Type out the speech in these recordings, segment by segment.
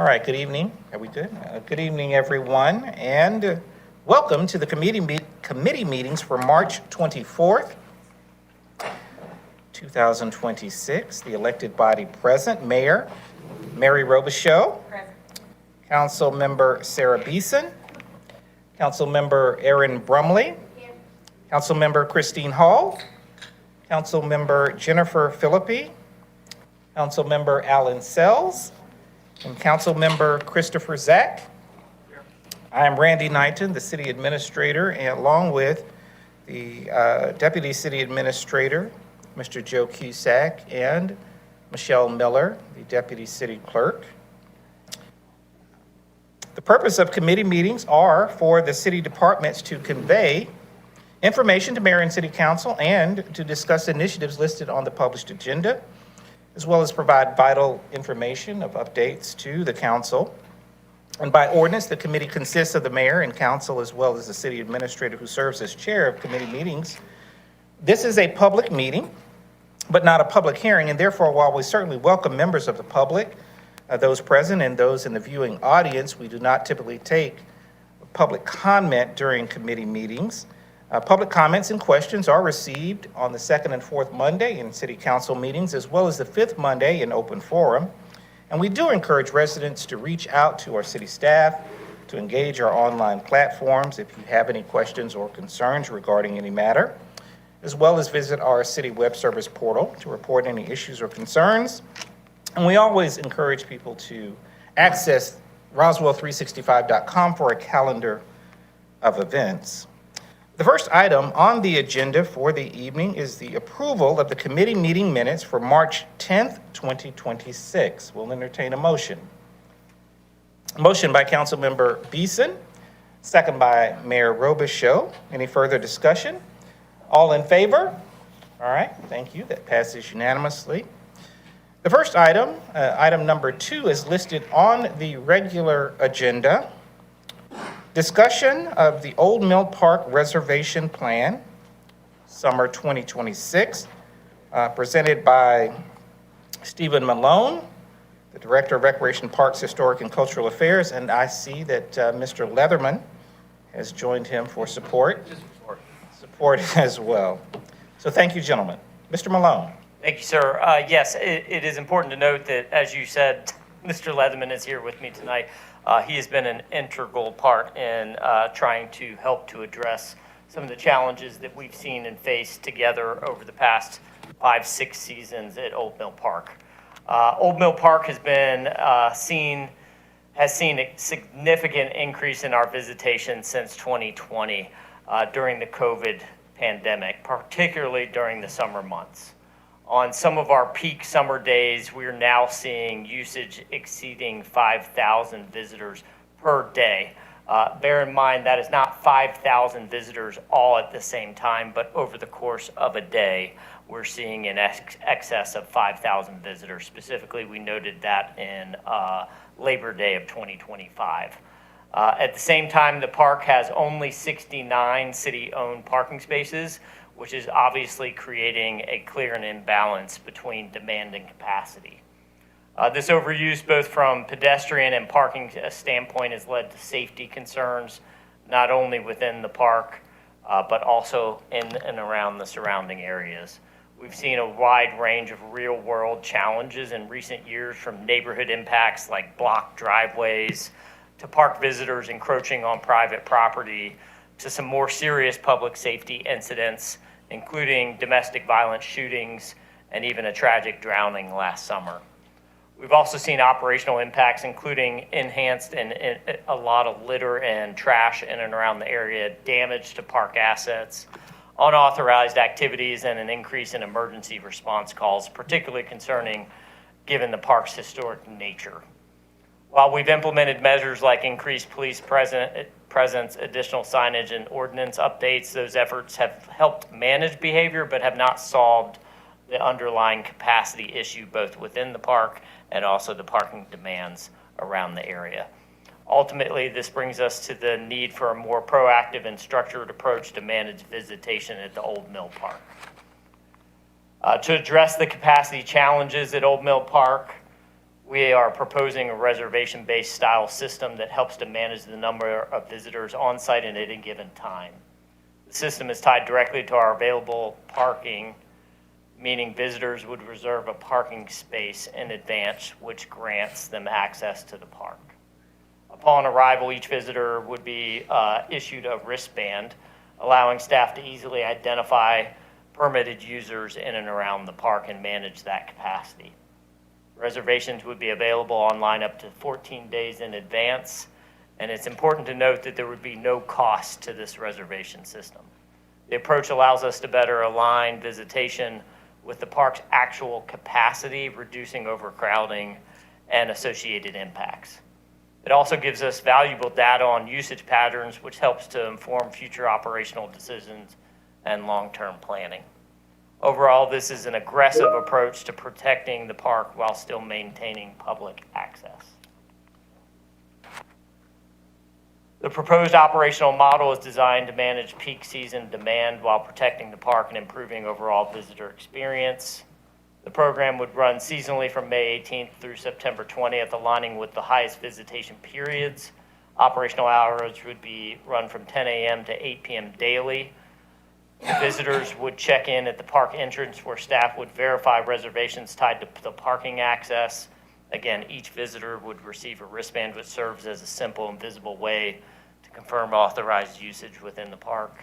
All right, good evening. Are we good? Good evening, everyone, and welcome to the committee meetings for March 24th, 2026. The elected body present, Mayor Mary Robichaux, present. Council Member Sarah Beeson, Council Member Aaron Brumley, here. Council Member Christine Hall, Council Member Jennifer Philippi, Council Member Alan Sells, and Council Member Christopher Zack. I am Randy Knighton, the City Administrator, and along with the Deputy City Administrator, Mr. Joe Cusack, and Michelle Miller, the Deputy City Clerk. The purpose of committee meetings are for the city departments to convey information to Mayor and City Council and to discuss initiatives listed on the published agenda, as well as provide vital information of updates to the council. And by ordinance, the committee consists of the mayor and council, as well as the city administrator who serves as chair of committee meetings. This is a public meeting, but not a public hearing, and therefore, while we certainly welcome members of the public, those present and those in the viewing audience, we do not typically take public comment during committee meetings. Public comments and questions are received on the second and fourth Monday in city council meetings, as well as the fifth Monday in open forum. And we do encourage residents to reach out to our city staff, to engage our online platforms if you have any questions or concerns regarding any matter, as well as visit our city web service portal to report any issues or concerns. And we always encourage people to access Roswell365.com for a calendar of events. The first item on the agenda for the evening is the approval of the committee meeting minutes for March 10th, 2026. We'll entertain a motion. A motion by Councilmember Beeson, second by Mayor Robichaux. Any further discussion? All in favor? All right, thank you. That passes unanimously. The first item, item number 2, is listed on the regular agenda. Discussion of the Old Mill Park Reservation Plan, Summer 2026, presented by Stephen Malone, the Director of Recreation Parks, Historic and Cultural Affairs, and I see that Mr. Leatherman has joined him for support as well. So thank you, gentlemen. Mr. Malone. Thank you, sir. Yes, it is important to note that, as you said, Mr. Leatherman is here with me tonight. He has been an integral part in trying to help to address some of the challenges that we've seen and faced together over the past 5-6 seasons at Old Mill Park. Old Mill Park has seen a significant increase in our visitation since 2020 during the COVID pandemic, particularly during the summer months. On some of our peak summer days, we're now seeing usage exceeding 5,000 visitors per day. Bear in mind that is not 5,000 visitors all at the same time, but over the course of a day, we're seeing in excess of 5,000 visitors. Specifically, we noted that in Labor Day of 2025. At the same time, the park has only 69 city-owned parking spaces, which is obviously creating a clear imbalance between demand and capacity. This overuse, both from pedestrian and parking standpoint, has led to safety concerns, not only within the park, but also in and around the surrounding areas. We've seen a wide range of real-world challenges in recent years, from neighborhood impacts like blocked driveways, to park visitors encroaching on private property, to some more serious public safety incidents, including domestic violence shootings and even a tragic drowning last summer. We've also seen operational impacts, including enhanced and a lot of litter and trash in and around the area, damage to park assets, unauthorized activities, and an increase in emergency response calls, particularly concerning given the park's historic nature. While we've implemented measures like increased police presence, additional signage, and ordinance updates, those efforts have helped manage behavior but have not solved the underlying capacity issue both within the park and also the parking demands around the area. Ultimately, this brings us to the need for a more proactive and structured approach to manage visitation at the Old Mill Park. To address the capacity challenges at Old Mill Park, We are proposing a reservation-based style system that helps to manage the number of visitors on site at any given time. The system is tied directly to our available parking, meaning visitors would reserve a parking space in advance, which grants them access to the park. Upon arrival, each visitor would be issued a wristband, allowing staff to easily identify permitted users in and around the park and manage that capacity. Reservations would be available online up to 14 days in advance, and it's important to note that there would be no cost to this reservation system. The approach allows us to better align visitation with the park's actual capacity, reducing overcrowding and associated impacts. It also gives us valuable data on usage patterns, which helps to inform future operational decisions and long-term planning. Overall, this is an aggressive approach to protecting the park while still maintaining public access. The proposed operational model is designed to manage peak season demand while protecting the park and improving overall visitor experience. The program would run seasonally from May 18th through September 20th, aligning with the highest visitation periods. Operational hours would be run from 10 a.m. to 8 p.m. daily. The visitors would check in at the park entrance where staff would verify reservations tied to the parking access. Again, each visitor would receive a wristband, which serves as a simple and visible way to confirm authorized usage within the park.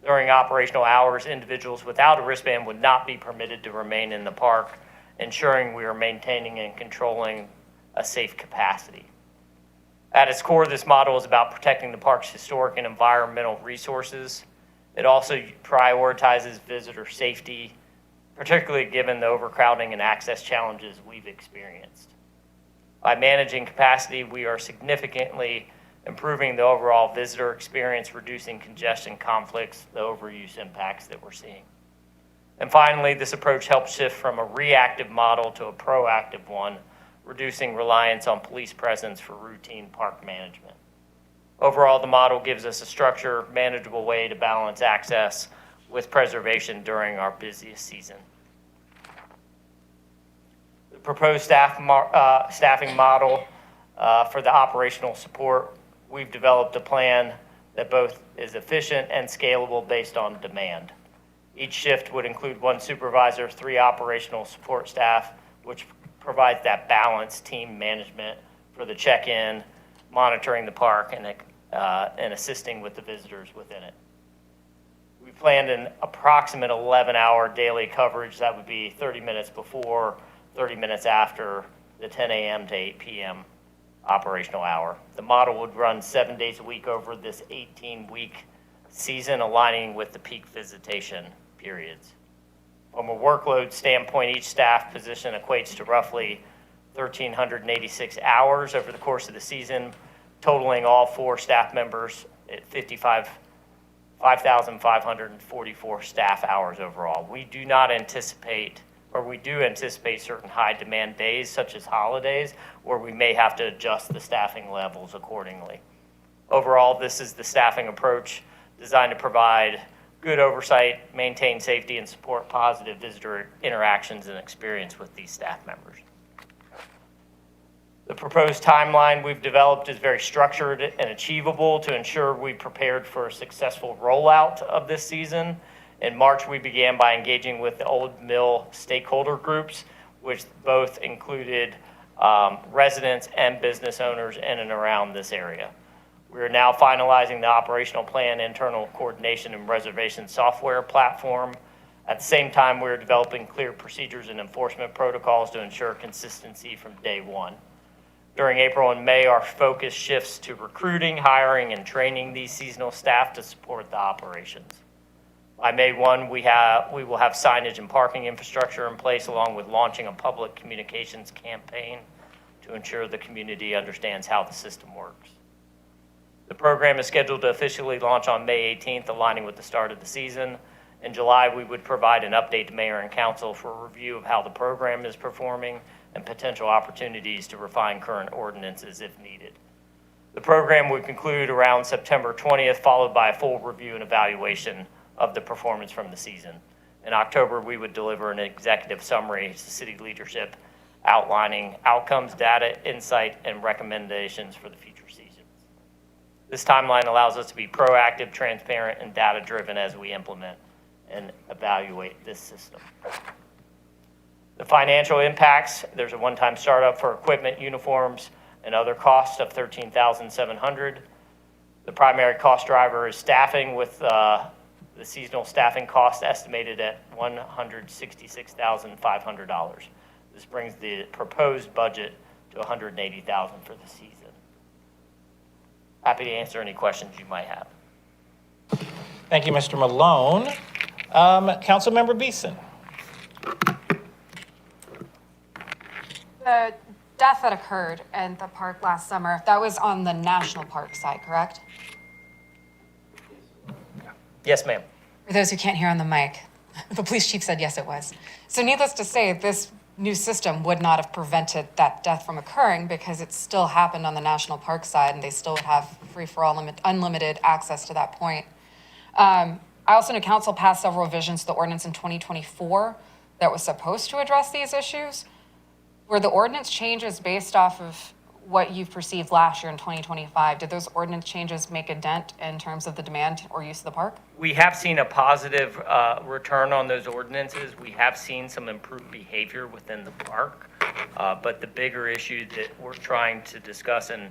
During operational hours, individuals without a wristband would not be permitted to remain in the park, ensuring we are maintaining and controlling a safe capacity. At its core, this model is about protecting the park's historic and environmental resources. It also prioritizes visitor safety, particularly given the overcrowding and access challenges we've experienced. By managing capacity, we are significantly improving the overall visitor experience, reducing congestion conflicts, the overuse impacts that we're seeing. And finally, this approach helps shift from a reactive model to a proactive one, reducing reliance on police presence for routine park management. Overall, the model gives us a structured, manageable way to balance access with preservation during our busiest season. The proposed staffing model for the operational support, we've developed a plan that both is efficient and scalable based on demand. Each shift would include one supervisor, 3 operational support staff, which provides that balanced team management for the check-in, monitoring the park, and assisting with the visitors within it. We planned an approximate 11-hour daily coverage that would be 30 minutes before, 30 minutes after the 10 a.m. to 8 p.m. operational hour. The model would run 7 days a week over this 18-week season, aligning with the peak visitation periods. From a workload standpoint, each staff position equates to roughly 1,386 hours over the course of the season, totaling all 4 staff members at 5,544 staff hours overall. We do anticipate certain high demand days, such as holidays, where we may have to adjust the staffing levels accordingly. Overall, this is the staffing approach designed to provide good oversight, maintain safety, and support positive visitor interactions and experience with these staff members. The proposed timeline we've developed is very structured and achievable to ensure we prepared for a successful rollout of this season. In March, we began by engaging with the Old Mill stakeholder groups, which both included residents and business owners in and around this area. We are now finalizing the operational plan, internal coordination, and reservation software platform. At the same time, we're developing clear procedures and enforcement protocols to ensure consistency from day one. During April and May, our focus shifts to recruiting, hiring, and training these seasonal staff to support the operations. By May 1, we will have signage and parking infrastructure in place, along with launching a public communications campaign to ensure the community understands how the system works. The program is scheduled to officially launch on May 18th, aligning with the start of the season. In July, we would provide an update to Mayor and Council for a review of how the program is performing and potential opportunities to refine current ordinances if needed. The program would conclude around September 20th, followed by a full review and evaluation of the performance from the season. In October, we would deliver an executive summary to city leadership outlining outcomes, data, insight, and recommendations for the future seasons. This timeline allows us to be proactive, transparent, and data-driven as we implement and evaluate this system. The financial impacts, there's a one-time startup for equipment, uniforms, and other costs of $13,700. The primary cost driver is staffing, with the seasonal staffing cost estimated at $166,500. This brings the proposed budget to $180,000 for the season. Happy to answer any questions you might have. Thank you, Mr. Malone. Councilmember Beeson. The death that occurred in the park last summer, that was on the national park side, correct? Yes, ma'am. For those who can't hear on the mic, the police chief said yes, it was. So needless to say, this new system would not have prevented that death from occurring because it still happened on the national park side and they still would have free-for-all, unlimited access to that point. I also know council passed several revisions to the ordinance in 2024 that was supposed to address these issues. Were the ordinance changes based off of what you've perceived last year in 2025? Did those ordinance changes make a dent in terms of the demand or use of the park? We have seen a positive return on those ordinances. We have seen some improved behavior within the park. But the bigger issue that we're trying to discuss and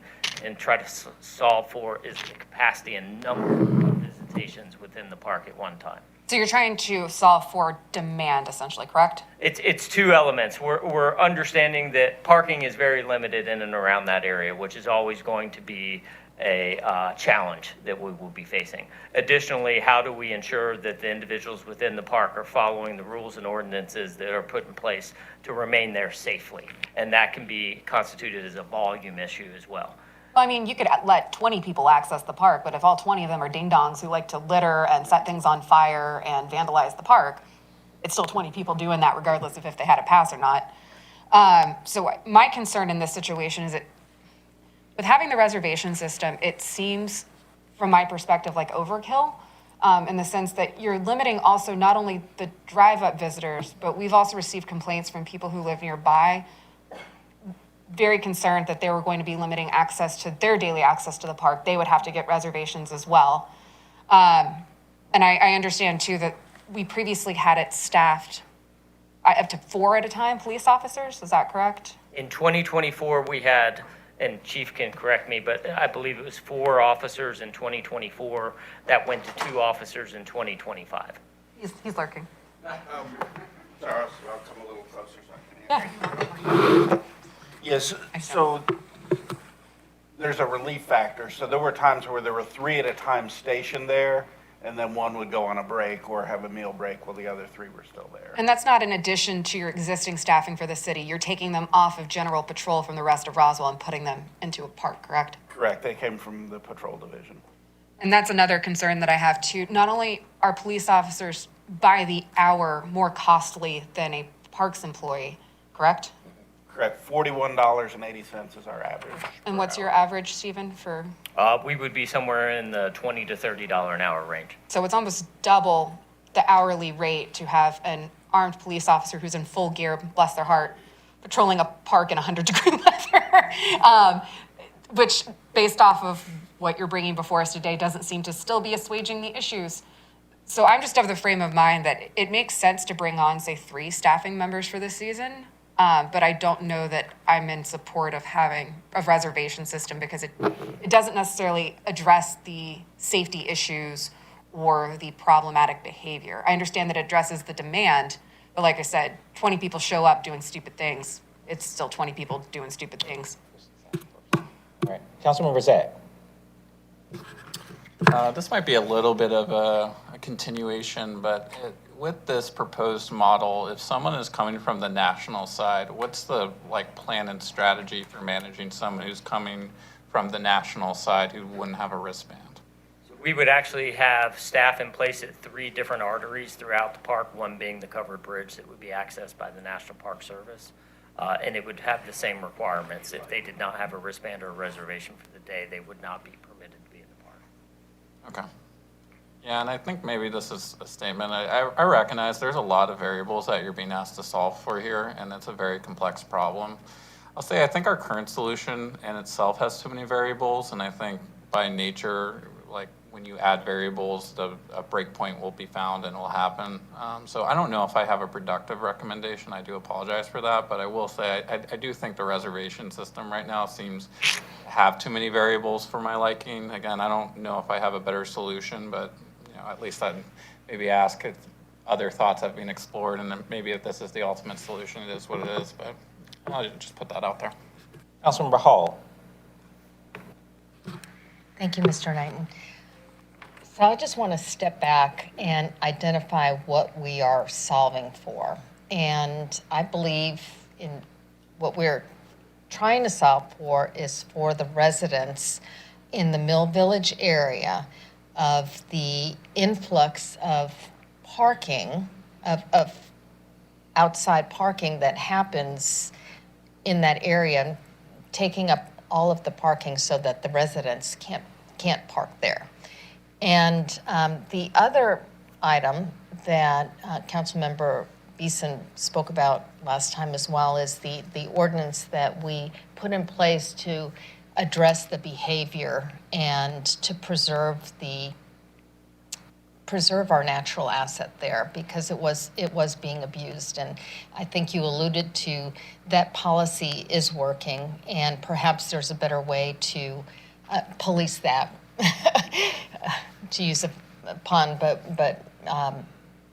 try to solve for is the capacity and number of visitations within the park at one time. So you're trying to solve for demand, essentially, correct? It's two elements. We're understanding that parking is very limited in and around that area, which is always going to be a challenge that we will be facing. Additionally, how do we ensure that the individuals within the park are following the rules and ordinances that are put in place to remain there safely? And that can be constituted as a volume issue as well. Well, I mean, you could let 20 people access the park, but if all 20 of them are ding-dongs who like to litter and set things on fire and vandalize the park, it's still 20 people doing that regardless of if they had a pass or not. So my concern in this situation is that with having the reservation system, it seems, from my perspective, like overkill, in the sense that you're limiting also not only the drive-up visitors, but we've also received complaints from people who live nearby, very concerned that they were going to be limiting access to their daily access to the park. They would have to get reservations as well. And I understand too that we previously had it staffed up to 4 at a time, police officers, is that correct? In 2024, we had, and Chief can correct me, but I believe it was 4 officers in 2024. That went to 2 officers in 2025. He's lurking. Sorry, I'll come a little closer so I can hear. Yeah. Yes, so there's a relief factor. So there were times where there were 3 at a time stationed there, and then one would go on a break or have a meal break while the other 3 were still there. And that's not in addition to your existing staffing for the city. You're taking them off of general patrol from the rest of Roswell and putting them into a park, correct? Correct, they came from the patrol division. And that's another concern that I have too. Not only are police officers by the hour more costly than a parks employee, correct? Correct, $41.80 is our average. And per what's your hour. average, Stephen, for, We would be somewhere in the $20 to $30 an hour range. so it's almost double the hourly rate to have an armed police officer who's in full gear, bless their heart, patrolling a park in 100-degree weather, which, based off of what you're bringing before us today, doesn't seem to still be assuaging the issues. So I'm just of the frame of mind that it makes sense to bring on, say, 3 staffing members for this season, but I don't know that I'm in support of having a reservation system because it doesn't necessarily address the safety issues or the problematic behavior. I understand that it addresses the demand, but like I said, 20 people show up doing stupid things. It's still 20 people doing stupid things. All right, Councilmember Zach. This might be a little bit of a continuation, but with this proposed model, if someone is coming from the national side, what's the plan and strategy for managing someone who's coming from the national side who wouldn't have a wristband? We would actually have staff in place at 3 different arteries throughout the park, one being the covered bridge that would be accessed by the National Park Service. And it would have the same requirements. If they did not have a wristband or a reservation for the day, they would not be permitted to be in the park. Okay. Yeah, and I think maybe this is a statement. I recognize there's a lot of variables that you're being asked to solve for here, and it's a very complex problem. I'll say I think our current solution in itself has too many variables, and I think by nature, like when you add variables, a breakpoint will be found and will happen. So I don't know if I have a productive recommendation. I do apologize for that, but I will say I do think the reservation system right now seems to have too many variables for my liking. Again, I don't know if I have a better solution, but at least I'd maybe ask if other thoughts have been explored, and then maybe if this is the ultimate solution, it is what it is. But I'll just put that out there. Councilmember Hall. Thank you, Mr. Knighton. So I just want to step back and identify what we are solving for. And I believe in what we're trying to solve for is for the residents in the Mill Village area of the influx of parking, of outside parking that happens in that area, taking up all of the parking so that the residents can't park there. And the other item that Councilmember Beeson spoke about last time as well is the ordinance that we put in place to address the behavior and to preserve our natural asset there, because it was being abused. And I think you alluded to that policy is working, and perhaps there's a better way to police that, to use a pun, but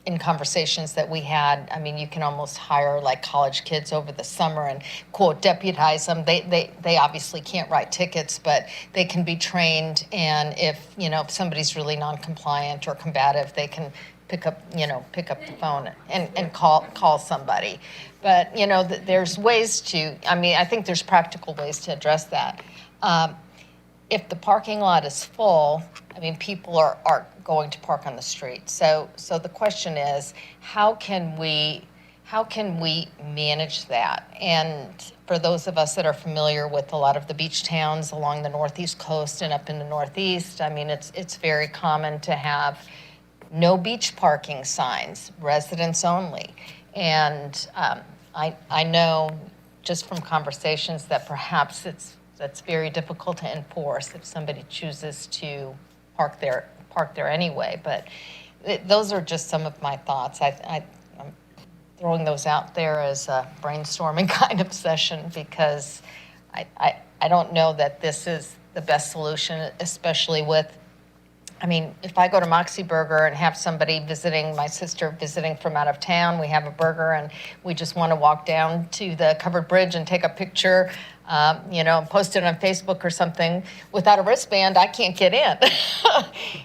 in conversations that we had, I mean, you can almost hire like college kids over the summer and quote deputize them. They obviously can't write tickets, but they can be trained. And if somebody's really non-compliant or combative, they can pick up the phone and call somebody. But there's ways to. I mean, I think there's practical ways to address that. If the parking lot is full, I mean, people are going to park on the street. So the question is, how can we manage that? And for those of us that are familiar with a lot of the beach towns along the Northeast coast and up in the Northeast, I mean, it's very common to have no beach parking signs, residents only. And I know just from conversations that perhaps that's very difficult to enforce if somebody chooses to park there anyway. But those are just some of my thoughts. I'm throwing those out there as a brainstorming kind of session, because I don't know that this is the best solution, especially with, I mean, if I go to Moxie Burger and have somebody visiting, my sister visiting from out of town, we have a burger and we just want to walk down to the covered bridge and take a picture, post it on Facebook or something, without a wristband, I can't get in.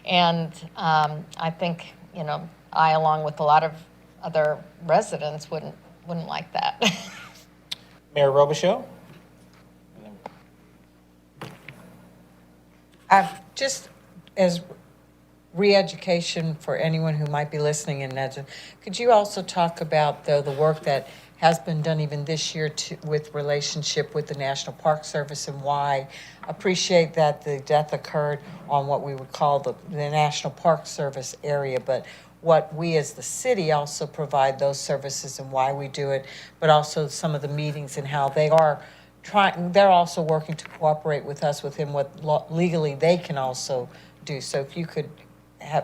And I think, I, along with a lot of other residents, wouldn't like that. Mayor Robichaux? Just as re-education for anyone who might be listening in Nedja, could you also talk about the work that has been done even this year with relationship with the National Park Service, and why? Appreciate that the death occurred on what we would call the National Park Service area, but what we as the city also provide those services and why we do it, but also some of the meetings and how they are they're also working to cooperate with us within what legally they can also do. So if you could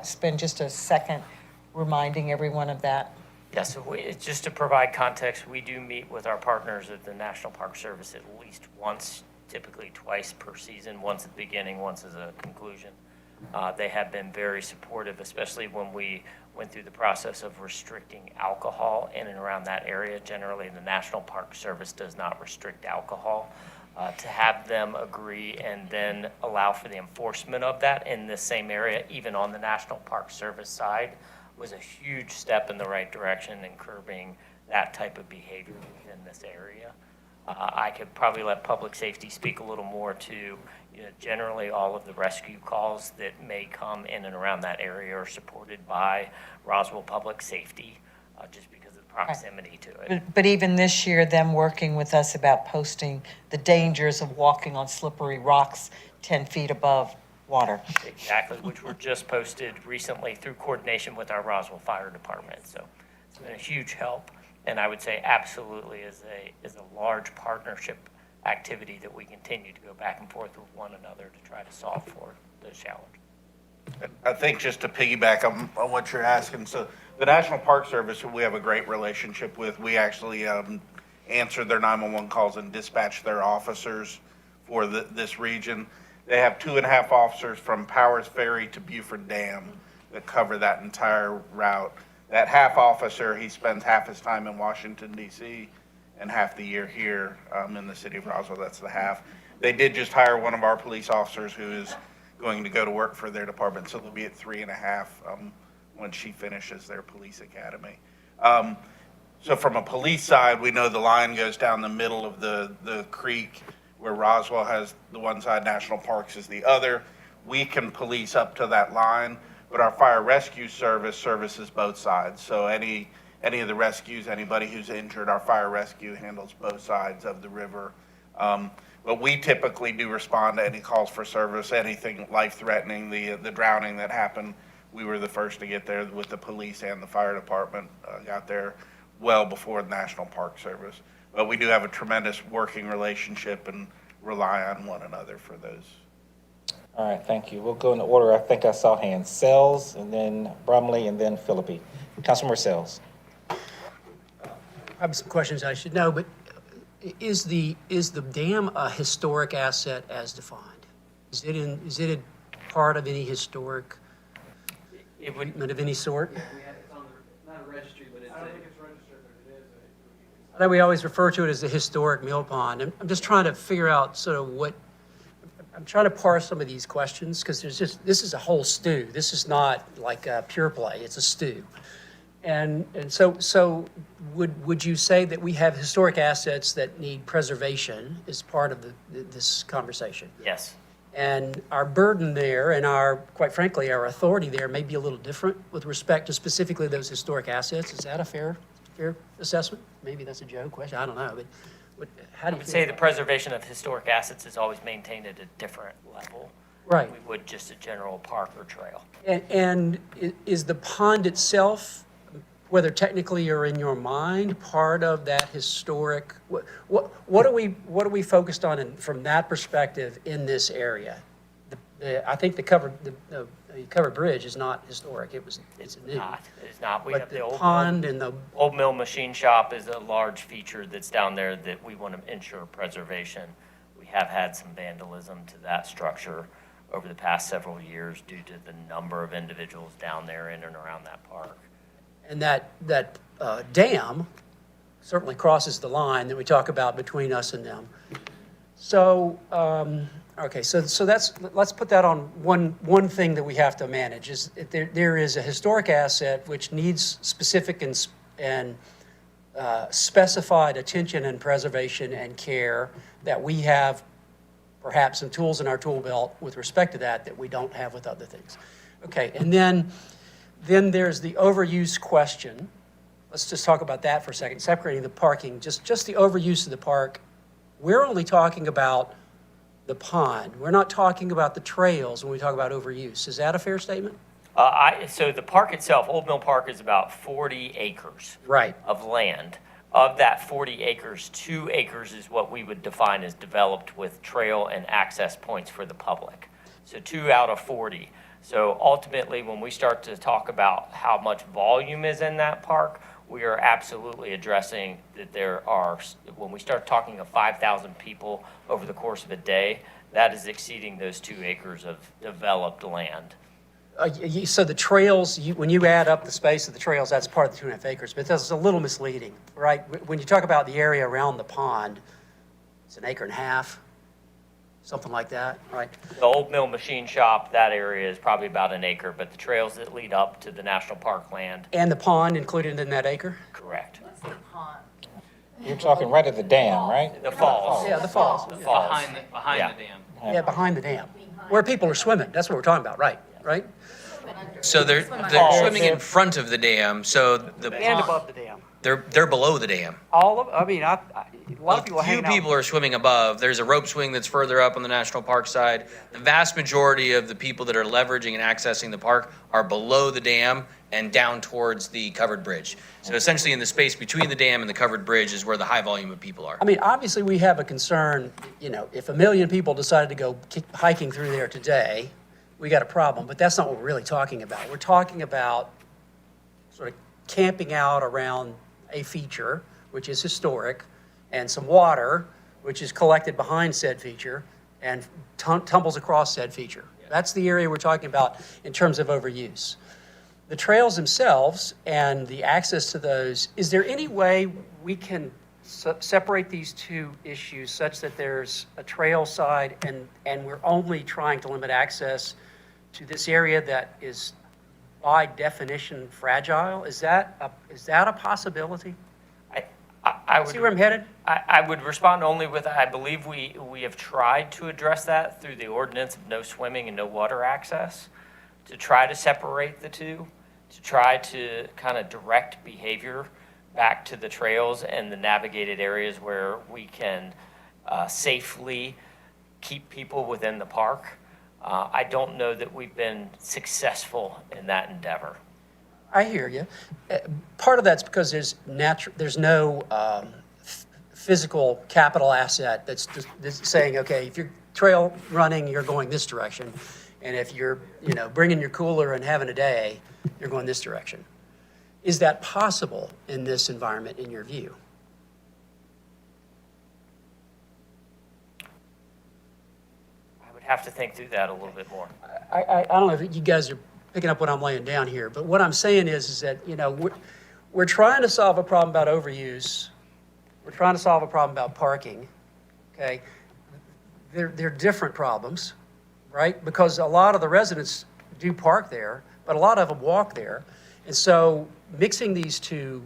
spend just a second reminding everyone of that. Yeah, so just to provide context, we do meet with our partners at the National Park Service at least once, typically twice per season, once at the beginning, once as a conclusion. They have been very supportive, especially when we went through the process of restricting alcohol in and around that area. Generally, the National Park Service does not restrict alcohol. To have them agree and then allow for the enforcement of that in the same area, even on the National Park Service side, was a huge step in the right direction in curbing that type of behavior within this area. I could probably let public safety speak a little more to, generally all of the rescue calls that may come in and around that area are supported by Roswell Public Safety, just because of the proximity to it. But even this year, them working with us about posting the dangers of walking on slippery rocks 10 feet above Water. Exactly, which were just posted recently through coordination with our Roswell Fire Department. So it's been a huge help, and I would say absolutely is a large partnership activity that we continue to go back and forth with one another to try to solve for the challenge. I think just to piggyback on what you're asking, so the National Park Service, who we have a great relationship with, we actually answer their 911 calls and dispatch their officers for this region. They have 2.5 officers from Powers Ferry to Buford Dam that cover that entire route. That half officer, he spends half his time in Washington, D.C., and half the year here in the city of Roswell. That's the half. They did just hire one of our police officers who is going to go to work for their department, so they'll be at 3.5 when she finishes their police academy. So from a police side, we know the line goes down the middle of the creek where Roswell has the one side, National Parks is the other. We can police up to that line, but our fire rescue service services both sides. So any of the rescues, anybody who's injured, our fire rescue handles both sides of the river. But we typically do respond to any calls for service, anything life-threatening, the drowning that happened. We were the first to get there with the police and the fire department, got there well before the National Park Service. But we do have a tremendous working relationship and rely on one another for those. All right, thank you. We'll go in the order. I think I saw hands. Sells, and then Brumley, and then Philippi. Councilmember Sells. I have some questions I should know, but is the dam a historic asset as defined? Is it a part of any historic It would, treatment of any sort? It's on the, not a registry, but it's. I don't think it's registered, but it is. I know we always refer to it as the historic mill pond. I'm just trying to figure out sort of I'm trying to parse some of these questions because this is a whole stew. This is not like a pure play, it's a stew. And so would you say that we have historic assets that need preservation as part of this conversation? yes. And our burden there and quite frankly, our authority there may be a little different with respect to specifically those historic assets. Is that a fair assessment? Maybe that's a joke question, I don't know, but how do I you would feel say the about preservation of historic assets is always maintained at a different level. Right. than we would just a general park or trail. And is the pond itself, whether technically or in your mind, part of that historic, what are we focused on from that perspective in this area? I think the covered bridge is not historic, it's new. It's not. We But have the the pond and the, Old Mill Machine Shop is a large feature that's down there that we want to ensure preservation. We have had some vandalism to that structure over the past several years due to the number of individuals down there in and around that park. and that dam certainly crosses the line that we talk about between us and them. So, okay, so let's put that on one thing that we have to manage is there is a historic asset which needs specific and specified attention and preservation and care that we have perhaps some tools in our tool belt with respect to that we don't have with other things. Okay, and then there's the overuse question. Let's just talk about that for a second, separating the parking, just the overuse of the park. We're only talking about the pond. We're not talking about the trails when we talk about overuse. Is that a fair statement? So the park itself, Old Mill Park, is about 40 acres Right. of land. Of that 40 acres, 2 acres is what we would define as developed with trail and access points for the public. So 2 out of 40. So ultimately, when we start to talk about how much volume is in that park, we are absolutely addressing that when we start talking of 5,000 people over the course of a day, that is exceeding those 2 acres of developed land. So the trails, when you add up the space of the trails, that's part of the 2.5 acres, but that's a little misleading, right? When you talk about the area around the pond, it's 1.5 acres, something like that, right? The Old Mill Machine Shop, that area is probably about 1 acre, but the trails that lead up to the national park land, And the pond included in that acre? correct. You're talking right at the dam, right? The falls. Yeah, the falls. The falls. Behind Yeah. the dam. Yeah, behind the dam, where people are swimming, that's what we're talking about, right? So they're Falls. swimming in front of the dam, so the And pond, above the dam. They're below the dam. All of, I mean, a lot of people A few hanging out. people are swimming above. There's a rope swing that's further up on the national park side. The vast majority of the people that are leveraging and accessing the park are below the dam and down towards the covered bridge. So essentially in the space between the dam and the covered bridge is where the high volume of people are. I mean, obviously, we have a concern, if 1 million people decided to go hiking through there today, we got a problem, but that's not what we're really talking about. We're talking about sort of camping out around a feature, which is historic, and some water, which is collected behind said feature and tumbles across said feature. That's the area we're talking about in terms of overuse. The trails themselves and the access to those, is there any way we can separate these two issues such that there's a trail side and we're only trying to limit access to this area that is by definition fragile? Is that a possibility? I would. See where I'm headed? I would respond only with, I believe we have tried to address that through the ordinance of no swimming and no water access, to try to separate the two, to try to kind of direct behavior back to the trails and the navigated areas where we can safely keep people within the park. I don't know that we've been successful in that endeavor. I hear you. Part of that's because there's no physical capital asset that's saying, okay, if you're trail running, you're going this direction, and if you're bringing your cooler and having a day, you're going this direction. Is that possible in this environment, in your view? I would have to think through that a little bit more. I don't know if you guys are picking up what I'm laying down here, but what I'm saying is that, we're trying to solve a problem about overuse. We're trying to solve a problem about parking, okay? They're different problems, right? Because a lot of the residents do park there, but a lot of them walk there. And so mixing these two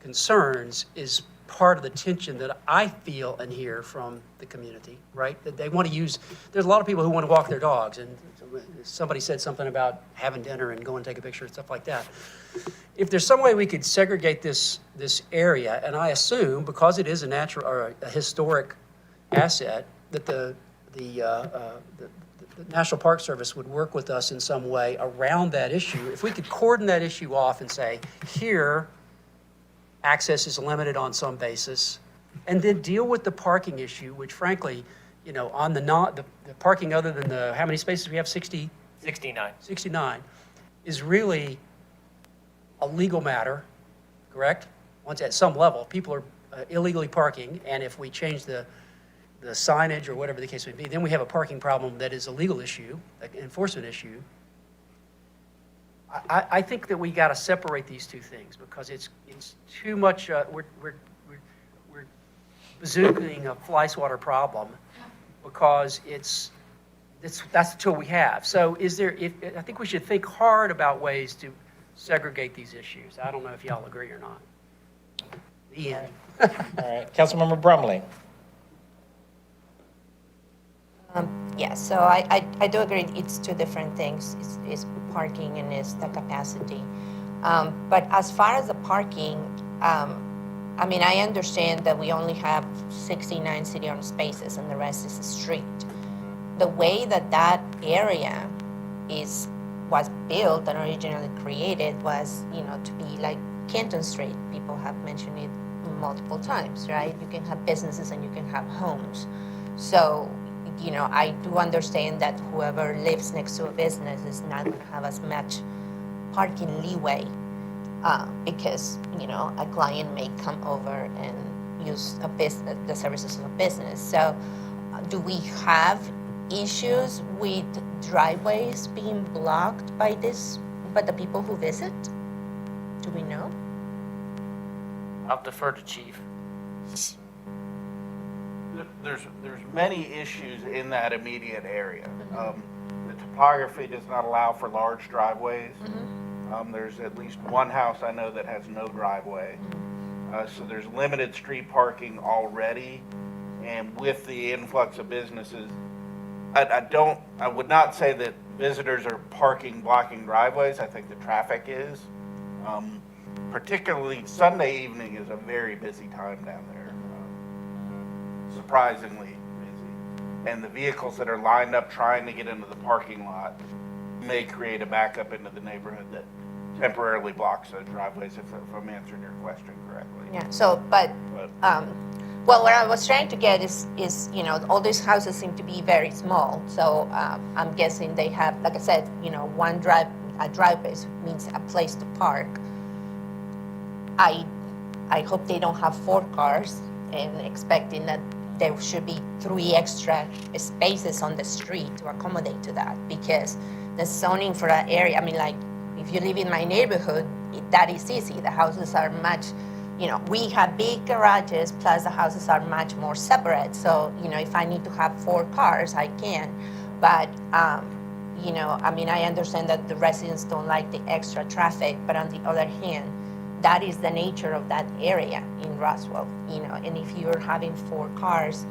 concerns is part of the tension that I feel and hear from the community, right? That they want to use, there's a lot of people who want to walk their dogs, and somebody said something about having dinner and going and take a picture and stuff like that. If there's some way we could segregate this area, and I assume because it is a natural or a historic asset, that the National Park Service would work with us in some way around that issue. If we could cordon that issue off and say, here, access is limited on some basis, and then deal with the parking issue, which frankly, on the parking other than how many spaces we have, 69. 69, is really a legal matter, correct? Once at some level, people are illegally parking, and if we change the signage or whatever the case may be, then we have a parking problem that is a legal issue, an enforcement issue. I think that we got to separate these two things because it's too much. We're bazooking a fly swatter problem because that's the tool we have. So I think we should think hard about ways to segregate these issues. I don't know if y'all agree or not. The end. All right, Councilmember Brumley. Yeah, so I do agree it's two different things. It's parking and it's the capacity. But as far as the parking, I mean, I understand that we only have 69 city-owned spaces and the rest is the street. The way that area was built and originally created was, to be like Canton Street. People have mentioned it multiple times, right? You can have businesses and you can have homes. So, I do understand that whoever lives next to a business is not going to have as much parking leeway because, a client may come over and use the services of a business. So do we have issues with driveways being blocked by the people who visit? Do we know? I'll defer to Chief. There's many issues in that immediate area. The topography does not allow for large driveways. There's at least one house I know that has no driveway. So there's limited street parking already. And with the influx of businesses, I would not say that visitors are blocking driveways. I think the traffic is. particularly Sunday evening is a very busy time down there. Surprisingly busy. And the vehicles that are lined up trying to get into the parking lot may create a backup into the neighborhood that temporarily blocks the driveways, if I'm answering your question correctly. Yeah, so, but, well, what I was trying to get is, all these houses seem to be very small. So I'm guessing they have, like I said, a driveway means a place to park. I hope they don't have 4 cars and expecting that there should be 3 extra spaces on the street to accommodate to that, because the zoning for that area, I mean, like, if you live in my neighborhood, that is easy. The houses are much, we have big garages, plus the houses are much more separate. So, if I need to have 4 cars, I can. But, I mean, I understand that the residents don't like the extra traffic, but on the other hand, that is the nature of that area in Roswell, and if you're having 4 cars,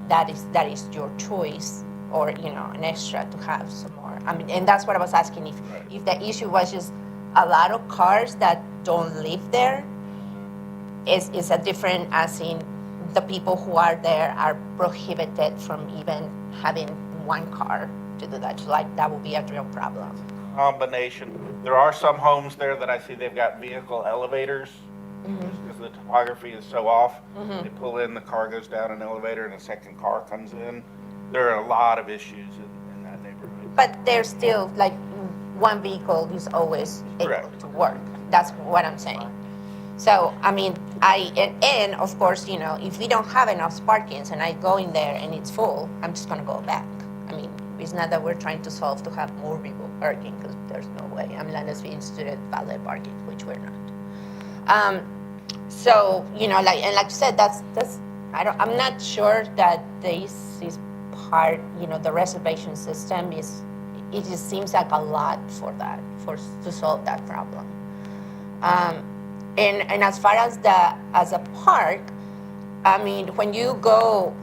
that is your choice, or, an extra to have some more. I mean, and that's what I was asking, if the issue was just a lot of cars that don't live there, is a different, as in the people who are there are prohibited from even having 1 car to do that. So, like, that would be a real problem. Combination. There are some homes there that I see they've got vehicle elevators, because the topography is so off. They pull in, the car goes down an elevator, and a second car comes in. There are a lot of issues in that neighborhood. But there's still, like, 1 vehicle is always able to work. That's what I'm saying. So, I mean, and of course, if we don't have enough parkings and I go in there and it's full, I'm just gonna go back. I mean, it's not that we're trying to solve to have more people parking, because there's no way. I mean, unless we instituted valet parking, which we're not. So, like you said, that's I'm not sure that this is part, the reservation system it just seems like a lot to solve that problem. And as far as a park, I mean, when you go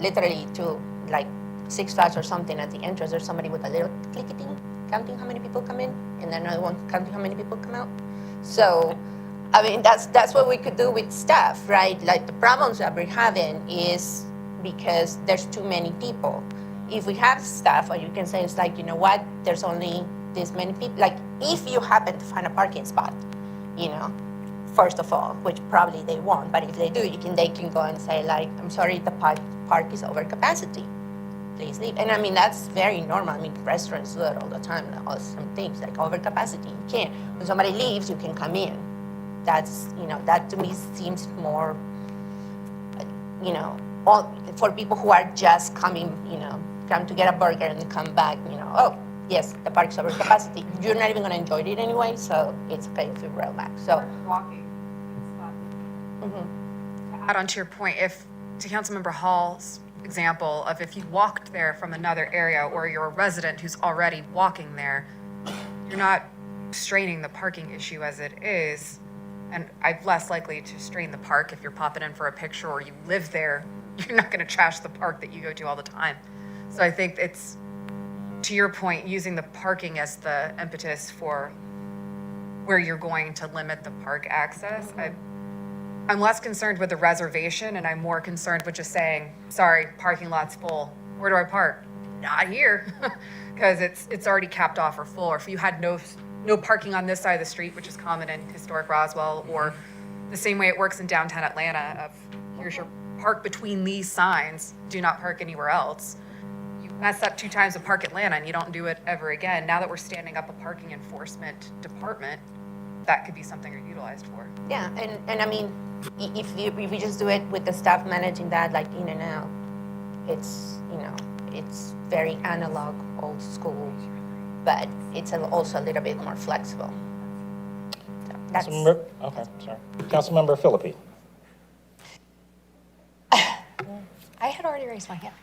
literally to, like, Six Flags or something, at the entrance, there's somebody with a little clicketing counting how many people come in, and then another one counting how many people come out. So, I mean, that's what we could do with staff, right? Like, the problems that we're having is because there's too many people. If we have staff, or you can say, it's like, what, there's only this many people. Like, if you happen to find a parking spot, first of all, which probably they won't, but if they do, they can go and say, like, I'm sorry, the park is over capacity. Please leave. And I mean, that's very normal. I mean, restaurants do it all the time. All some things like over capacity. You can't. When somebody leaves, you can come in. That's, that to me seems more, for people who are just coming, come to get a burger and come back, oh, yes, the park's over capacity. You're not even going to enjoy it anyway, so it's okay if you roll back. So, Walking. To add on to your point, to Councilmember Hall's example of if you walked there from another area, or you're a resident who's already walking there, you're not straining the parking issue as it is. And I'm less likely to strain the park if you're popping in for a picture or you live there. You're not going to trash the park that you go to all the time. So I think it's, to your point, using the parking as the impetus for where you're going to limit the park access. I'm less concerned with the reservation, and I'm more concerned with just saying, sorry, parking lot's full. Where do I park? Not here, because it's already capped off or full. Or if you had no parking on this side of the street, which is common in historic Roswell, or the same way it works in downtown Atlanta of, here's your park between these signs, do not park anywhere else. You mess up 2 times a Park Atlanta and you don't do it ever again. Now that we're standing up a parking enforcement department, that could be something you're utilized for. Yeah, and I mean, if we just do it with the staff managing that, like, in and out, it's, it's very analog, old school, but it's also a little bit more flexible. So that's, Councilmember Philippi. I had already raised my hand.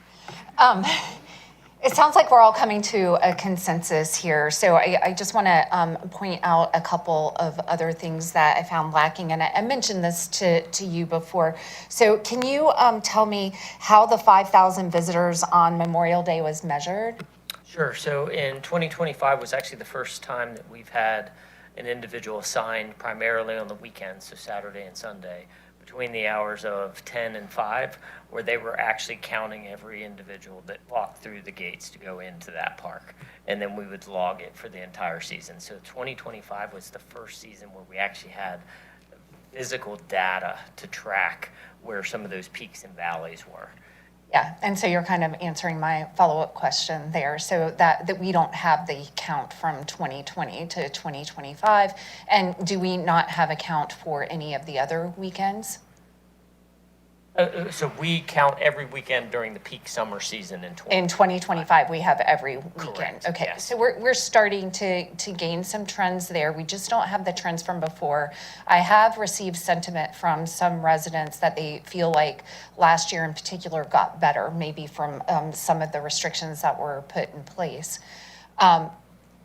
It sounds like we're all coming to a consensus here. So I just want to point out a couple of other things that I found lacking. And I mentioned this to you before. So can you tell me how the 5,000 visitors on Memorial Day was measured? Sure. So in 2025 was actually the first time that we've had an individual assigned primarily on the weekends, so Saturday and Sunday, between the hours of 10 and 5, where they were actually counting every individual that walked through the gates to go into that park. And then we would log it for the entire season. So 2025 was the first season where we actually had physical data to track where some of those peaks and valleys were. Yeah, and so you're kind of answering my follow-up question there. So that we don't have the count from 2020 to 2025. And do we not have a count for any of the other weekends? So we count every weekend during the peak summer season in 20. In 2025, we have every weekend. Correct, Okay, yes. so we're starting to gain some trends there. We just don't have the trends from before. I have received sentiment from some residents that they feel like last year in particular got better, maybe from some of the restrictions that were put in place.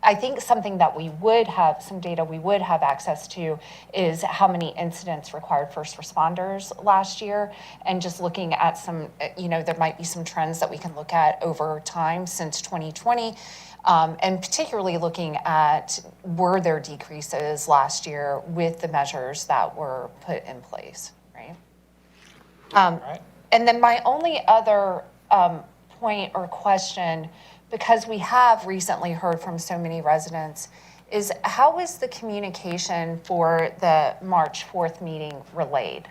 I think something that we would have, some data we would have access to is how many incidents required first responders last year. And just looking at some, there might be some trends that we can look at over time since 2020. And particularly looking at, were there decreases last year with the measures that were put in place, right? And then my only other point or question, because we have recently heard from so many residents, is how was the communication for the March 4th meeting relayed?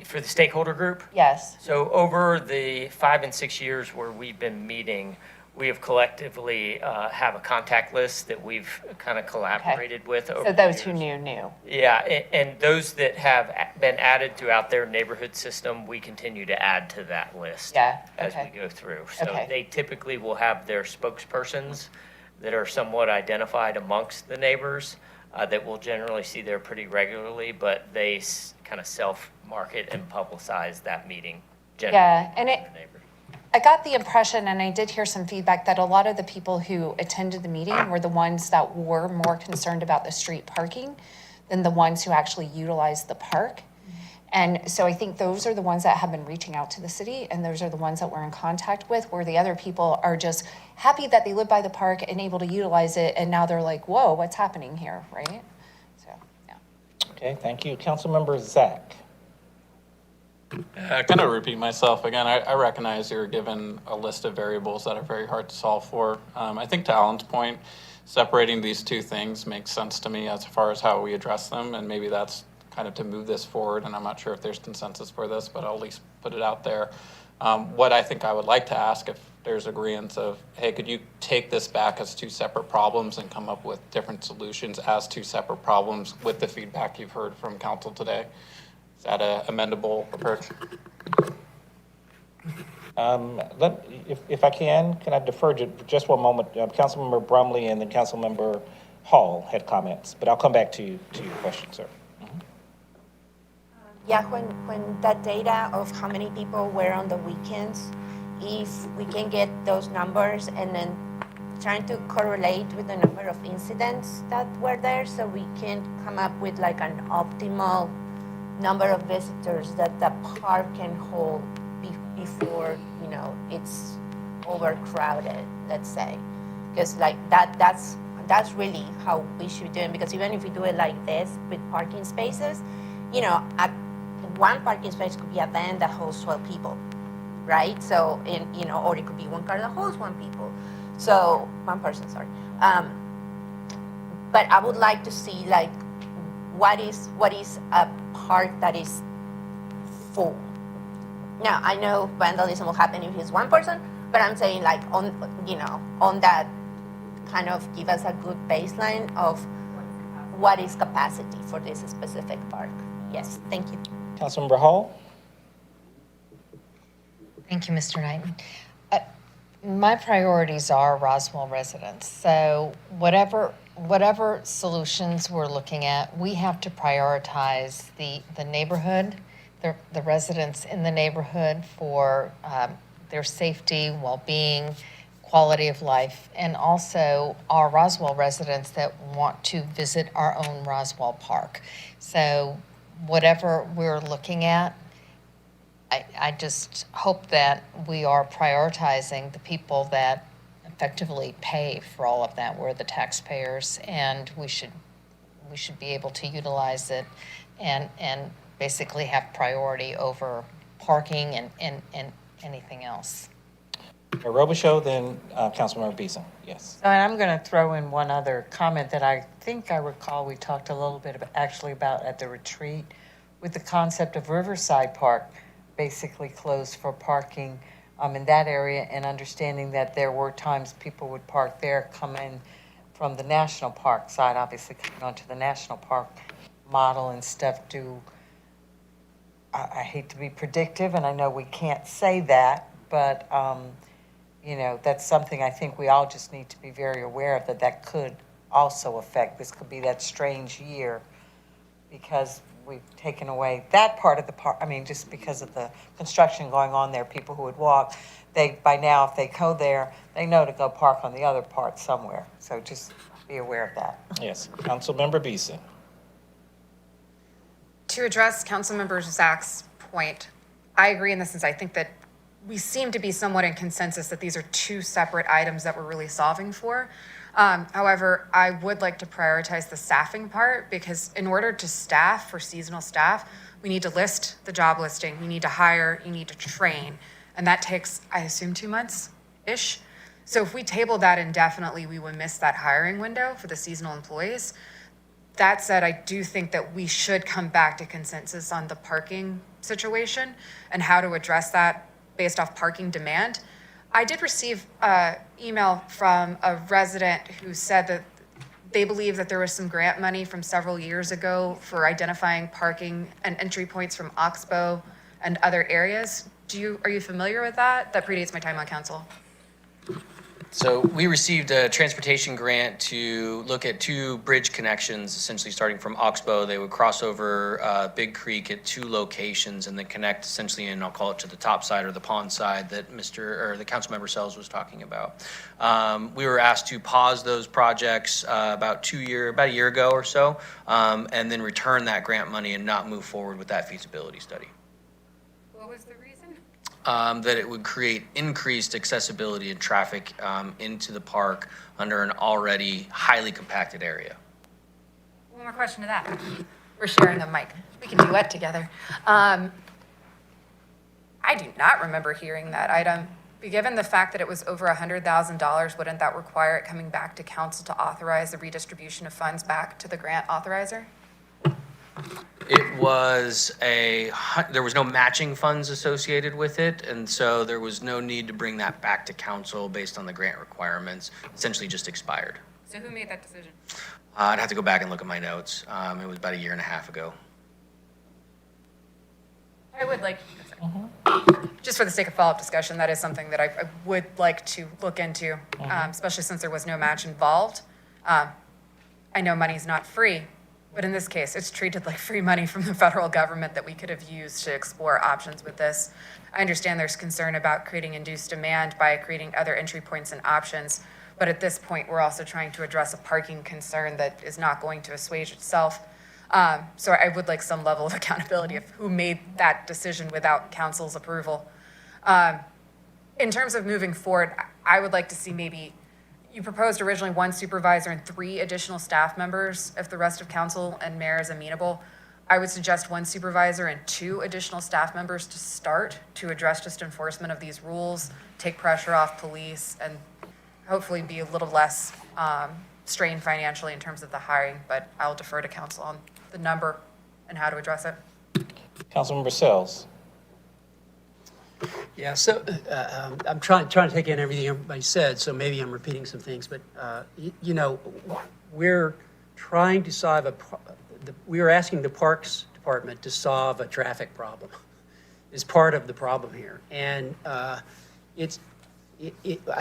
For the stakeholder group? Yes. So over the 5 and 6 years where we've been meeting, we have collectively have a contact list that we've kind of collaborated with over So the those who years. knew. Yeah, and those that have been added throughout their neighborhood system, we continue to add to that list Yeah, as okay. we go through. So Okay. they typically will have their spokespersons that are somewhat identified amongst the neighbors that we'll generally see there pretty regularly, but they kind of self-market and publicize that meeting generally. Yeah, and to their neighbors. I got the impression, and I did hear some feedback, that a lot of the people who attended the meeting were the ones that were more concerned about the street parking than the ones who actually utilized the park. And so I think those are the ones that have been reaching out to the city, and those are the ones that we're in contact with, where the other people are just happy that they live by the park and able to utilize it, and now they're like, whoa, what's happening here, right? So, yeah. Okay, thank you. Councilmember Zach. I kind of repeat myself again. I recognize you're given a list of variables that are very hard to solve for. I think to Alan's point, separating these two things makes sense to me as far as how we address them, and maybe that's kind of to move this forward, and I'm not sure if there's consensus for this, but I'll at least put it out there. What I think I would like to ask, if there's agreement of, hey, could you take this back as two separate problems and come up with different solutions as two separate problems with the feedback you've heard from council today? Is that an amendable approach? If I can I defer just one moment? Councilmember Brumley and then Councilmember Hall had comments, but I'll come back to your question, sir. Yeah, when that data of how many people were on the weekends, if we can get those numbers and then trying to correlate with the number of incidents that were there, so we can come up with like an optimal number of visitors that the park can hold before, it's overcrowded, let's say. Because like that's really how we should do it, because even if we do it like this with parking spaces, at one parking space could be a van that holds 12 people, right? So, or it could be one car that holds one person, sorry. But I would like to see like, what is a park that is full? Now, I know vandalism will happen if it's one person, but I'm saying like on that, kind of give us a good baseline of what is capacity for this specific park. Yes, thank you. Councilmember Hall? Thank you, Mr. Knighton. My priorities are Roswell residents. So whatever solutions we're looking at, we have to prioritize the neighborhood, the residents in the neighborhood for their safety, well-being, quality of life, and also our Roswell residents that want to visit our own Roswell Park. So whatever we're looking at, I just hope that we are prioritizing the people that effectively pay for all of that. We're the taxpayers, and we should be able to utilize it and basically have priority over parking and anything else. Robichaud, then Councilmember Beeson. Yes. And I'm going to throw in one other comment that I think I recall we talked a little bit about at the retreat with the concept of Riverside Park basically closed for parking in that area, and understanding that there were times people would park there, come in from the national park side, obviously coming onto the national park model and stuff. I hate to be predictive, and I know we can't say that, but that's something I think we all just need to be very aware of, that could also affect. This could be that strange year because we've taken away that part of the park. I mean, just because of the construction going on there, people who would walk, by now, if they go there, they know to go park on the other part somewhere. So just be aware of that. Yes. Councilmember Beeson. To address Councilmember Zach's point, I agree in the sense I think that we seem to be somewhat in consensus that these are two separate items that we're really solving for. However, I would like to prioritize the staffing part, because in order to staff for seasonal staff, we need to list the job listing, you need to hire, you need to train, and that takes, I assume, 2 months-ish. So if we table that indefinitely, we would miss that hiring window for the seasonal employees. That said, I do think that we should come back to consensus on the parking situation and how to address that based off parking demand. I did receive an email from a resident who said that they believe that there was some grant money from several years ago for identifying parking and entry points from Oxbow and other areas. Are you familiar with that? That predates my time on council. So we received a transportation grant to look at 2 bridge connections, essentially starting from Oxbow. They would cross over Big Creek at 2 locations and then connect essentially, and I'll call it, to the top side or the pond side that the Councilmember Sells was talking about. We were asked to pause those projects about a year ago or so, and then return that grant money and not move forward with that feasibility study. What was the reason? That it would create increased accessibility and traffic into the park under an already highly compacted area. One more question to that. We're sharing a mic. We can duet together. I do not remember hearing that item. Given the fact that it was over $100,000, wouldn't that require it coming back to council to authorize the redistribution of funds back to the grant authorizer? It was there was no matching funds associated with it, and so there was no need to bring that back to council based on the grant requirements. Essentially just expired. So who made that decision? I'd have to go back and look at my notes. It was about 1.5 years ago. I would like, just for the sake of follow-up discussion, that is something that I would like to look into, especially since there was no match involved. I know money's not free, but in this case, it's treated like free money from the federal government that we could have used to explore options with this. I understand there's concern about creating induced demand by creating other entry points and options, but at this point, we're also trying to address a parking concern that is not going to assuage itself. So I would like some level of accountability of who made that decision without council's approval. In terms of moving forward, I would like to see maybe, you proposed originally 1 supervisor and 3 additional staff members if the rest of council and mayor is amenable. I would suggest 1 supervisor and 2 additional staff members to start to address just enforcement of these rules, take pressure off police, and hopefully be a little less strained financially in terms of the hiring, but I'll defer to council on the number and how to address it. Councilmember Sells. Yeah, so I'm trying to take in everything everybody said, so maybe I'm repeating some things, but we're trying to solve we are asking the Parks Department to solve a traffic problem is part of the problem here. And I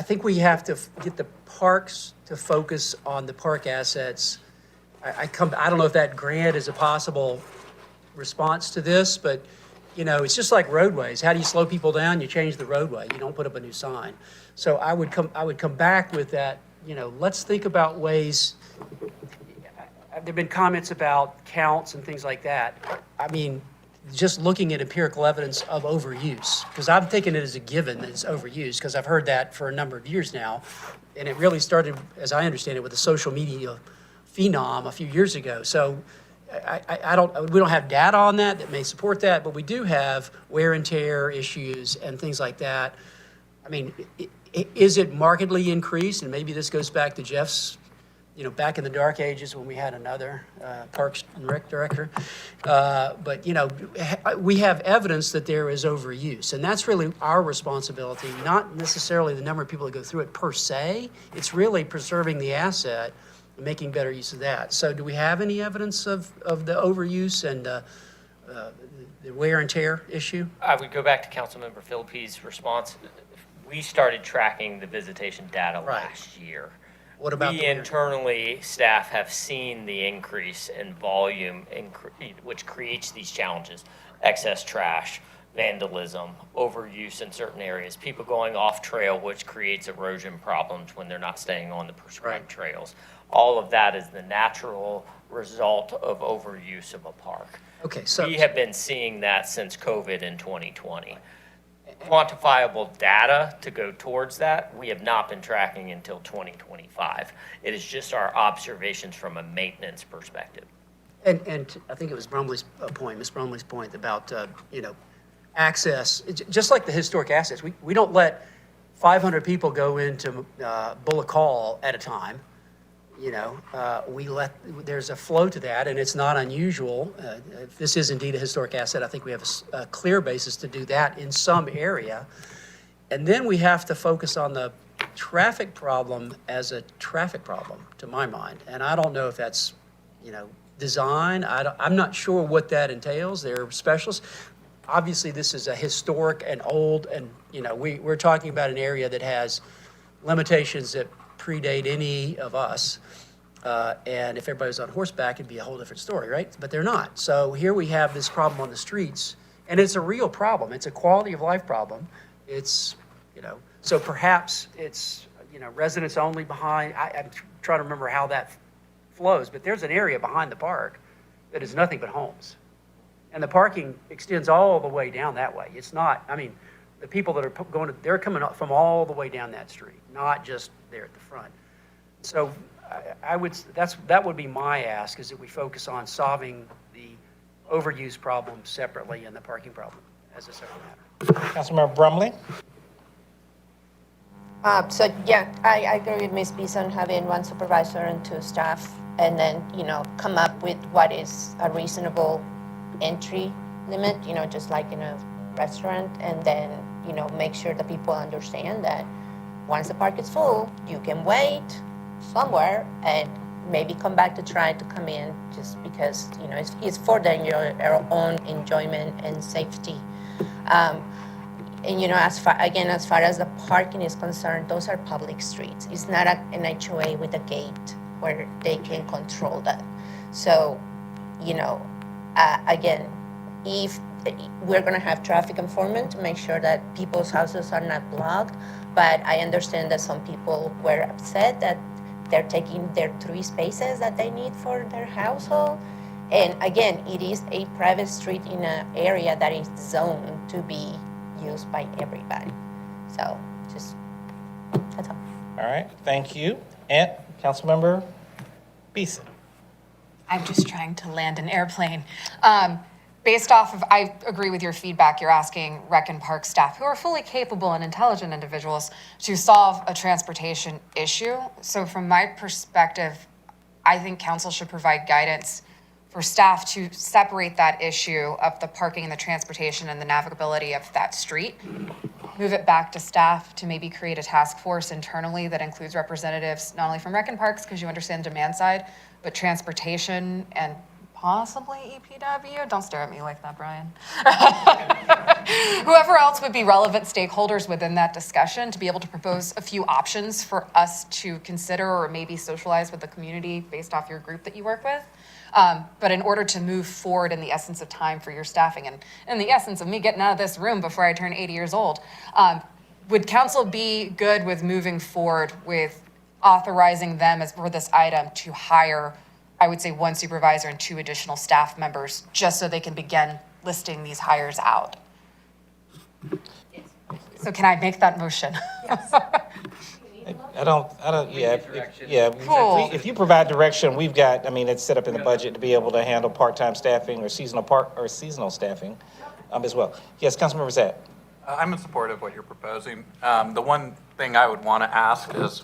think we have to get the parks to focus on the park assets. I don't know if that grant is a possible response to this, but it's just like roadways. How do you slow people down? You change the roadway. You don't put up a new sign. So I would come back with that. Let's think about ways. There've been comments about counts and things like that. I mean, just looking at empirical evidence of overuse, because I'm taking it as a given that it's overused, because I've heard that for a number of years now. And it really started, as I understand it, with the social media phenom a few years ago. So we don't have data on that may support that, but we do have wear and tear issues and things like that. I mean, is it markedly increased? And maybe this goes back to Jeff's, back in the dark ages when we had another Parks and Rec director. But, we have evidence that there is overuse. And that's really our responsibility, not necessarily the number of people that go through it per se. It's really preserving the asset and making better use of that. So do we have any evidence of the overuse and the wear and tear issue? I would go back to Councilmember Philippe's response. We started tracking the visitation data Right. last year. What about We the wear? internally, staff have seen the increase in volume, which creates these challenges. Excess trash, vandalism, overuse in certain areas, people going off trail, which creates erosion problems when they're not staying on the prescribed Right. trails. All of that is the natural result of overuse of a park. Okay, so. We have been seeing that since COVID in 2020. Quantifiable data to go towards that, we have not been tracking until 2025. It is just our observations from a maintenance perspective. And I think it was Miss Brumley's point about, access, just like the historic assets. We don't let 500 people go into Bullock Hall at a time. There's a flow to that, and it's not unusual. If this is indeed a historic asset, I think we have a clear basis to do that in some area. And then we have to focus on the traffic problem as a traffic problem, to my mind. And I don't know if that's, design. I'm not sure what that entails. They're specialists. Obviously, this is a historic and old, and, we're talking about an area that has limitations that predate any of us. And if everybody was on horseback, it'd be a whole different story, right? But they're not. So here we have this problem on the streets, and it's a real problem. It's a quality of life problem. It's, so perhaps it's, residents only behind. I'm trying to remember how that flows, but there's an area behind the park that is nothing but homes. And the parking extends all the way down that way. It's not, the people that are they're coming up from all the way down that street, not just there at the front. So that would be my ask, is that we focus on solving the overuse problem separately and the parking problem as a separate matter. Councilmember Brumley? I agree with Ms. Beeson having one supervisor and two staff, and then, come up with what is a reasonable entry limit, just like in a restaurant, and then, make sure that people understand that once the park is full, you can wait somewhere and maybe come back to try to come in, just because, it's for your own enjoyment and safety. And, as far as the parking is concerned, those are public streets. It's not an HOA with a gate where they can control that. So, again, if we're going to have traffic enforcement to make sure that people's houses are not blocked, but I understand that some people were upset that they're taking their 3 spaces that they need for their household. And again, it is a private street in an area that is zoned to be used by everybody. So that's all. All right, thank you. And Councilmember Beeson? I'm just trying to land an airplane. Based off of, I agree with your feedback. You're asking Rec and Park staff, who are fully capable and intelligent individuals, to solve a transportation issue. So from my perspective, I think council should provide guidance for staff to separate that issue of the parking and the transportation and the navigability of that street. Move it back to staff to maybe create a task force internally that includes representatives, not only from Rec and Parks, because you understand demand side, but transportation and possibly EPW. Don't stare at me like that, Brian. Whoever else would be relevant stakeholders within that discussion to be able to propose a few options for us to consider or maybe socialize with the community based off your group that you work with. But in order to move forward in the essence of time for your staffing and in the essence of me getting out of this room before I turn 80 years old, would council be good with moving forward with authorizing them as for this item to hire, I would say, 1 supervisor and 2 additional staff members, just so they can begin listing these hires out. So can I make that motion? I don't, yeah, yeah. Cool. If you provide direction, we've got, I mean, it's set up in the budget to be able to handle part-time staffing or seasonal staffing, as well. Yes, Councilmember Zat. I'm in support of what you're proposing. The one thing I would want to ask is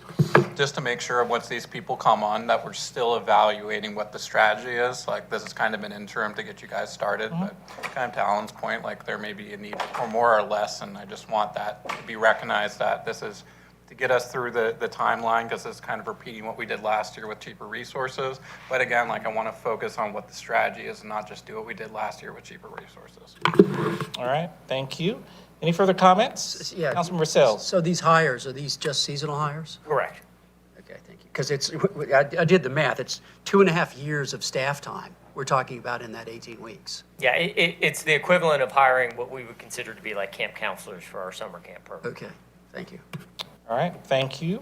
just to make sure once these people come on, that we're still evaluating what the strategy is. Like, this is kind of an interim to get you guys started, but kind of to Alan's point, like, there may be a need for more or less, and I just want that to be recognized, that this is to get us through the timeline, because it's kind of repeating what we did last year with cheaper resources. But again, like, I want to focus on what the strategy is and not just do what we did last year with cheaper resources. All right, thank you. Any further comments? Yeah. Councilmember Sells. So these hires, are these just seasonal hires? Correct. Okay, thank you. Because I did the math, it's 2.5 years of staff time we're talking about in that 18 weeks. Yeah, it's the equivalent of hiring what we would consider to be like camp counselors for our summer camp program. Okay, thank you. All right, thank you.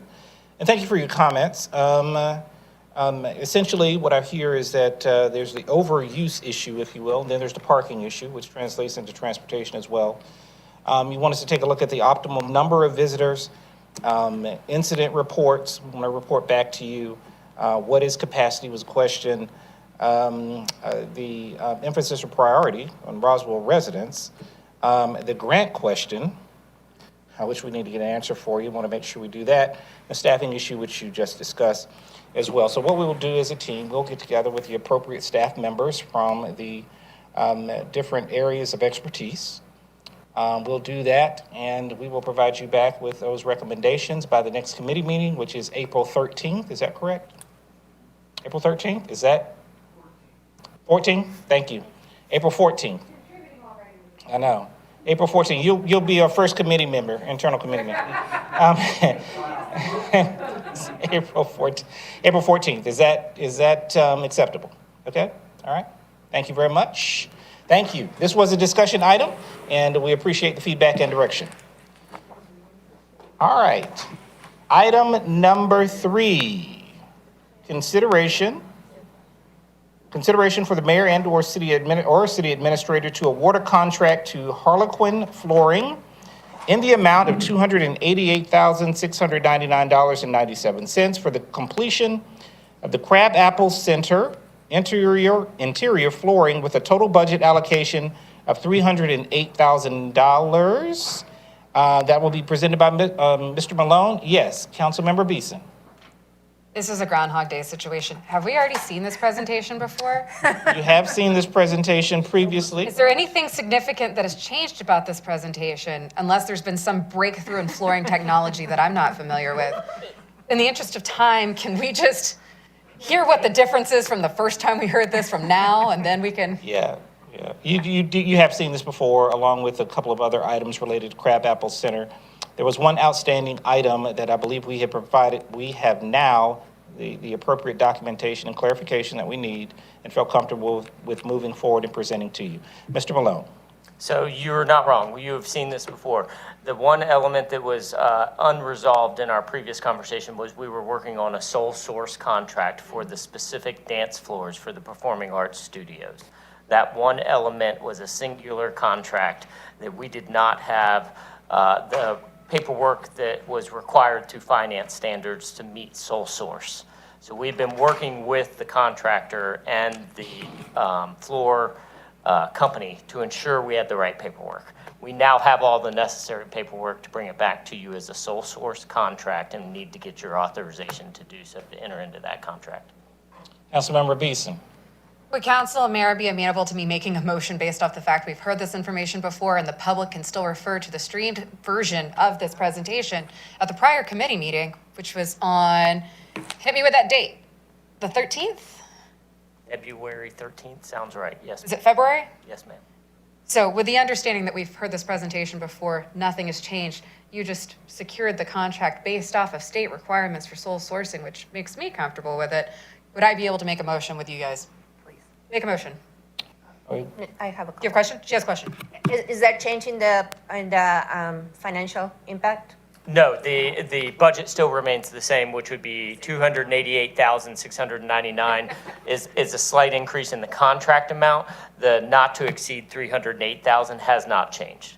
And thank you for your comments. Essentially, what I hear is that there's the overuse issue, if you will, and then there's the parking issue, which translates into transportation as well. You want us to take a look at the optimal number of visitors, incident reports. We want to report back to you. What is capacity was a question. The emphasis or priority on Roswell residents. The grant question, which we need to get an answer for you. Want to make sure we do that. The staffing issue, which you just discussed as well. So what we will do as a team, we'll get together with the appropriate staff members from the different areas of expertise. We'll do that, and we will provide you back with those recommendations by the next committee meeting, which is April 13th. Is that correct? April 13th? Is that 14th? Thank you. April 14th. I know. April 14th. You'll be our first committee member, internal committee member. April 14th. April 14th. Is that acceptable? Okay. All right. Thank you very much. Thank you. This was a discussion item, and we appreciate the feedback and direction. All right. Item number 3, consideration for the mayor and or city administrator to award a contract to Harlequin Flooring in the amount of $288,699.97 for the completion of the Crab Apple Center interior flooring with a total budget allocation of $308,000. That will be presented by Mr. Malone. Yes, Councilmember Beeson. This is a Groundhog Day situation. Have we already seen this presentation before? You have seen this presentation previously. Is there anything significant that has changed about this presentation, unless there's been some breakthrough in flooring technology that I'm not familiar with? In the interest of time, can we just hear what the difference is from the first time we heard this from now, and then we can... Yeah. You have seen this before, along with a couple of other items related to Crab Apple Center. There was one outstanding item that I believe we had provided. We have now the appropriate documentation and clarification that we need and felt comfortable with moving forward and presenting to you. Mr. Malone. So you're not wrong. You have seen this before. The one element that was unresolved in our previous conversation was we were working on a sole source contract for the specific dance floors for the performing arts studios. That one element was a singular contract that we did not have the paperwork that was required to finance standards to meet sole source. So we've been working with the contractor and the floor company to ensure we had the right paperwork. We now have all the necessary paperwork to bring it back to you as a sole source contract and need to get your authorization to do so, to enter into that contract. Councilmember Beeson. Would council and mayor be amenable to me making a motion based off the fact we've heard this information before and the public can still refer to the streamed version of this presentation at the prior committee meeting, which was on, hit me with that date, the 13th? February 13th, sounds right, yes. Is it February? Yes, ma'am. So with the understanding that we've heard this presentation before, nothing has changed, you just secured the contract based off of state requirements for sole sourcing, which makes me comfortable with it. Would I be able to make a motion with you guys? Make a motion. I have a You have a question? She has a question. Is that changing the financial impact? No, the budget still remains the same, which would be 288,699 is a slight increase in the contract amount. The not to exceed 308,000 has not changed.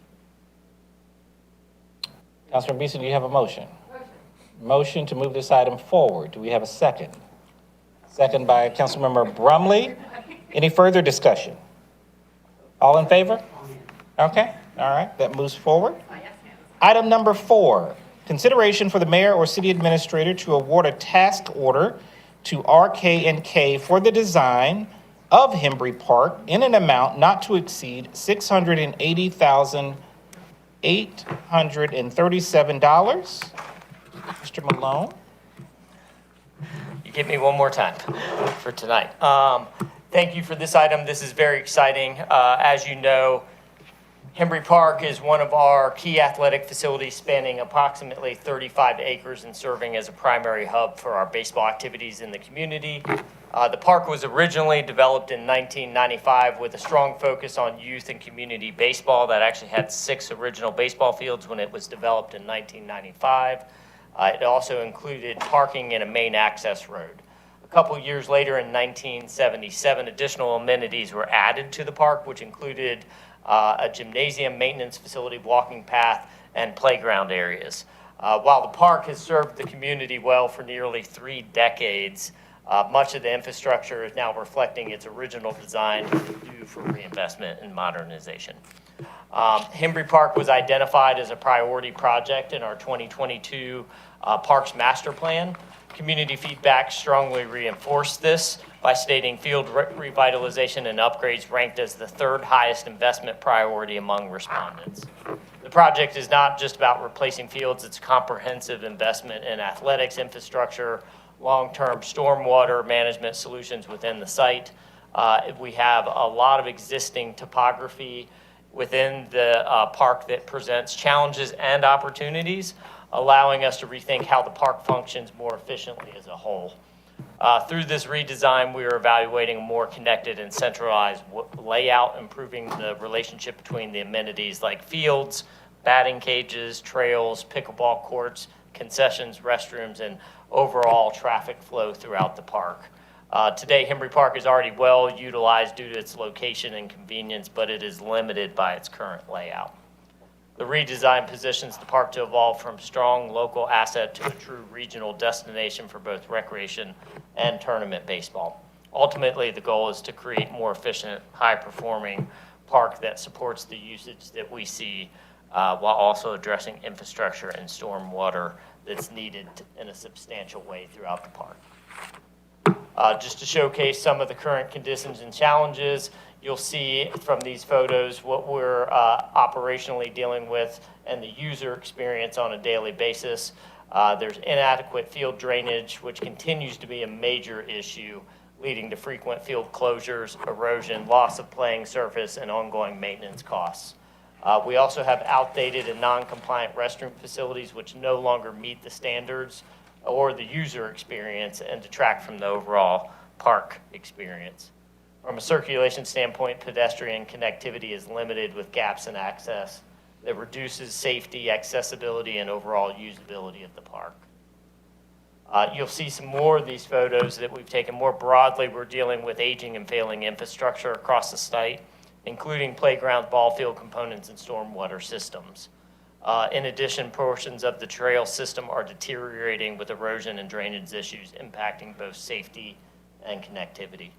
Councilor Beeson, do you have a motion? Motion to move this item forward. Do we have a second? Second by Councilmember Brumley. Any further discussion? All in favor? Okay, all right, that moves forward. Item number 4, consideration for the mayor or city administrator to award a task order to RK&K for the design of Hembry Park in an amount not to exceed $680,837. Mr. Malone? You give me one more time for tonight. Thank you for this item. This is very exciting. As you know, Hembry Park is one of our key athletic facilities spanning approximately 35 acres and serving as a primary hub for our baseball activities in the community. The park was originally developed in 1995 with a strong focus on youth and community baseball that actually had 6 original baseball fields when it was developed in 1995. It also included parking and a main access road. A couple years later in 1977, additional amenities were added to the park, which included a gymnasium, maintenance facility, walking path, and playground areas. While the park has served the community well for nearly 3 decades, much of the infrastructure is now reflecting its original design due for reinvestment and modernization. Hembry Park was identified as a priority project in our 2022 Parks Master Plan. Community feedback strongly reinforced this by stating field revitalization and upgrades ranked as the 3rd highest investment priority among respondents. The project is not just about replacing fields, it's a comprehensive investment in athletics infrastructure, long-term stormwater management solutions within the site. We have a lot of existing topography within the park that presents challenges and opportunities, allowing us to rethink how the park functions more efficiently as a whole. Through this redesign, we are evaluating a more connected and centralized layout, improving the relationship between the amenities like fields, batting cages, trails, pickleball courts, concessions, restrooms, and overall traffic flow throughout the park. Today, Hembry Park is already well utilized due to its location and convenience, but it is limited by its current layout. The redesign positions the park to evolve from strong local asset to a true regional destination for both recreation and tournament baseball. Ultimately, the goal is to create more efficient, high-performing park that supports the usage that we see while also addressing infrastructure and stormwater that's needed in a substantial way throughout the park. Just to showcase some of the current conditions and challenges, you'll see from these photos what we're operationally dealing with and the user experience on a daily basis. There's inadequate field drainage, which continues to be a major issue, leading to frequent field closures, erosion, loss of playing surface, and ongoing maintenance costs. We also have outdated and non-compliant restroom facilities which no longer meet the standards or the user experience and detract from the overall park experience. From a circulation standpoint, pedestrian connectivity is limited with gaps in access that reduces safety, accessibility, and overall usability of the park. You'll see some more of these photos that we've taken. More broadly, we're dealing with aging and failing infrastructure across the site, including playground, ball field components, and stormwater systems. In addition, portions of the trail system are deteriorating with erosion and drainage issues impacting both safety and connectivity.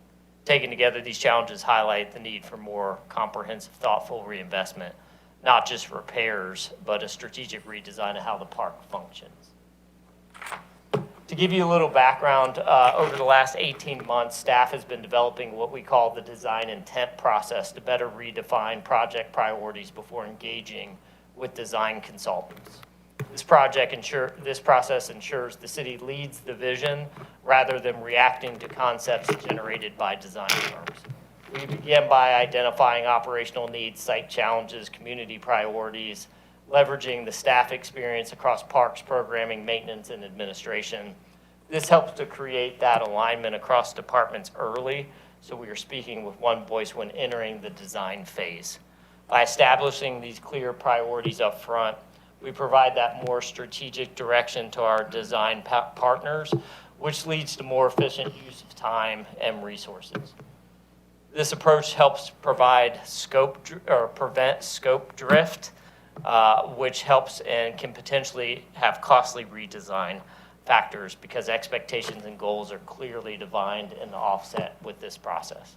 Taken together, these challenges highlight the need for more comprehensive, thoughtful reinvestment, not just repairs, but a strategic redesign of how the park functions. To give you a little background, over the last 18 months, staff has been developing what we call the design intent process to better redefine project priorities before engaging with design consultants. This process ensures the city leads the vision rather than reacting to concepts generated by design firms. We begin by identifying operational needs, site challenges, community priorities, leveraging the staff experience across parks, programming, maintenance, and administration. This helps to create that alignment across departments early, so we are speaking with one voice when entering the design phase. By establishing these clear priorities up front, We provide that more strategic direction to our design partners, which leads to more efficient use of time and resources. This approach helps provide prevent scope drift, which helps and can potentially have costly redesign factors because expectations and goals are clearly defined and offset with this process.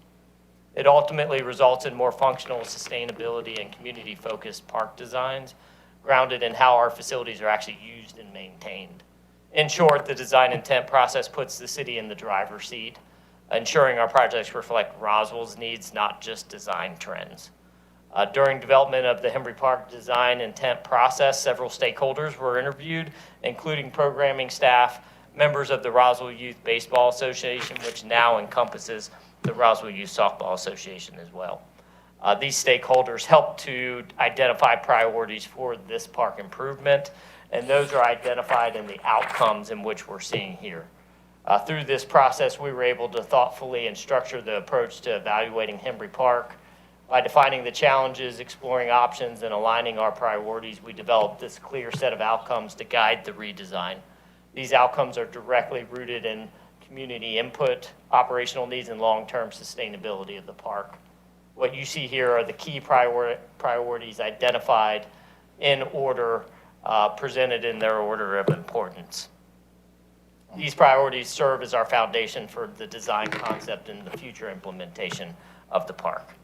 It ultimately results in more functional sustainability and community-focused park designs grounded in how our facilities are actually used and maintained. In short, the design intent process puts the city in the driver's seat, ensuring our projects reflect Roswell's needs, not just design trends. During development of the Henry Park design intent process, several stakeholders were interviewed, including programming staff, members of the Roswell Youth Baseball Association, which now encompasses the Roswell Youth Softball Association as well. These stakeholders helped to identify priorities for this park improvement, and those are identified in the outcomes in which we're seeing here. Through this process, we were able to thoughtfully and structure the approach to evaluating Henry Park. By defining the challenges, exploring options, and aligning our priorities, we developed this clear set of outcomes to guide the redesign. These outcomes are directly rooted in community input, operational needs, and long-term sustainability of the park. What you see here are the key priorities identified in order, presented in their order of importance. These priorities serve as our foundation for the design concept and the future implementation of the park.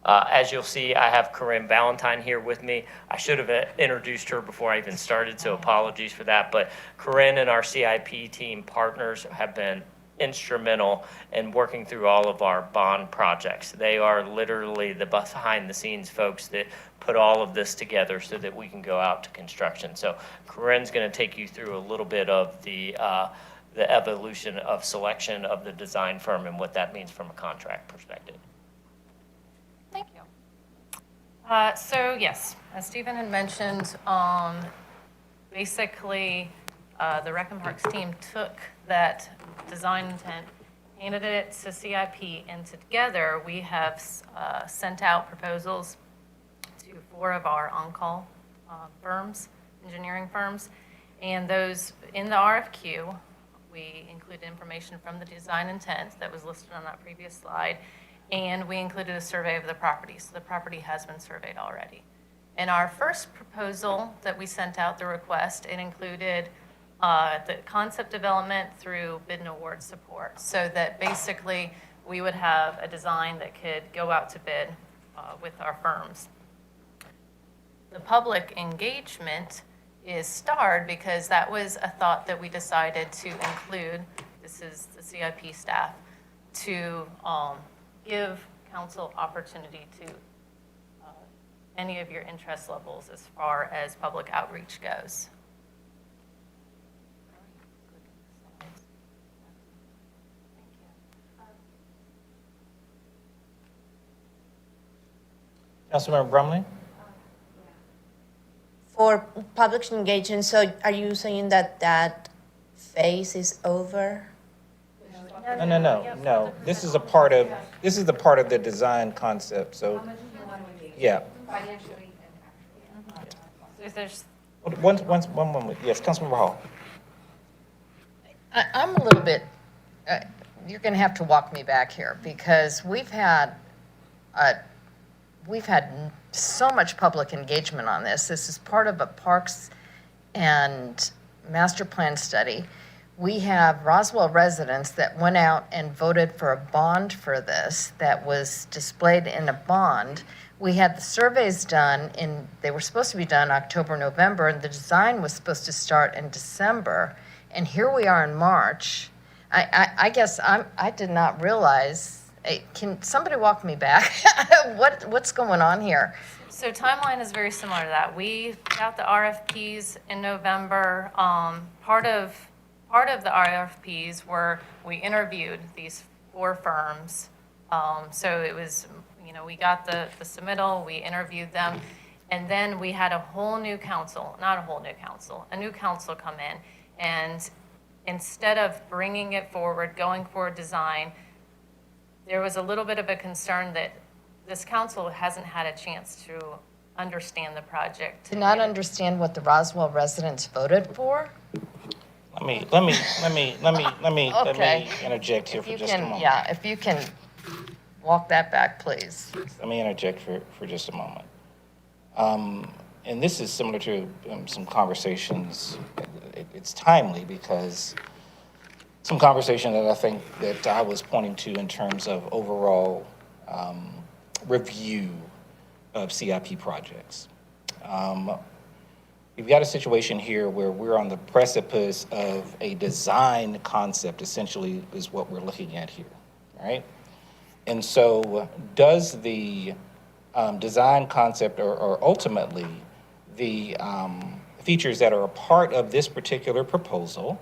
As you'll see, I have Corinne Valentine here with me. I should have introduced her before I even started, so apologies for that. But Corinne and our CIP team partners have been instrumental in working through all of our bond projects. They are literally the behind-the-scenes folks that put all of this together so that we can go out to construction. So Corinne's going to take you through a little bit of the evolution of selection of the design firm and what that means from a contract perspective. Thank you. So yes, as Stephen had mentioned, basically the Rec and Parks team took that design intent, handed it to CIP, and together we have sent out proposals to 4 of our on-call firms, engineering firms, and those in the RFQ, we included information from the design intent that was listed on that previous slide, and we included a survey of the property. So the property has been surveyed already. In our first proposal that we sent out, the request, it included the concept development through bid and award support, so that basically we would have a design that could go out to bid with our firms. The public engagement is starred because that was a thought that we decided to include, this is the CIP staff, to give council opportunity to any of your interest levels as far as public outreach goes. Councilmember Brumley? For public engagement, so are you saying that that phase is over? No. This is the part of the design concept, so, yeah. If there's One moment, yes, Councilmember Hall. I'm a little bit, you're going to have to walk me back here because we've had so much public engagement on this. This is part of a parks and master plan study. We have Roswell residents that went out and voted for a bond for this that was displayed in a bond. We had the surveys done they were supposed to be done October, November, and the design was supposed to start in December. And here we are in March. I guess I did not realize. Can somebody walk me back? What's going on here? So timeline is very similar to that. We got the RFPs in November. Part of the RFPs were we interviewed these 4 firms. So it was, we got the submittal, we interviewed them, and then we had a new council come in, and instead of bringing it forward, going for a design, there was a little bit of a concern that this council hasn't had a chance to understand the project. To not understand what the Roswell residents voted for? Let me Okay. interject here If for you just a can, moment. yeah, if you can walk that back, please. Let me interject for just a moment. And this is similar to some conversations. It's timely because some conversation that I think that I was pointing to in terms of overall review of CIP projects. We've got a situation here where we're on the precipice of a design concept, essentially, is what we're looking at here, right? And so does the design concept or ultimately the features that are a part of this particular proposal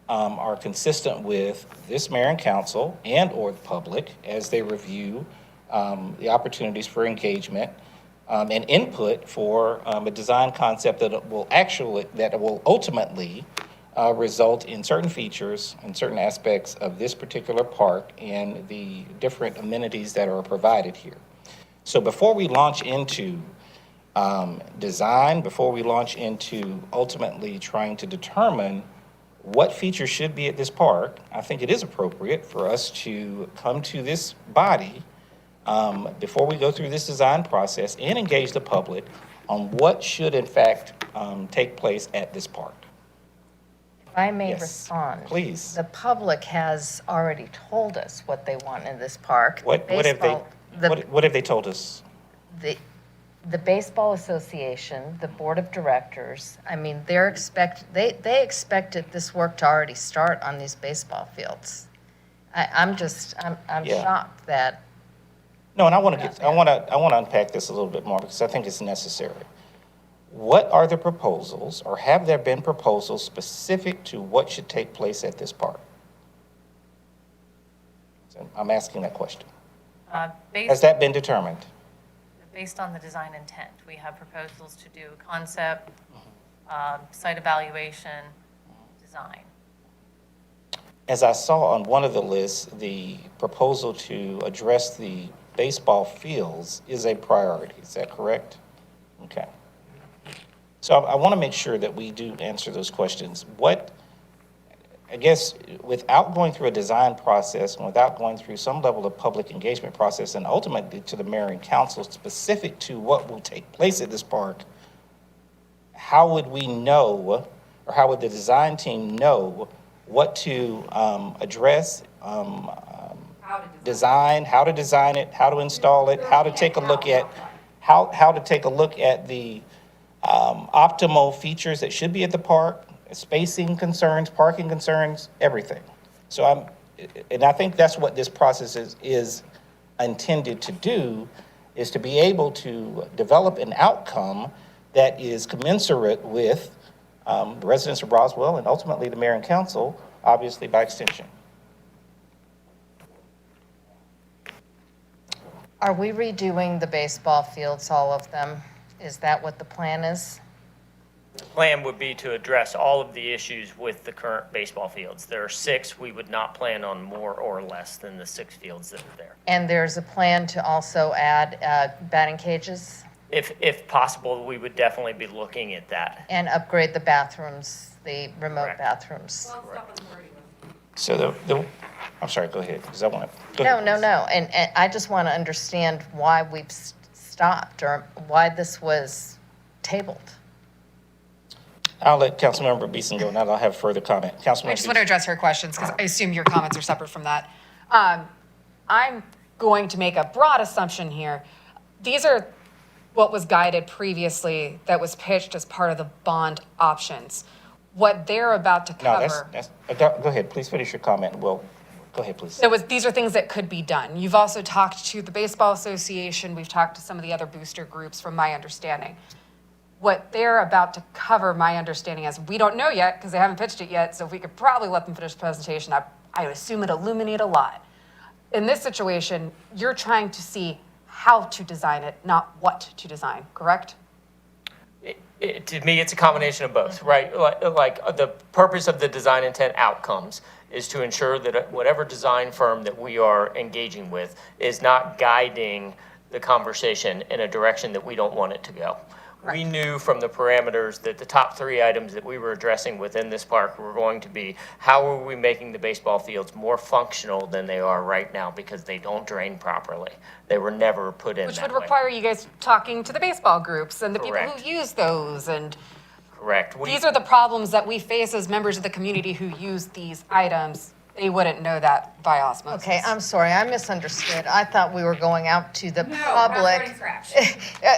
are consistent with this mayor and council and or the public as they review the opportunities for engagement and input for a design concept that will ultimately result in certain features and certain aspects of this particular park and the different amenities that are provided here. So before we launch into design, before we launch into ultimately trying to determine what features should be at this park, I think it is appropriate for us to come to this body before we go through this design process and engage the public on what should in fact take place at this park. If I may Yes, respond. please. The public has already told us what they want in this park. What have they told us? The Baseball Association, the Board of Directors, I mean, they expected this work to already start on these baseball fields. I'm Yeah. shocked that. No, and I want to unpack this a little bit more because I think it's necessary. What are the proposals, or have there been proposals specific to what should take place at this park? So I'm asking that question. Has Based that been determined? on the design intent, we have proposals to do concept, site evaluation, design. As I saw on one of the lists, the proposal to address the baseball fields is a priority. Is that correct? Okay. So I want to make sure that we do answer those questions. I guess, without going through a design process and without going through some level of public engagement process and ultimately to the mayor and council specific to what will take place at this park, how would we know, or how would the design team know what to address, design, how to design it, how to install it, how to take a look at, how to take a look at the optimal features that should be at the park, spacing concerns, parking concerns, everything. So I think that's what this process is intended to do, is to be able to develop an outcome that is commensurate with the residents of Roswell and ultimately the mayor and council, obviously by extension. Are we redoing the baseball fields, all of them? Is that what the plan is? Plan would be to address all of the issues with the current baseball fields. There are 6. We would not plan on more or less than the 6 fields that are there. And there's a plan to also add batting cages If possible, we would definitely be looking at that. and upgrade the bathrooms, the remote Correct. bathrooms. So I'm sorry, go ahead, because I want to. No. And I just want to understand why we've stopped or why this was tabled. I'll let Councilmember Beeson go, and then I'll have further comment. Councilmember I just want to Beeson. address her questions because I assume your comments are separate from that. I'm going to make a broad assumption here. These are what was guided previously that was pitched as part of the bond options. What they're about to No, cover. go ahead, please finish your comment. Well, go ahead, please. These are things that could be done. You've also talked to the Baseball Association. We've talked to some of the other booster groups, from my understanding. What they're about to cover, my understanding is, we don't know yet because they haven't pitched it yet, so if we could probably let them finish the presentation, I would assume it'd illuminate a lot. In this situation, you're trying to see how to design it, not what to design, correct? To me, it's a combination of both, right? Like the purpose of the design intent outcomes is to ensure that whatever design firm that we are engaging with is not guiding the conversation in a direction that we don't want it to go. We knew from the parameters that the top 3 items that we were addressing within this park were going to be, how are we making the baseball fields more functional than they are right now, because they don't drain properly. They were never put in Which that would way. require you guys talking to the baseball groups and the people Correct. who use those. And Correct. these are the problems that we face as members of the community who use these items. They wouldn't know that by osmosis. Okay, I'm sorry, I misunderstood. I thought we were going out to the public.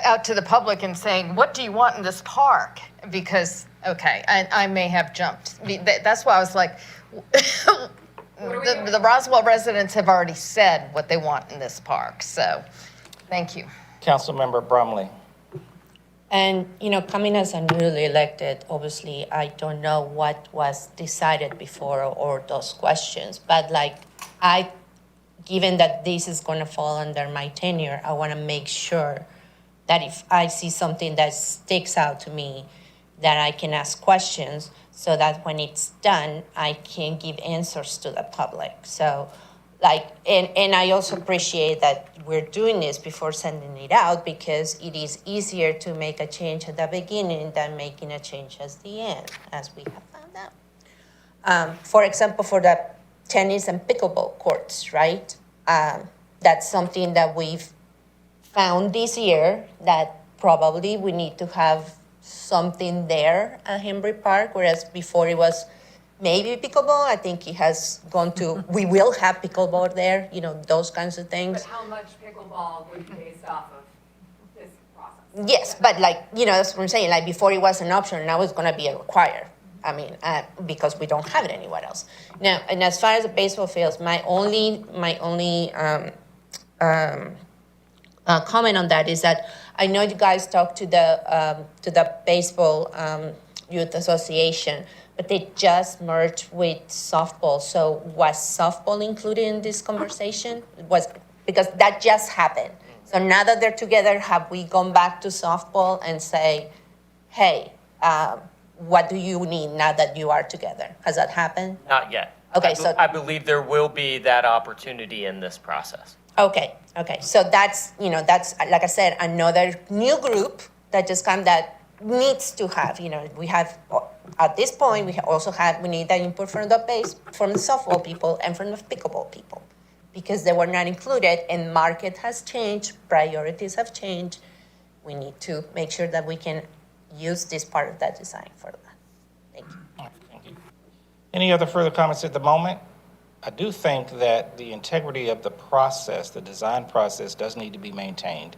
Out to the public and saying, what do you want in this park? Because, okay, I may have jumped. That's why I was like, the Roswell residents have already said what they want in this park, so, thank you. Councilmember Brumley. And, you know, coming as a newly elected, obviously, I don't know what was decided before or those questions. But like, given that this is going to fall under my tenure, I want to make sure that if I see something that sticks out to me, that I can ask questions so that when it's done, I can give answers to the public. So, like, and I also appreciate that we're doing this before sending it out, because it is easier to make a change at the beginning than making a change at the end, as we have found out. For example, for the tennis and pickleball courts, right? That's something that we've found this year, that probably we need to have something there at Henry Park, whereas before it was maybe pickleball. I think it has gone to, we will have pickleball there, you know, those kinds of things. But how much pickleball would be based off of this process? Yes, but like, you know, that's what I'm saying. Like before it was an option, now it's going to be a require. I mean, because we don't have it anywhere else. Now, and as far as the baseball fields, my only comment on that is that I know you guys talked to the baseball youth association, but they just merged with softball. So was softball included in this conversation? Because that just happened. So now that they're together, have we gone back to softball and say, hey, what do you need now that you are together? Has that happened? Not yet. Okay, so I believe there will be that opportunity in this process. Okay. So that's, you know, that's, like I said, another new group that just come that needs to have, you know, we have, at this point, we need that input from the softball people and from the pickleball people, because they were not included, and market has changed, priorities have changed. We need to make sure that we can use this part of that design for that. Thank you. Thank you. Any other further comments at the moment? I do think that the integrity of the process, the design process, does need to be maintained.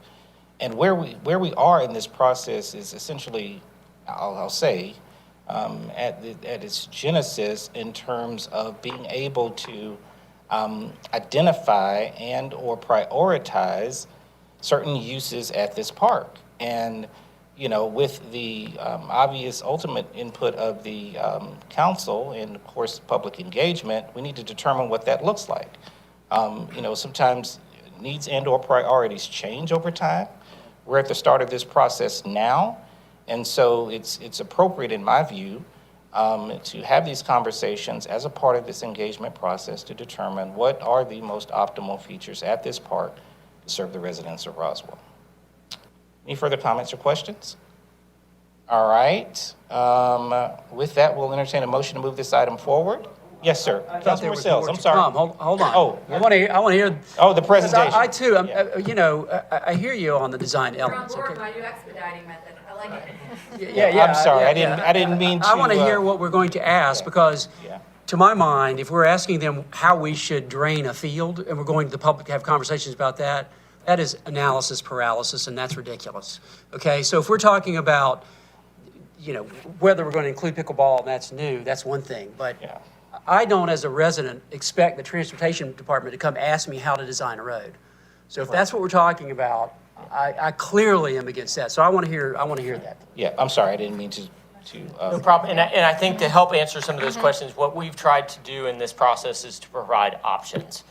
And where we are in this process is essentially, I'll say, at its genesis in terms of being able to identify and or prioritize certain uses at this park. And, you know, with the obvious ultimate input of the council and, of course, public engagement, we need to determine what that looks like. You know, sometimes needs and or priorities change over time. We're at the start of this process now, and so it's appropriate, in my view, to have these conversations as a part of this engagement process to determine what are the most optimal features at this park to serve the residents of Roswell. Any further comments or questions? All right. With that, we'll entertain a motion to move this item forward. Yes, sir. Councilmember Sells, I'm sorry. Hold on. Oh. I want to hear. Oh, the presentation. I too, Yeah. you know, I hear you on the design elements. You're on Okay. board my new expediting method. I like it. Yeah. I'm sorry. yeah. I didn't mean to. I want to hear what we're going to ask, because Yeah. to my mind, if we're asking them how we should drain a field and we're going to the public to have conversations about that, that is analysis paralysis, and that's ridiculous. Okay, so if we're talking about, you know, whether we're going to include pickleball and that's new, that's one thing. But Yeah. I don't, as a resident, expect the transportation department to come ask me how to design a road. So if that's what we're talking about, I clearly am against that. So I want to hear that. Yeah, I'm sorry. I didn't mean to. No problem. And I think to help answer some of those questions, what we've tried to do in this process is to provide options.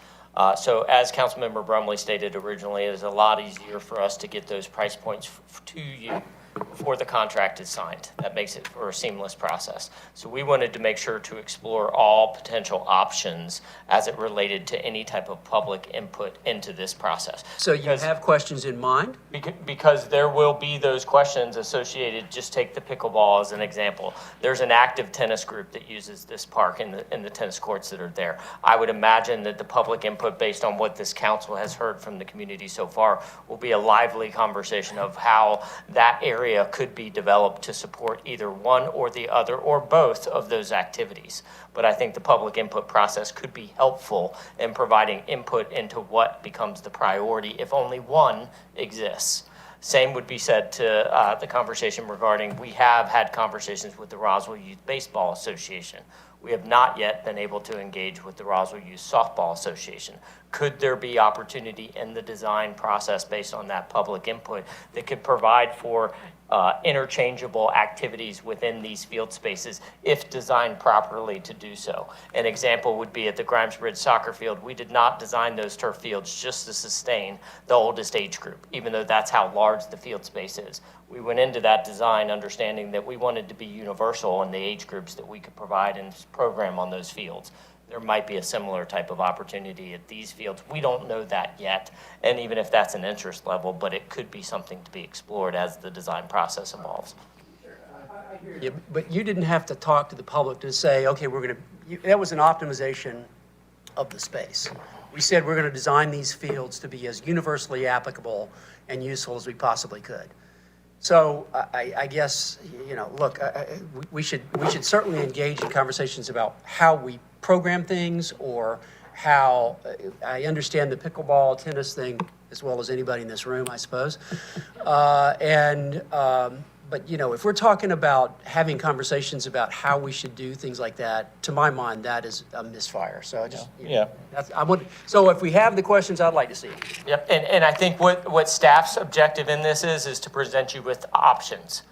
So as Councilmember Brumley stated originally, it is a lot easier for us to get those price points to you before the contract is signed. That makes it for a seamless process. So we wanted to make sure to explore all potential options as it related to any type of public input into this process. So you have questions in mind? Because there will be those questions associated, just take the pickleball as an example. There's an active tennis group that uses this park in the tennis courts that are there. I would imagine that the public input, based on what this council has heard from the community so far, will be a lively conversation of how that area could be developed to support either one or the other or both of those activities. But I think the public input process could be helpful in providing input into what becomes the priority if only one exists. Same would be said to the conversation regarding, we have had conversations with the Roswell Youth Baseball Association. We have not yet been able to engage with the Roswell Youth Softball Association. Could there be opportunity in the design process based on that public input that could provide for interchangeable activities within these field spaces if designed properly to do so? An example would be at the Grimes Bridge soccer field. We did not design those turf fields just to sustain the oldest age group, even though that's how large the field space is. We went into that design understanding that we wanted to be universal in the age groups that we could provide and program on those fields. There might be a similar type of opportunity at these fields. We don't know that yet, and even if that's an interest level, but it could be something to be explored as the design process evolves. Yeah, but you didn't have to talk to the public to say, okay, that was an optimization of the space. We said we're going to design these fields to be as universally applicable and useful as we possibly could. So I guess, look, we should certainly engage in conversations about how we program things, or how I understand the pickleball tennis thing as well as anybody in this room, I suppose. But if we're talking about having conversations about how we should do things like that, to my mind, that is a misfire. So so if we have the questions, I'd like to see them. Yep, and I think what staff's objective in this is to present you with options.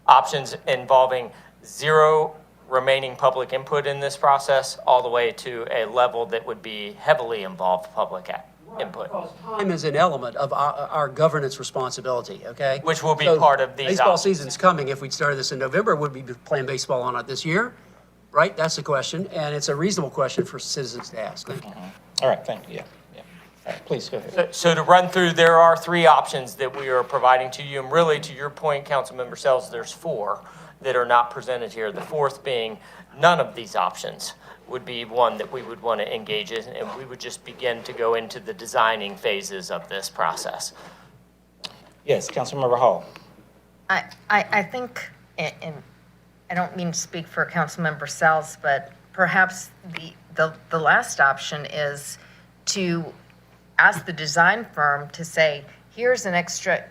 Options involving zero remaining public input in this process, all the way to a level that would be heavily involved public input. Because time is an element of our governance responsibility, okay? Which will be part of these Baseball options. season's coming. If we'd started this in November, would we be playing baseball on it this year? Right? That's the question, and it's a reasonable question for citizens to ask. Thank you. All right, thank you. Yeah. All right, please go ahead. So to run through, there are 3 options that we are providing to you, and really, to your point, Councilmember Sells, there's 4 that are not presented here. The 4th being none of these options would be one that we would want to engage in, and we would just begin to go into the designing phases of this process. Yes, Councilmember Hall. I think, and I don't mean to speak for Councilmember Sells, but perhaps the last option is to ask the design firm to say, here's an extra,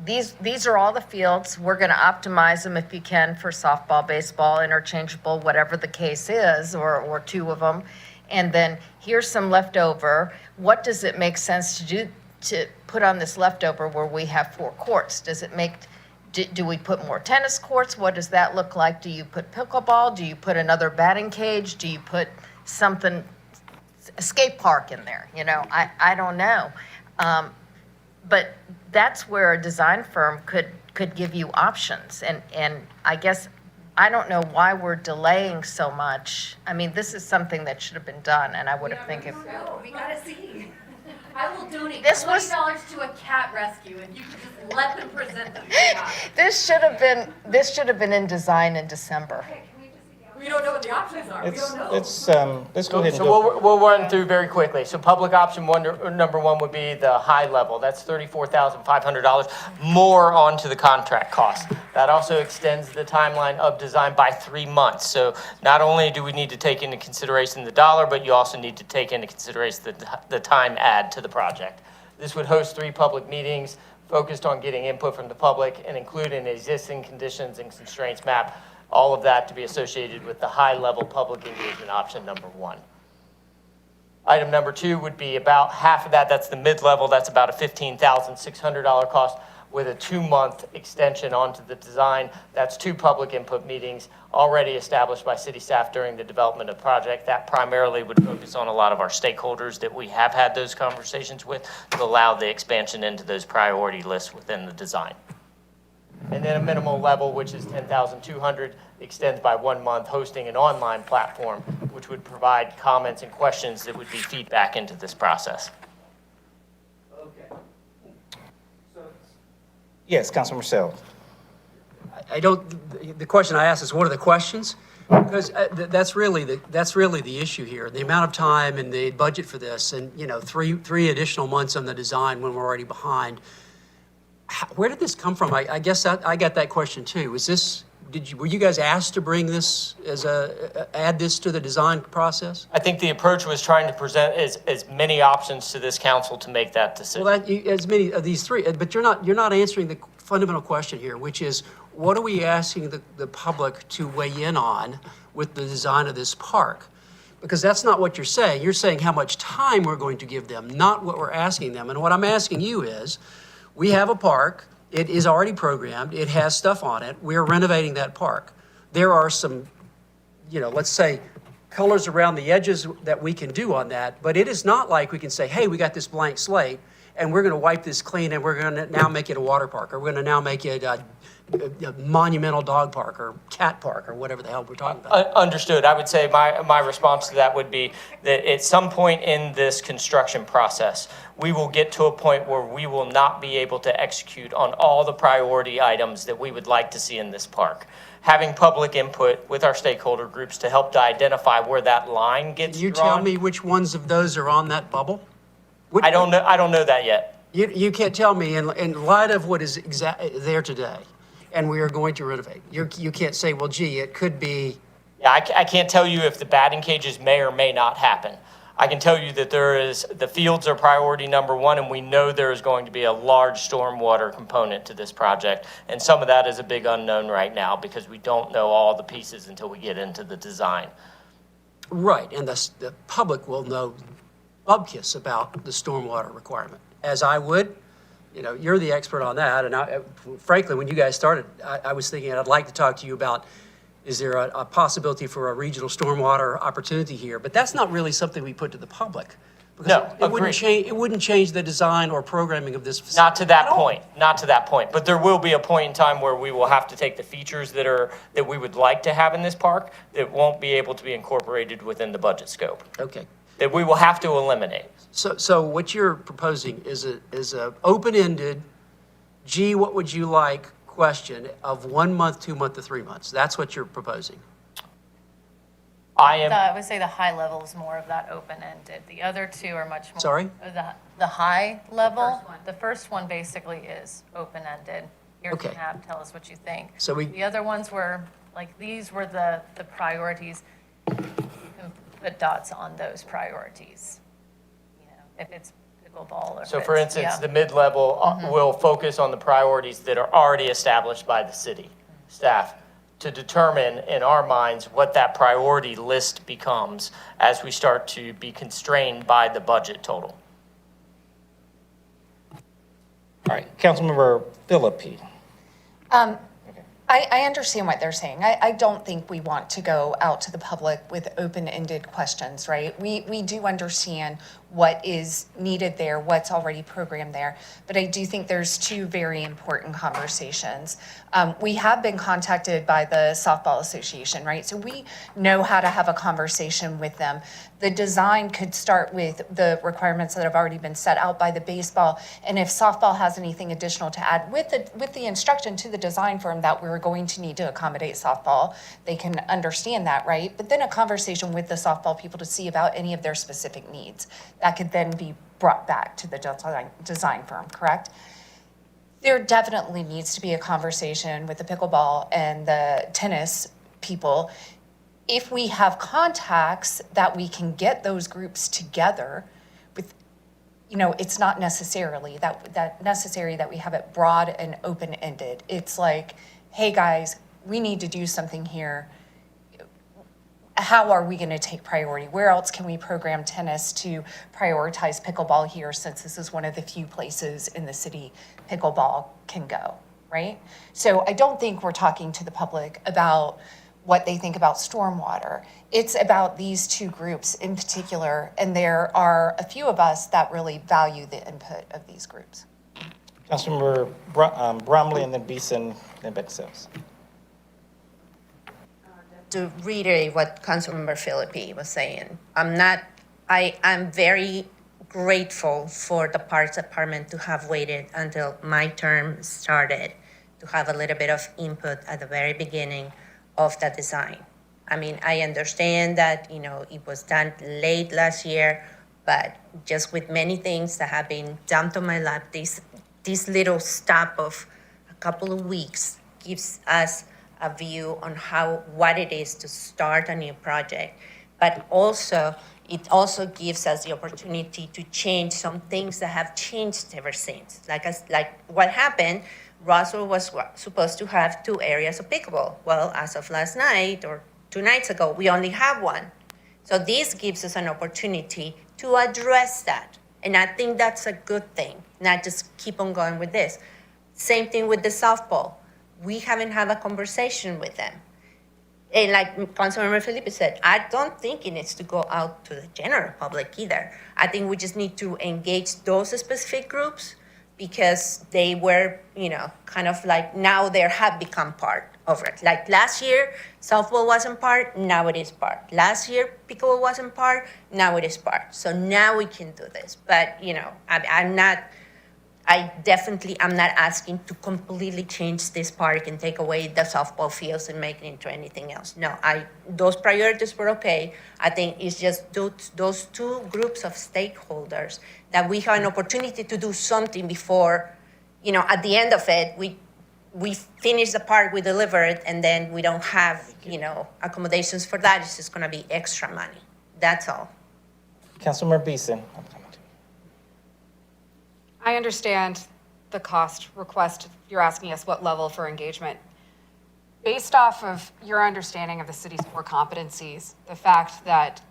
these are all the fields, we're going to optimize them if you can for softball, baseball, interchangeable, whatever the case is, or 2 of them, and then here's some leftover. What does it make sense to do to put on this leftover where we have 4 courts? Does it make, do we put more tennis courts? What does that look like? Do you put pickleball? Do you put another batting cage? Do you put something, a skate park in there? I don't know. But that's where a design firm could give you options. And I guess, I don't know why we're delaying so much. I mean, this is something that should have been done, and I would have think if. We gotta see. I will donate This was- $20 to a cat rescue, and you can just let them present them. This should have been in design in December. We don't know what the options are. We don't know. Let's go ahead and So go. we'll run through very quickly. So public option number 1 would be the high level. That's $34,500 more onto the contract cost. That also extends the timeline of design by 3 months. So not only do we need to take into consideration the dollar, but you also need to take into consideration the time add to the project. This would host 3 public meetings focused on getting input from the public and include an existing conditions and constraints map. All of that to be associated with the high-level public engagement option number 1. Item number 2 would be about half of that. That's the mid-level. That's about a $15,600 cost with a 2-month extension onto the design. That's 2 public input meetings already established by city staff during the development of the project. That primarily would focus on a lot of our stakeholders that we have had those conversations with to allow the expansion into those priority lists within the design. And then a minimal level, which is 10,200, extends by 1 month, hosting an online platform, which would provide comments and questions that would be feedback into this process. Okay. So Yes, Councilmember Sell. I don't, the question I asked is, what are the questions? Because that's really the issue here. The amount of time and the budget for this, and, you know, three additional months on the design when we're already behind. Where did this come from? I guess I got that question too. Were you guys asked to bring this add this to the design process? I think the approach was trying to present as many options to this council to make that decision. Well, as many of these three, but you're not answering the fundamental question here, which is, what are we asking the public to weigh in on with the design of this park? Because that's not what you're saying. You're saying how much time we're going to give them, not what we're asking them. And what I'm asking you is, we have a park. It is already programmed. It has stuff on it. We're renovating that park. There are some, you know, let's say, colors around the edges that we can do on that, but it is not like we can say, hey, we got this blank slate, and we're going to wipe this clean, and we're going to now make it a water park, or we're going to now make it a monumental dog park or cat park or whatever the hell we're talking about. Understood. I would say my response to that would be that at some point in this construction process, we will get to a point where we will not be able to execute on all the priority items that we would like to see in this park. Having public input with our stakeholder groups to help to identify where that line gets Can you drawn. tell me which ones of those are on that bubble? I don't know that yet. You can't tell me in light of what is there today, and we are going to renovate. You can't say, well, gee, it could be. Yeah, I can't tell you if the batting cages may or may not happen. I can tell you that the fields are priority number one, and we know there is going to be a large stormwater component to this project. And some of that is a big unknown right now because we don't know all the pieces until we get into the design. Right, and the public will know bubkiss about the stormwater requirement, as I would. You know, you're the expert on that, and frankly, when you guys started, I was thinking I'd like to talk to you about, is there a possibility for a regional stormwater opportunity here? But that's not really something we put to the public. Because No, it wouldn't change the design or programming of this facility. Not to that point. But there will be a point in time where we will have to take the features that we would like to have in this park that won't be able to be incorporated within the budget scope. Okay. That we will have to eliminate. So what you're proposing is a open-ended, gee, what would you like question of 1 month, 2 months, to 3 months. That's what you're proposing. I would say the high level is more of that open-ended. The other two are much more. Sorry? The high level, the first one basically is open-ended. Here, Okay. tell us what you think. So The other ones were, like, these were the priorities. You can put dots on those priorities. You know, if it's pickleball or. So for instance, the mid-level will focus on the priorities that are already established by the city staff to determine in our minds what that priority list becomes as we start to be constrained by the budget total. All right, Councilmember Philippi. I understand what they're saying. I don't think we want to go out to the public with open-ended questions, right? We do understand what is needed there, what's already programmed there, but I do think there's two very important conversations. We have been contacted by the Softball Association, right? So we know how to have a conversation with them. The design could start with the requirements that have already been set out by the baseball, and if softball has anything additional to add with the instruction to the design firm that we're going to need to accommodate softball, they can understand that, right? But then a conversation with the softball people to see about any of their specific needs. That could then be brought back to the design firm, correct? There definitely needs to be a conversation with the pickleball and the tennis people. If we have contacts that we can get those groups together with, you know, it's not necessarily that necessary that we have it broad and open-ended. It's like, hey guys, we need to do something here. How are we going to take priority? Where else can we program tennis to prioritize pickleball here, since this is one of the few places in the city pickleball can go, right? So I don't think we're talking to the public about what they think about stormwater. It's about these two groups in particular, and there are a few of us that really value the input of these groups. Councilmember Bromley, and then Beeson, then Bexels. To reiterate what Councilmember Philippi was saying, I'm very grateful for the Parks Department to have waited until my term started to have a little bit of input at the very beginning of the design. I mean, I understand that, it was done late last year, but just with many things that have been dumped on my lap, this little stop of a couple of weeks gives us a view on what it is to start a new project. But also, it also gives us the opportunity to change some things that have changed ever since. Like what happened, Roswell was supposed to have 2 areas of pickleball. Well, as of last night or 2 nights ago, we only have 1. So this gives us an opportunity to address that. And I think that's a good thing, not just keep on going with this. Same thing with the softball. We haven't had a conversation with them. And like Councilmember Felipe said, I don't think it needs to go out to the general public either. I think we just need to engage those specific groups because they were, kind of like now they have become part of it. Like last year, softball wasn't part, now it is part. Last year, pickleball wasn't part, now it is part. So now we can do this. But, I definitely am not asking to completely change this park and take away the softball fields and make it into anything else. No, those priorities were okay. I think it's just those 2 groups of stakeholders that we have an opportunity to do something before, at the end of it, we finish the park, we deliver it, and then we don't have, accommodations for that. It's just gonna be extra money. That's all. Councilmember Beeson. I understand the cost request. You're asking us what level for engagement. Based off of your understanding of the city's core competencies, the fact that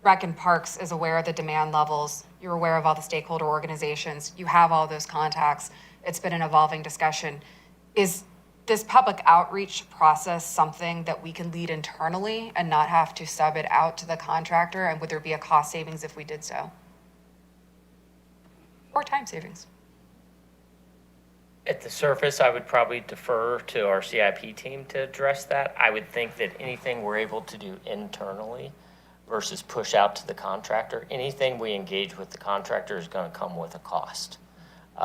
Rec and Parks is aware of the demand levels, you're aware of all the stakeholder organizations, you have all those contacts, it's been an evolving discussion. Is this public outreach process something that we can lead internally and not have to sub it out to the contractor? And would there be a cost savings if we did so? Or time savings? At the surface, I would probably defer to our CIP team to address that. I would think that anything we're able to do internally versus push out to the contractor, anything we engage with the contractor is going to come with a cost.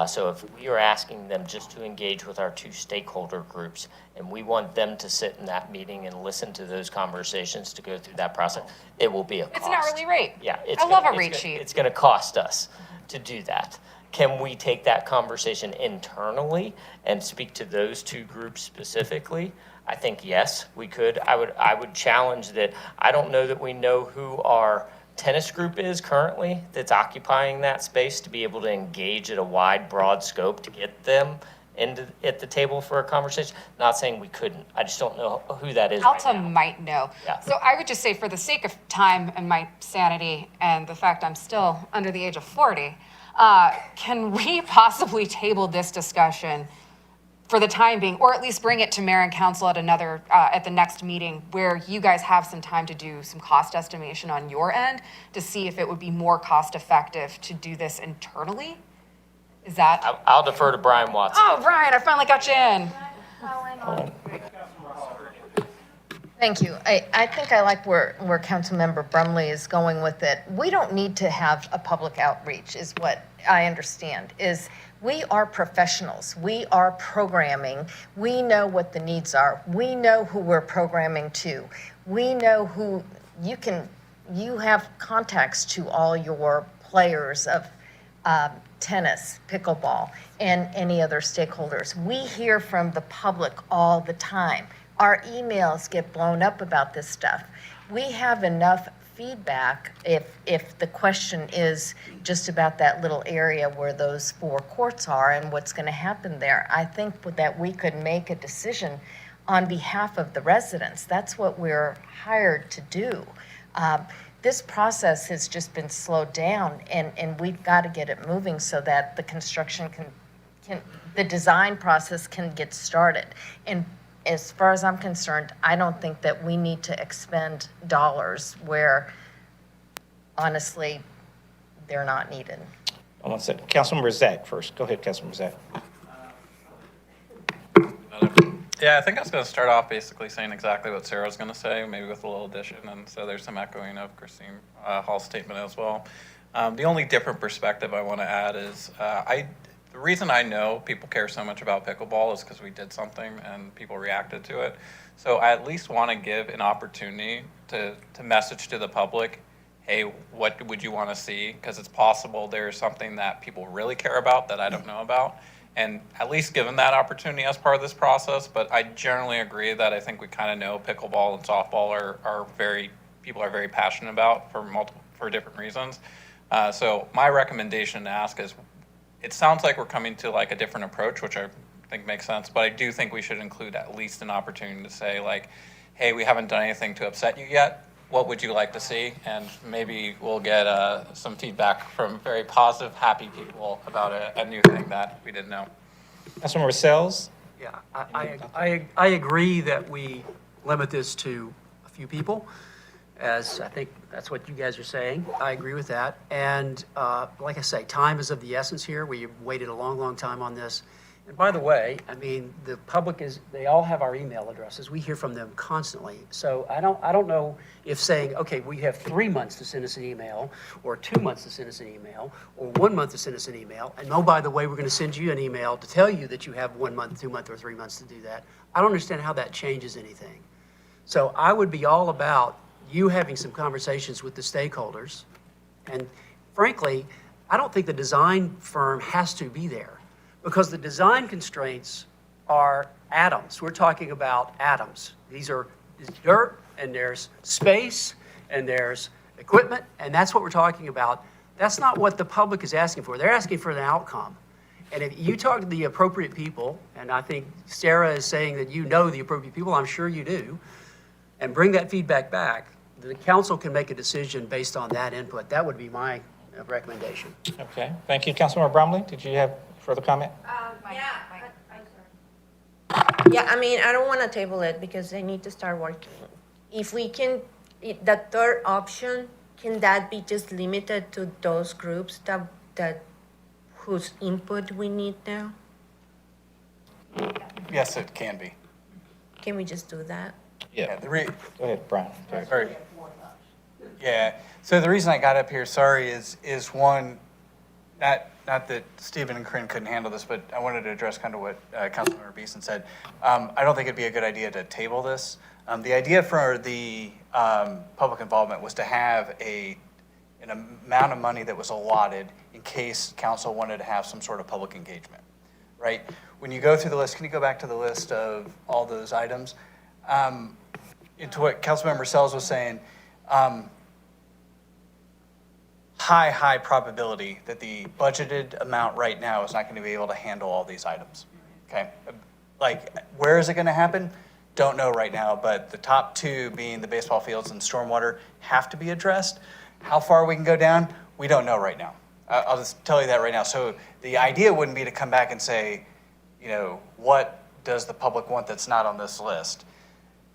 So if we are asking them just to engage with our 2 stakeholder groups and we want them to sit in that meeting and listen to those conversations to go through that process, it will be a cost. It's an hourly rate. Yeah. I love a rate sheet. It's going to cost us to do that. Can we take that conversation internally and speak to those 2 groups specifically? I think yes, we could. I would challenge that. I don't know that we know who our tennis group is currently that's occupying that space to be able to engage at a wide, broad scope to get them at the table for a conversation. Not saying we couldn't. I just don't know who that is right Alta now. might know. Yeah. So I would just say, for the sake of time and my sanity and the fact I'm still under the age of 40, can we possibly table this discussion for the time being, or at least bring it to mayor and council at at the next meeting where you guys have some time to do some cost estimation on your end to see if it would be more cost effective to do this internally? Is that? I'll defer to Brian Watson. Oh, Brian, I finally got you in. Thank you. I think I like where Councilmember Brumley is going with it. We don't need to have a public outreach, is what I understand, is we are professionals. We are programming. We know what the needs are. We know who we're programming to. We know who you have contacts to all your players of tennis, pickleball, and any other stakeholders. We hear from the public all the time. Our emails get blown up about this stuff. We have enough feedback if the question is just about that little area where those 4 courts are and what's going to happen there. I think that we could make a decision on behalf of the residents. That's what we're hired to do. This process has just been slowed down, and we've got to get it moving so that the construction the design process can get started. And as far as I'm concerned, I don't think that we need to expend dollars where, honestly, they're not needed. One second. Councilmember Zach first. Go ahead, Councilmember Zach. Yeah, I think I was going to start off basically saying exactly what Sarah was going to say, maybe with a little addition, and so there's some echoing of Christine Hall's statement as well. The only different perspective I want to add is the reason I know people care so much about pickleball is because we did something and people reacted to it. So I at least want to give an opportunity to message to the public, hey, what would you want to see? Because it's possible there's something that people really care about that I don't know about. And at least given that opportunity as part of this process, but I generally agree that I think we kind of know pickleball and softball are people are very passionate about for different reasons. So my recommendation to ask is, it sounds like we're coming to like a different approach, which I think makes sense, but I do think we should include at least an opportunity to say like, hey, we haven't done anything to upset you yet. What would you like to see? And maybe we'll get some feedback from very positive, happy people about a new thing that we didn't know. Councilmember Sells? Yeah, I agree that we limit this to a few people, as I think that's what you guys are saying. I agree with that. And like I say, time is of the essence here. We've waited a long, long time on this. And by the way, I mean, the public they all have our email addresses. We hear from them constantly. So I don't know if saying, okay, we have 3 months to send us an email, or 2 months to send us an email, or 1 month to send us an email. And oh, by the way, we're going to send you an email to tell you that you have 1 month, 2 months, or 3 months to do that. I don't understand how that changes anything. So I would be all about you having some conversations with the stakeholders. And frankly, I don't think the design firm has to be there, because the design constraints are atoms. We're talking about atoms. There's dirt, and there's space, and there's equipment, and that's what we're talking about. That's not what the public is asking for. They're asking for an outcome. And if you talk to the appropriate people, and I think Sarah is saying that you know the appropriate people, I'm sure you do, and bring that feedback back, the council can make a decision based on that input. That would be my recommendation. Okay, thank you. Councilmember Bromley, did you have further comment? Yeah, I mean, I don't want to table it because they need to start working. If we can, the third option, can that be just limited to those groups that whose input we need now? Yes, it can be. Can we just do that? Yeah. Go ahead, Brian. Sorry. Yeah, so the reason I got up here, sorry, is one, not that Stephen and Corinne couldn't handle this, but I wanted to address kind of what Councilmember Beeson said. I don't think it'd be a good idea to table this. The idea for the public involvement was to have an amount of money that was allotted in case council wanted to have some sort of public engagement, right? When you go through the list, can you go back to the list of all those items? Into what Councilmember Sells was saying, high probability that the budgeted amount right now is not going to be able to handle all these items, okay? Like, where is it going to happen? Don't know right now, but the top two being the baseball fields and stormwater have to be addressed. How far we can go down, we don't know right now. I'll just tell you that right now. So the idea wouldn't be to come back and say, you know, what does the public want that's not on this list?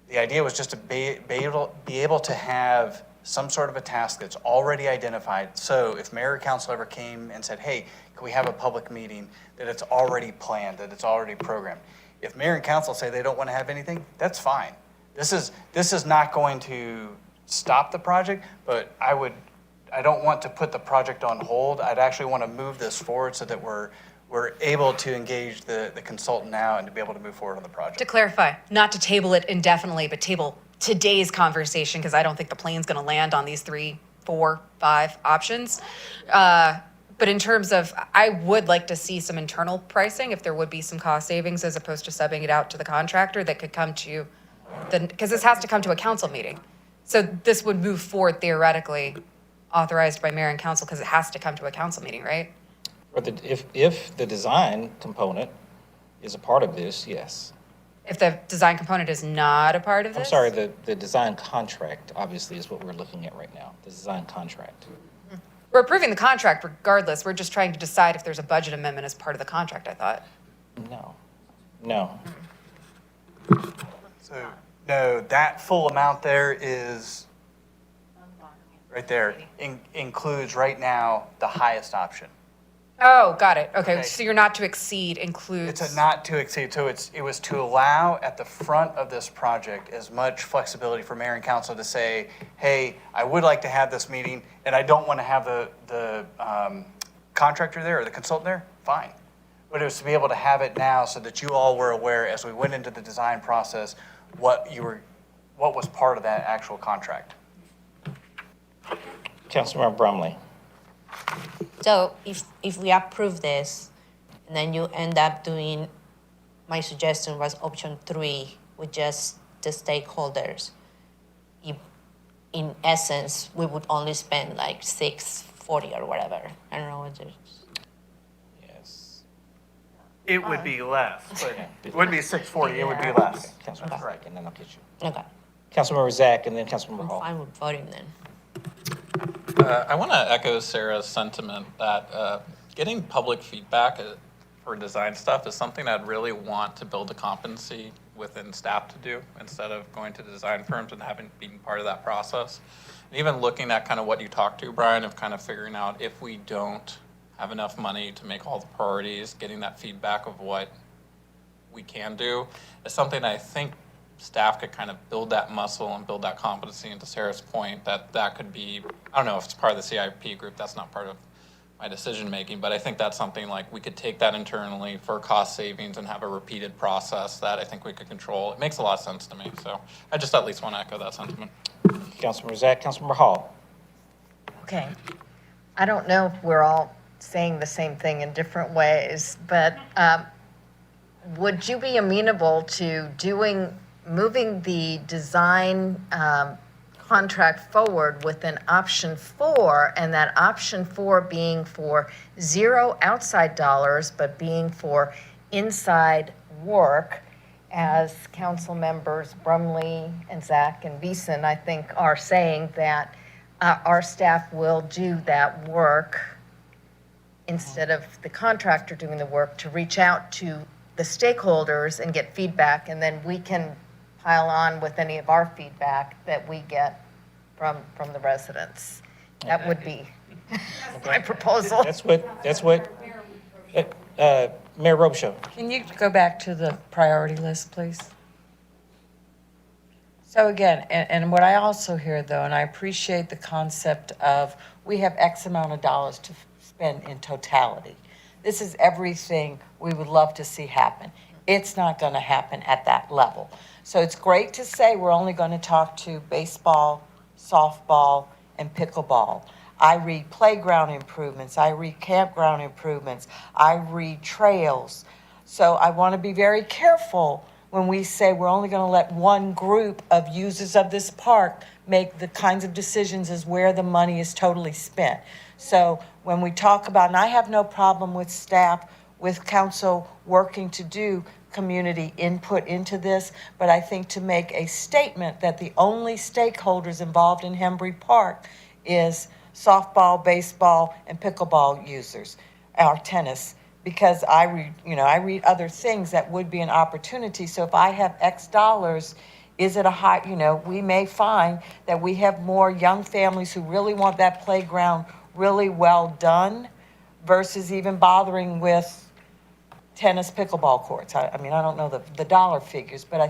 The idea was just to be able to have some sort of a task that's already identified. So if mayor or council ever came and said, hey, can we have a public meeting, that it's already planned, that it's already programmed. If mayor and council say they don't want to have anything, that's fine. This is not going to stop the project, but I don't want to put the project on hold. I'd actually want to move this forward so that we're able to engage the consultant now and to be able to move forward on the project. To clarify, not to table it indefinitely, but table today's conversation, because I don't think the plane's going to land on these 3, 4, 5 options. But in terms of, I would like to see some internal pricing, if there would be some cost savings as opposed to subbing it out to the contractor that could come to because this has to come to a council meeting. So this would move forward theoretically, authorized by mayor and council, because it has to come to a council meeting, right? Or if the design component is a part of this, yes. If the design component is not a part of this? I'm sorry, the design contract obviously is what we're looking at right now, the design contract. We're approving the contract regardless. We're just trying to decide if there's a budget amendment as part of the contract, I thought. No. So, no, that full amount there is, right there, includes right now the highest option. Oh, got it. Okay, Okay. so your not to exceed includes. It's a not to exceed, so it was to allow at the front of this project as much flexibility for mayor and council to say, hey, I would like to have this meeting, and I don't want to have the contractor there or the consultant there, fine. But it was to be able to have it now so that you all were aware as we went into the design process, what was part of that actual contract. Councilmember Brumley. So if we approve this, and then you end up doing, my suggestion was option 3 with just the stakeholders. If, in essence, we would only spend like 640 or whatever. I don't know what it is. Yes. It would be less, but it wouldn't be 640, it would be less. Councilmember Zach, and then I'll get you. Okay, Councilmember Zach, and then Councilmember I'm Hall. fine with voting then. I want to echo Sarah's sentiment that getting public feedback for design stuff is something I'd really want to build a competency within staff to do instead of going to design firms and having been part of that process. And even looking at kind of what you talked to, Brian, of kind of figuring out if we don't have enough money to make all the priorities, getting that feedback of what we can do is something I think staff could kind of build that muscle and build that competency. And to Sarah's point, that could be, I don't know if it's part of the CIP group, that's not part of my decision-making, but I think that's something like we could take that internally for cost savings and have a repeated process that I think we could control. It makes a lot of sense to me. So I just at least want to echo that sentiment. Councilmember Zach, Councilmember Hall. Okay. I don't know if we're all saying the same thing in different ways, but would you be amenable to moving the design contract forward with an option 4, and that option 4 being for 0 outside dollars, but being for inside work, as council members Brumley and Zach and Beeson, I think, are saying that our staff will do that work instead of the contractor doing the work, to reach out to the stakeholders and get feedback, and then we can pile on with any of our feedback that we get from the residents. That would be my proposal. That's what, Mayor Robichaud. Can you go back to the priority list, please? So again, and what I also hear though, and I appreciate the concept of we have X amount of dollars to spend in totality. This is everything we would love to see happen. It's not going to happen at that level. So it's great to say we're only going to talk to baseball, softball, and pickleball. I read playground improvements. I read campground improvements. I read trails. So I want to be very careful when we say we're only going to let one group of users of this park make the kinds of decisions as where the money is totally spent. So when we talk about, and I have no problem with staff, with council working to do community input into this, but I think to make a statement that the only stakeholders involved in Hembry Park is softball, baseball, and pickleball users, or tennis, because I read other things that would be an opportunity. So if I have X dollars, is it a high, we may find that we have more young families who really want that playground really well done versus even bothering with tennis, pickleball courts. I mean, I don't know the dollar figures, but I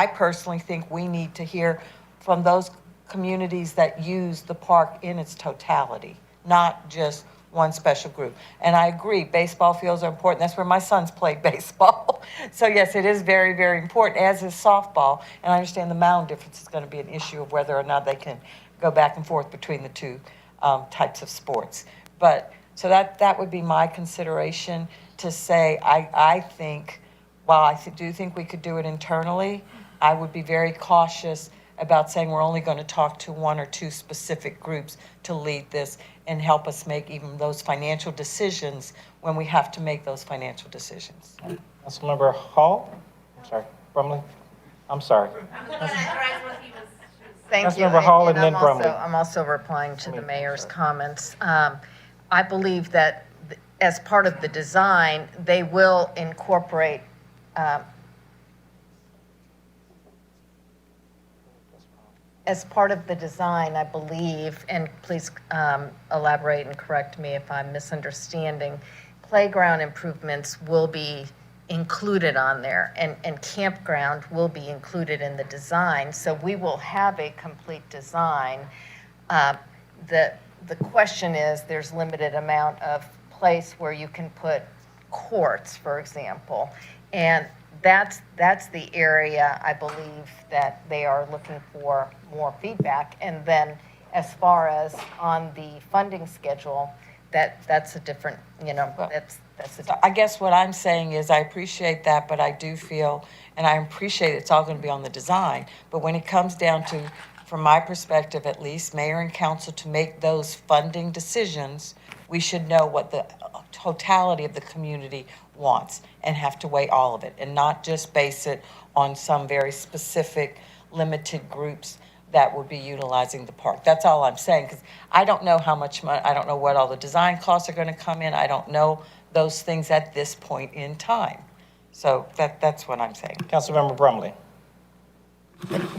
personally think we need to hear from those communities that use the park in its totality, not just one special group. And I agree, baseball fields are important. That's where my sons played baseball. So yes, it is very, very important, as is softball. And I understand the mound difference is going to be an issue of whether or not they can go back and forth between the two types of sports. But so that would be my consideration, to say I think, while I do think we could do it internally, I would be very cautious about saying we're only going to talk to one or two specific groups to lead this and help us make even those financial decisions when we have to make those financial decisions. Councilmember Hall? I'm sorry, Brumley? I'm sorry. Thank you. Councilmember Hall and then Brumley. I'm also replying to the mayor's comments. I believe that as part of the design, they will incorporate as part of the design, I believe, and please elaborate and correct me if I'm misunderstanding, playground improvements will be included on there, and campground will be included in the design. So we will have a complete design. The question is, there's limited amount of place where you can put courts, for example. And that's the area, I believe, that they are looking for more feedback. And then as far as on the funding schedule, that's a different, that's a I guess what I'm saying is I appreciate that, but I do feel, and I appreciate it's all going to be on the design, but when it comes down to, from my perspective at least, mayor and council to make those funding decisions, we should know what the totality of the community wants and have to weigh all of it and not just base it on some very specific limited groups that would be utilizing the park. That's all I'm saying, because I don't know how much money, I don't know what all the design costs are going to come in. I don't know those things at this point in time. So that's what I'm saying. Councilmember Brumley.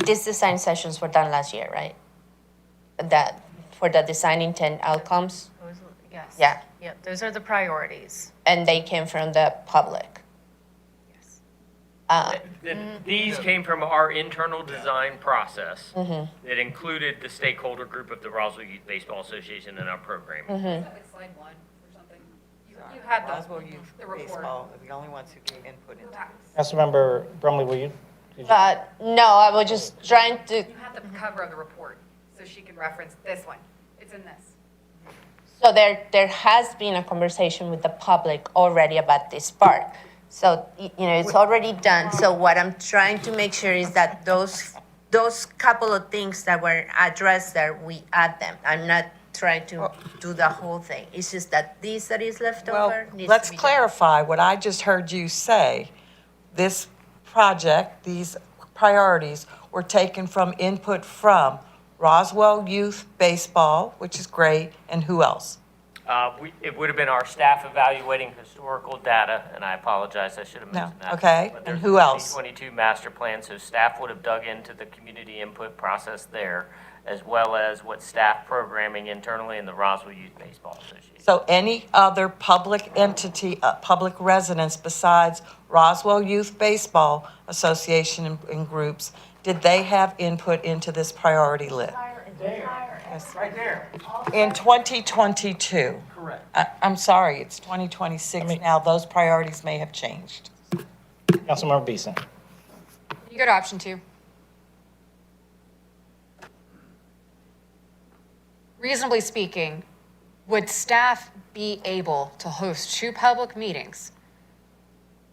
These design sessions were done last year, right? That, for the design intent outcomes, Yes. Yeah. Yeah, those are the priorities. and they came from the public. Yes. These came from our internal design process Mm-hmm. that included the stakeholder group of the Roswell Youth Baseball Association in our program. Mm-hmm. Slide 1 or something. You had Roswell Youth the report. Baseball are the only ones who gave input into it. Councilmember Brumley, will you? But no, I was just trying to, You had the cover of the report, so she can reference this one. It's in this. so there has been a conversation with the public already about this park. So, it's already done. So what I'm trying to make sure is that those couple of things that were addressed there, we add them. I'm not trying to do the whole thing. It's just that this that is left Well, over needs let's to be done. clarify what I just heard you say. This project, these priorities were taken from input from Roswell Youth Baseball, which is great, and who else? It would have been our staff evaluating historical data, and I apologize, I should have No, mentioned that. okay, But and there's who a else? 2022 master plan, so staff would have dug into the community input process there, as well as what staff programming internally in the Roswell Youth Baseball Association. So any other public entity, public residents besides Roswell Youth Baseball Association and groups, did they have input into this priority list? Yes, right there. In 2022? Correct. I'm sorry, it's 2026 now. Those priorities may have changed. Councilmember Beeson. You go to option 2. Reasonably speaking, would staff be able to host 2 public meetings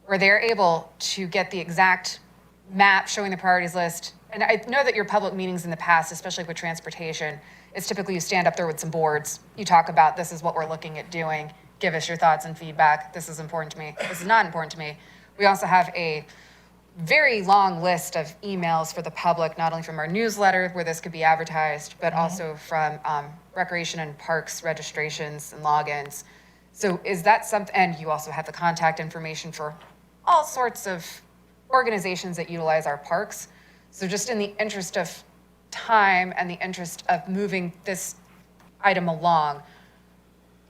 where they're able to get the exact map showing the priorities list? And I know that your public meetings in the past, especially with transportation, is typically you stand up there with some boards, you talk about this is what we're looking at doing, give us your thoughts and feedback, this is important to me, this is not important to me. We also have a very long list of emails for the public, not only from our newsletter where this could be advertised, but also from recreation and parks registrations and logins. So is that something, and you also have the contact information for all sorts of organizations that utilize our parks. So just in the interest of time and the interest of moving this item along,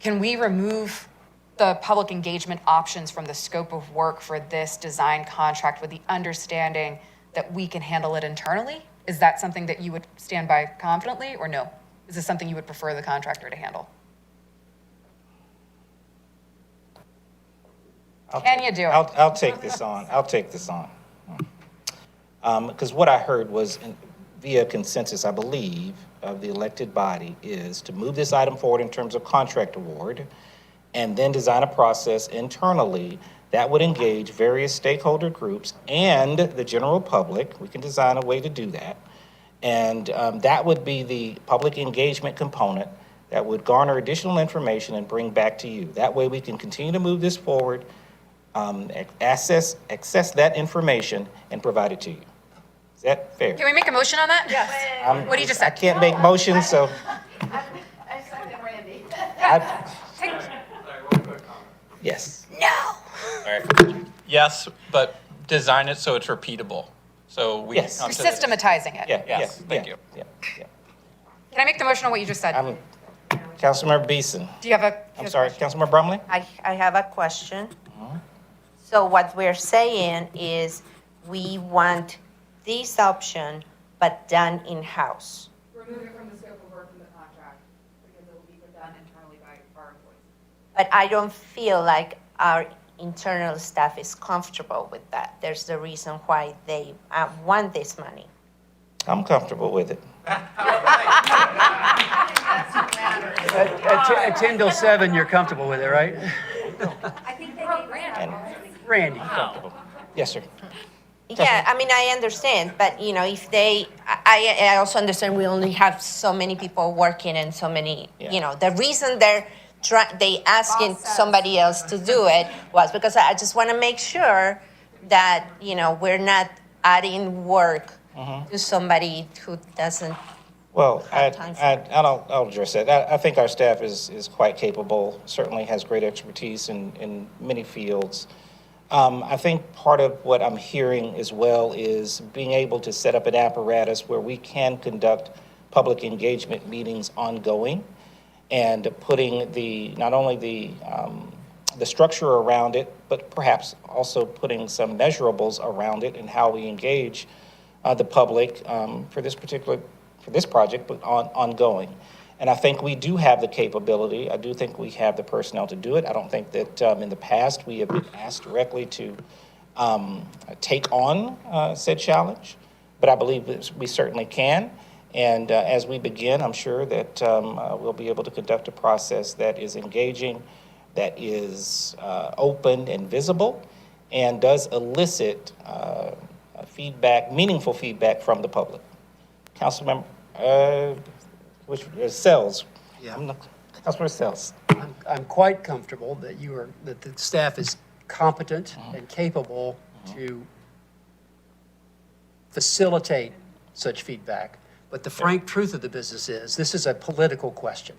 can we remove the public engagement options from the scope of work for this design contract with the understanding that we can handle it internally? Is that something that you would stand by confidently, or no? Is this something you would prefer the contractor to handle? Can you do it? I'll take this on. I'll take this on. Because what I heard was via consensus, I believe, of the elected body is to move this item forward in terms of contract award and then design a process internally that would engage various stakeholder groups and the general public. We can design a way to do that. And that would be the public engagement component that would garner additional information and bring back to you. That way we can continue to move this forward, access that information and provide it to you. Is that fair? Can we make a motion on that? Yes. What do you just I said? can't make motions, so. I second Randy. Yes. No. Yes, but design it so it's repeatable. So we Yes. can come You're to this. systematizing it. Yeah, yeah, Yes, thank yeah, you. yeah, yeah. Can I make the motion on what you just said? Councilmember Beeson. Do you have a? I'm sorry, Councilmember Brumley? I have a question. So what we're saying is we want this option, but done in-house. Remove it from the scope of work in the contract, because it will be done internally by our employees. But I don't feel like our internal staff is comfortable with that. There's the reason why they want this money. I'm comfortable with it. At 10 till 7, you're comfortable with it, right? I think they gave Randy. Randy? Yes, sir. Yeah, I mean, I understand, but you know, if they, I also understand we only have so many people working and so many, you know, the reason they asking somebody else to do it was because I just want to make sure that, you know, we're not adding work to somebody who doesn't. Well, I'll address that. I think our staff is quite capable, certainly has great expertise in many fields. I think part of what I'm hearing as well is being able to set up an apparatus where we can conduct public engagement meetings ongoing and putting not only the structure around it, but perhaps also putting some measurables around it and how we engage the public for this project, but ongoing. And I think we do have the capability. I do think we have the personnel to do it. I don't think that in the past we have been asked directly to take on said challenge, but I believe that we certainly can. And as we begin, I'm sure that we'll be able to conduct a process that is engaging, that is open and visible, and does elicit feedback, meaningful feedback from the public. Councilmember, which Sells. Yeah. Councilmember Sells. I'm quite comfortable that that the staff is competent and capable to facilitate such feedback. But the frank truth of the business is, this is a political question,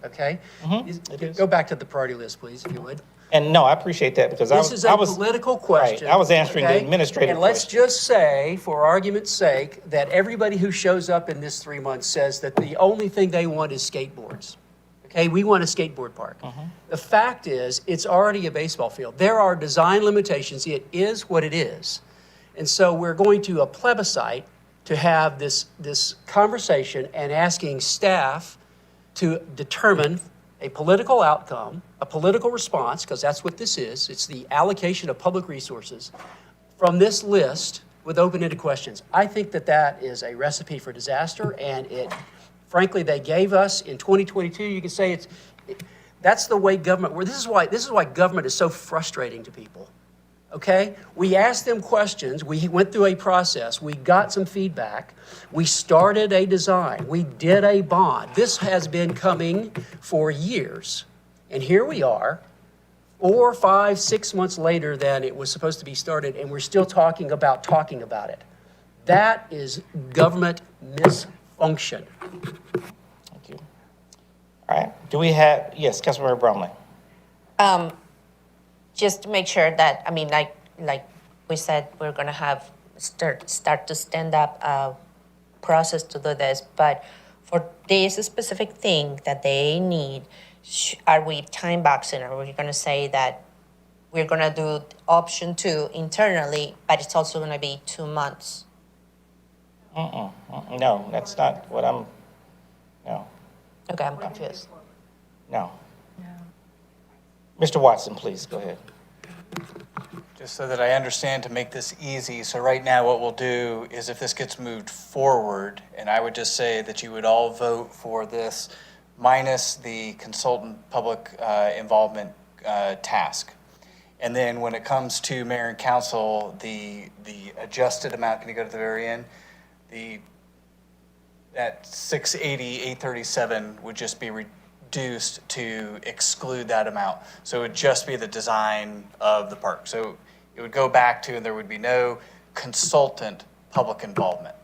okay? It is. Go back to the priority list, please, if you would. And no, I appreciate that because This is I a was political question. Right, I was answering the okay? administrative And let's question. just say, for argument's sake, that everybody who shows up in this 3 months says that the only thing they want is skateboards. Okay, we want a skateboard park. The fact is, it's already a baseball field. There are design limitations. It is what it is. And so we're going to a plebiscite to have this conversation and asking staff to determine a political outcome, a political response, because that's what this is. It's the allocation of public resources from this list with open-ended questions. I think that that is a recipe for disaster, and frankly, they gave us in 2022, you can say that's the way government works. This is why government is so frustrating to people. Okay? We asked them questions. We went through a process. We got some feedback. We started a design. We did a bond. This has been coming for years. And here we are, 4, 5, 6 months later than it was supposed to be started, and we're still talking about it. That is government misfunction. Thank you. All right. Do we have, yes, Councilmember Brumley. Just to make sure that, I mean, like we said, we're gonna have start to stand up a process to do this, but for this specific thing that they need, are we time boxing? Are we gonna say that we're gonna do option 2 internally, but it's also gonna be 2 months? No, that's not what no, Okay, I'm confused. no. Mr. Watson, please, go ahead. Just so that I understand, to make this easy, so right now what we'll do is if this gets moved forward, and I would just say that you would all vote for this minus the consultant public involvement task. And then when it comes to mayor and council, the adjusted amount, can you go to the very end? That 680, 837 would just be reduced to exclude that amount. So it would just be the design of the park. So it would go back to, and there would be no consultant public involvement.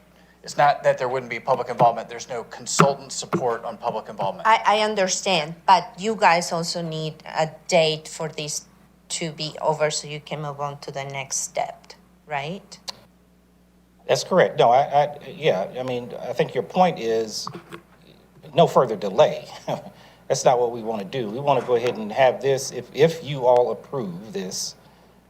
It's not that there wouldn't be public involvement, there's no consultant support on public involvement. I understand, but you guys also need a date for this to be over so you can move on to the next step, right? That's correct. No, yeah, I mean, I think your point is no further delay. That's not what we want to do. We want to go ahead and have this, if you all approve this,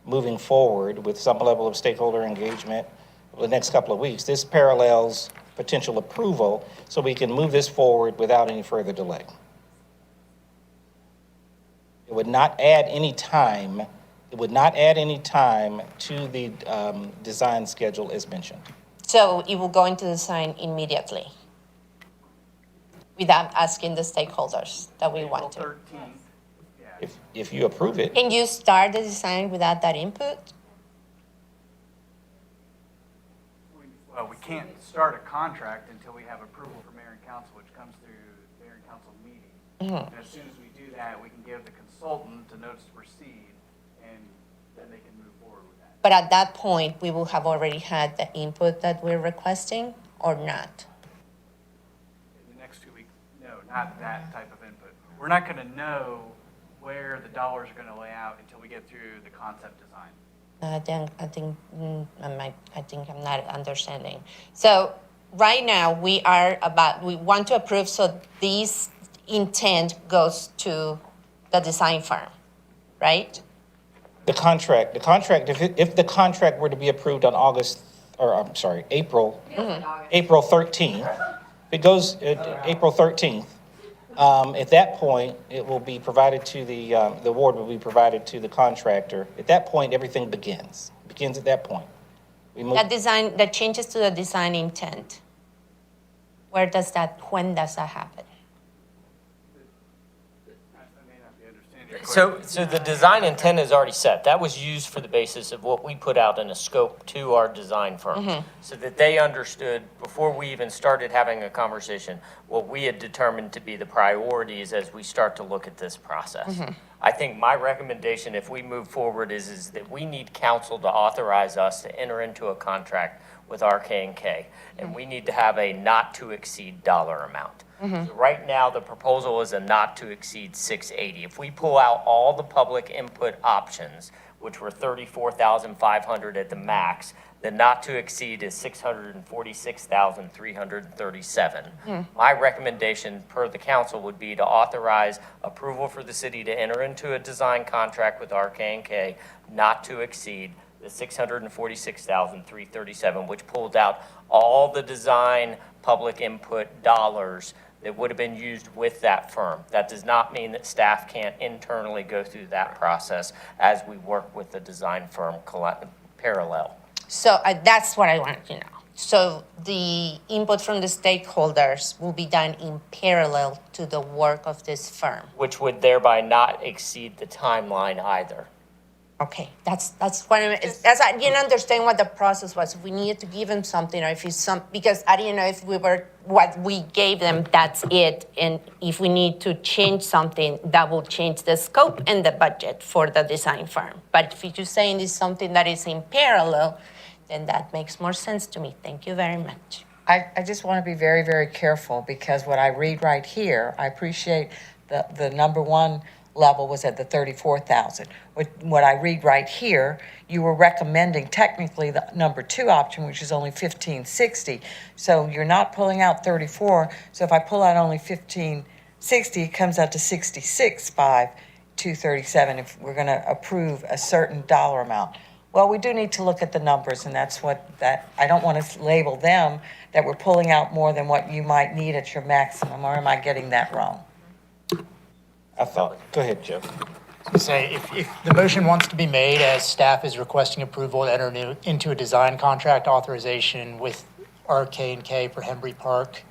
moving forward with some level of stakeholder engagement over the next couple of weeks, this parallels potential approval so we can move this forward without any further delay. It would not add any time, it would not add any time to the design schedule as mentioned. So it will go into design immediately without asking the stakeholders that we want to. If you approve it. Can you start the design without that input? Well, we can't start a contract until we have approval from mayor and council, which comes through the mayor and council meeting. And as soon as we do that, we can give the consultant a notice to proceed, and then they can move forward with that. But at that point, we will have already had the input that we're requesting or not? In the next 2 weeks, no, not that type of input. We're not going to know where the dollars are going to lay out until we get through the concept design. I think I'm not understanding. So right now, we want to approve, so this intent goes to the design firm, right? The contract, if the contract were to be approved on April 13th, it goes April 13th. At that point, it will be provided to the award will be provided to the contractor. At that point, everything begins at that point. The changes to the design intent, when does that happen? So the design intent is already set. That was used for the basis of what we put out in a scope to our design firm, so that they understood before we even started having a conversation what we had determined to be the priorities as we start to look at this process. I think my recommendation, if we move forward, is that we need council to authorize us to enter into a contract with RK&K, and we need to have a not to exceed dollar amount. So right now, the proposal is a not to exceed 680. If we pull out all the public input options, which were 34,500 at the max, the not to exceed is 646,337. My recommendation per the council would be to authorize approval for the city to enter into a design contract with RK&K not to exceed the 646,337, which pulled out all the design public input dollars that would have been used with that firm. That does not mean that staff can't internally go through that process as we work with the design firm parallel. So that's what I wanted to know. So the input from the stakeholders will be done in parallel to the work of this firm. Which would thereby not exceed the timeline either. Okay, that's what I didn't understand what the process was. If we needed to give them something, or if it's because I didn't know if what we gave them, that's it. And if we need to change something, that will change the scope and the budget for the design firm. But if you're saying it's something that is in parallel, then that makes more sense to me. Thank you very much. I just want to be very, very careful, because what I read right here, I appreciate the number one level was at the 34,000. What I read right here, you were recommending technically the number two option, which is only 1560. So you're not pulling out 34. So if I pull out only 1560, it comes out to 66,237 if we're going to approve a certain dollar amount. Well, we do need to look at the numbers, and that's I don't want to label them that we're pulling out more than what you might need at your maximum, or am I getting that wrong? Go ahead, Jeff. Say, if the motion wants to be made as staff is requesting approval to enter into a design contract authorization with RK&K for Hembry Park,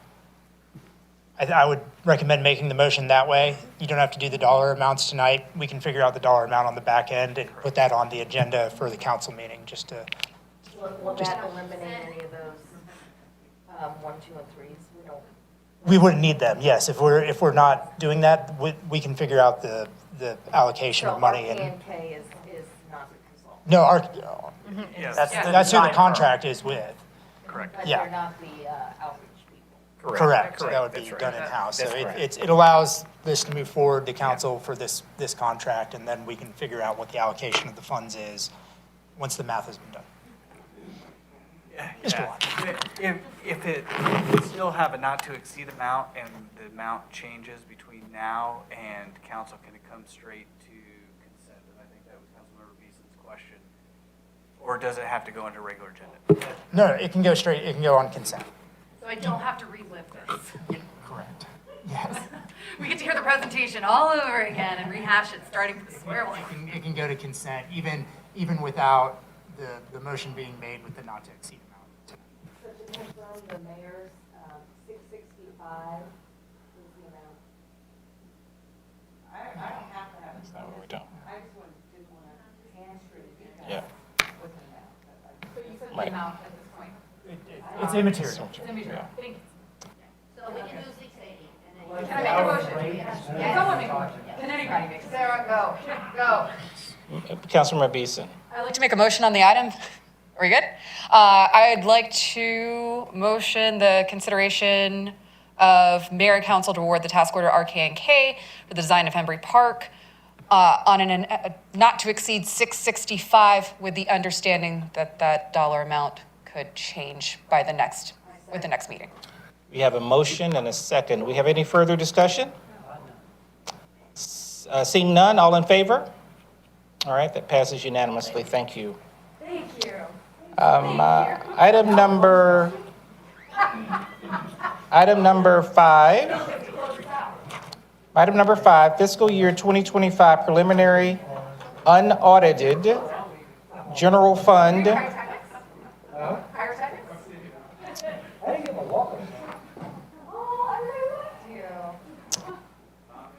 I would recommend making the motion that way. You don't have to do the dollar amounts tonight. We can figure out the dollar amount on the back end and put that on the agenda for the council meeting, just to. Will that eliminate any of those 1, 2, and 3s? We don't. We wouldn't need them, yes. If we're not doing that, we can figure out the allocation of money. RK&K is not the consultant. No, Yes. that's who the contract is with. Correct. But Yeah. they're not the outreach people. Correct. That would be done in-house. So it allows this to move forward to council for this contract, and then we can figure out what the allocation of the funds is once the math has been done. Mr. Watt. If we still have a not to exceed amount and the amount changes between now and council, can it come straight to consent? And I think that was Councilmember Beeson's question. Or does it have to go into regular agenda? No, it can go straight, it can go on consent. So I don't have to relive this. Correct. Yes. We get to hear the presentation all over again and rehash it, starting from square one. It can go to consent, even without the motion being made with the not to exceed amount. So to confirm the mayor's, 665 is the amount. I don't have to have it. No, we don't. I just didn't want to hamstring you guys Yeah. with an amount. So you said the Right. amount at this point. It's immaterial. It's immaterial. Yeah. Thank you. So we can do 680 and then. Can I make a motion? Yeah, someone make a motion. Can anybody make a motion? Sarah, go. Councilmember Beeson. I'd like to make a motion on the item. Are we good? I'd like to motion the consideration of mayor and council to award the task order RK&K for the design of Hembry Park on an not to exceed 665 with the understanding that that dollar amount could change by with the next meeting. We have a motion and a second. We have any further discussion? Seeing none, all in favor? All right, that passes unanimously. Thank you. Thank you. Item number 5. Item number 5, fiscal year 2025 preliminary unaudited general fund.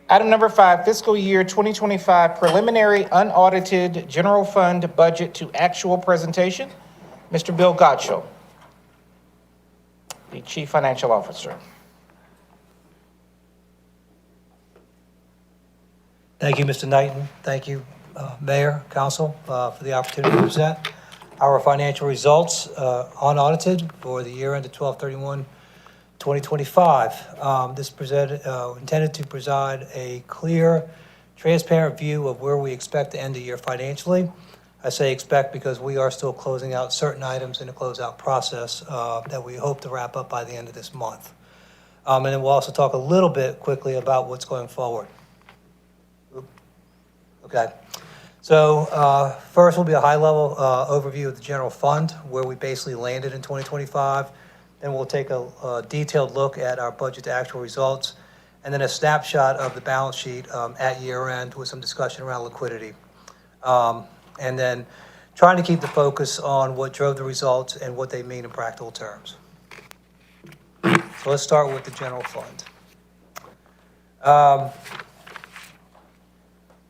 Item number 5, fiscal year 2025 preliminary unaudited general fund budget to actual presentation. Mr. Bill Gottscho, the Chief Financial Officer. Thank you, Mr. Knighton. Thank you, Mayor, Council, for the opportunity to present our financial results unaudited for the year ended 12/31/2025. This intended to provide a clear, transparent view of where we expect to end the year financially. I say expect because we are still closing out certain items in the closeout process that we hope to wrap up by the end of this month. And then we'll also talk a little bit quickly about what's going forward. Okay. So first will be a high-level overview of the general fund, where we basically landed in 2025. Then we'll take a detailed look at our budget to actual results, and then a snapshot of the balance sheet at year end with some discussion around liquidity. And then trying to keep the focus on what drove the results and what they mean in practical terms. So let's start with the general fund.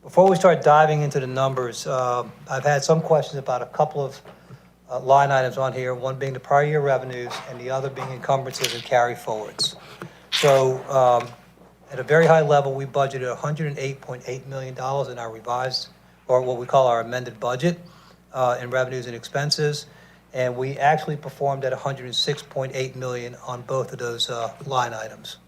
Before we start diving into the numbers, I've had some questions about a couple of line items on here, one being the prior year revenues and the other being encumbrances and carry forwards. So at a very high level, we budgeted $108.8 million in our revised, or what we call our amended budget, in revenues and expenses. And we actually performed at $106.8 million on both of those line items.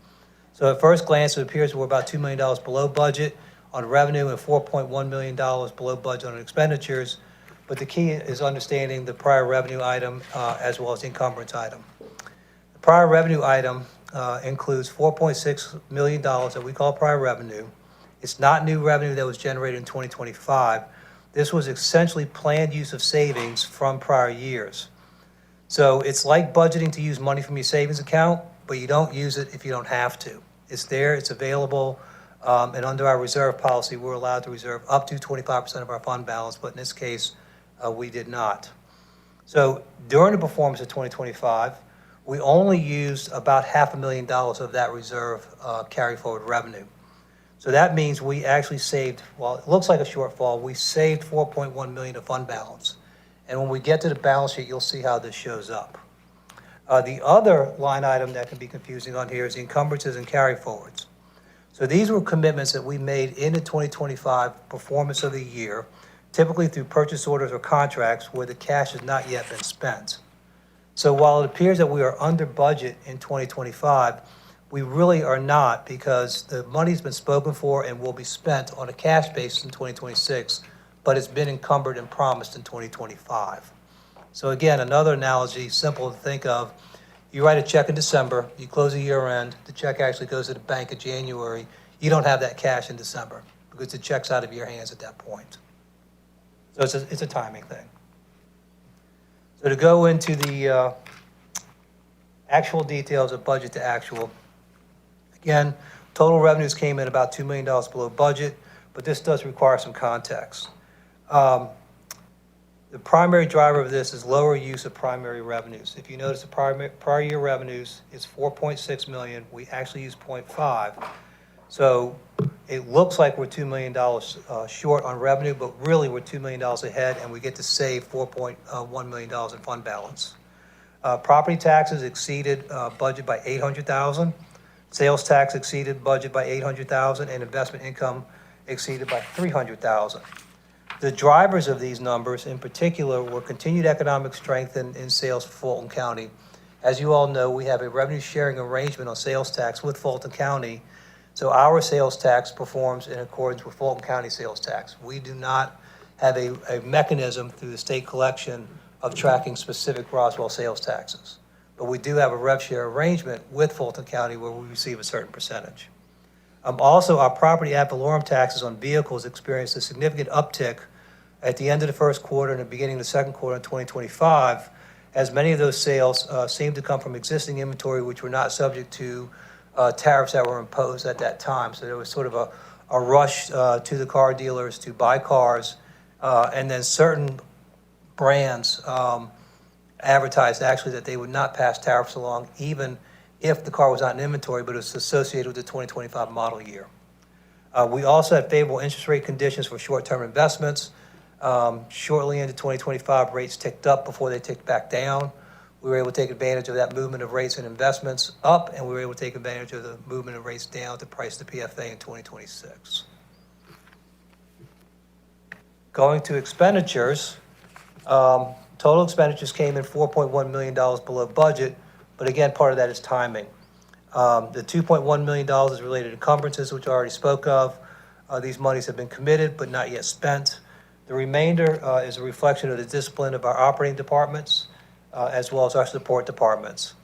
So at first glance, it appears we're about $2 million below budget on revenue and $4.1 million below budget on expenditures. But the key is understanding the prior revenue item as well as the encumbrance item. The prior revenue item includes $4.6 million that we call prior revenue. It's not new revenue that was generated in 2025. This was essentially planned use of savings from prior years. So it's like budgeting to use money from your savings account, but you don't use it if you don't have to. It's there, it's available, and under our reserve policy, we're allowed to reserve up to 25% of our fund balance, but in this case, we did not. So during the performance of 2025, we only used about $500,000 of that reserve carry forward revenue. So that means we actually saved, while it looks like a shortfall, we saved $4.1 million of fund balance. And when we get to the balance sheet, you'll see how this shows up. The other line item that can be confusing on here is the encumbrances and carry forwards. So these were commitments that we made in the 2025 performance of the year, typically through purchase orders or contracts where the cash has not yet been spent. So while it appears that we are under budget in 2025, we really are not, because the money's been spoken for and will be spent on a cash basis in 2026, but it's been encumbered and promised in 2025. So again, another analogy, simple to think of, you write a check in December, you close a year end, the check actually goes to the bank in January, you don't have that cash in December because the check's out of your hands at that point. So it's a timing thing. So to go into the actual details of budget to actual, again, total revenues came in about $2 million below budget, but this does require some context. The primary driver of this is lower use of primary revenues. If you notice, the prior year revenues is 4.6 million. We actually used 0.5. So it looks like we're $2 million short on revenue, but really we're $2 million ahead, and we get to save $4.1 million in fund balance. Property taxes exceeded budget by $800,000. Sales tax exceeded budget by $800,000, and investment income exceeded by $300,000. The drivers of these numbers in particular were continued economic strength in sales for Fulton County. As you all know, we have a revenue sharing arrangement on sales tax with Fulton County. So our sales tax performs in accordance with Fulton County sales tax. We do not have a mechanism through the state collection of tracking specific Roswell sales taxes. But we do have a rev share arrangement with Fulton County where we receive a certain percentage. Also, our property ad valorem taxes on vehicles experienced a significant uptick at the end of the first quarter and the beginning of the second quarter in 2025, as many of those sales seem to come from existing inventory which were not subject to tariffs that were imposed at that time. So there was sort of a rush to the car dealers to buy cars, and then certain brands advertised actually that they would not pass tariffs along even if the car was not in inventory, but it was associated with the 2025 model year. We also had favorable interest rate conditions for short-term investments. Shortly into 2025, rates ticked up before they ticked back down. We were able to take advantage of that movement of rates and investments up, and we were able to take advantage of the movement of rates down to price the PFA in 2026. Going to expenditures, total expenditures came in $4.1 million below budget, but again, part of that is timing. The $2.1 million is related to encumbrances, which I already spoke of. These monies have been committed but not yet spent. The remainder is a reflection of the discipline of our operating departments, as well as our support departments.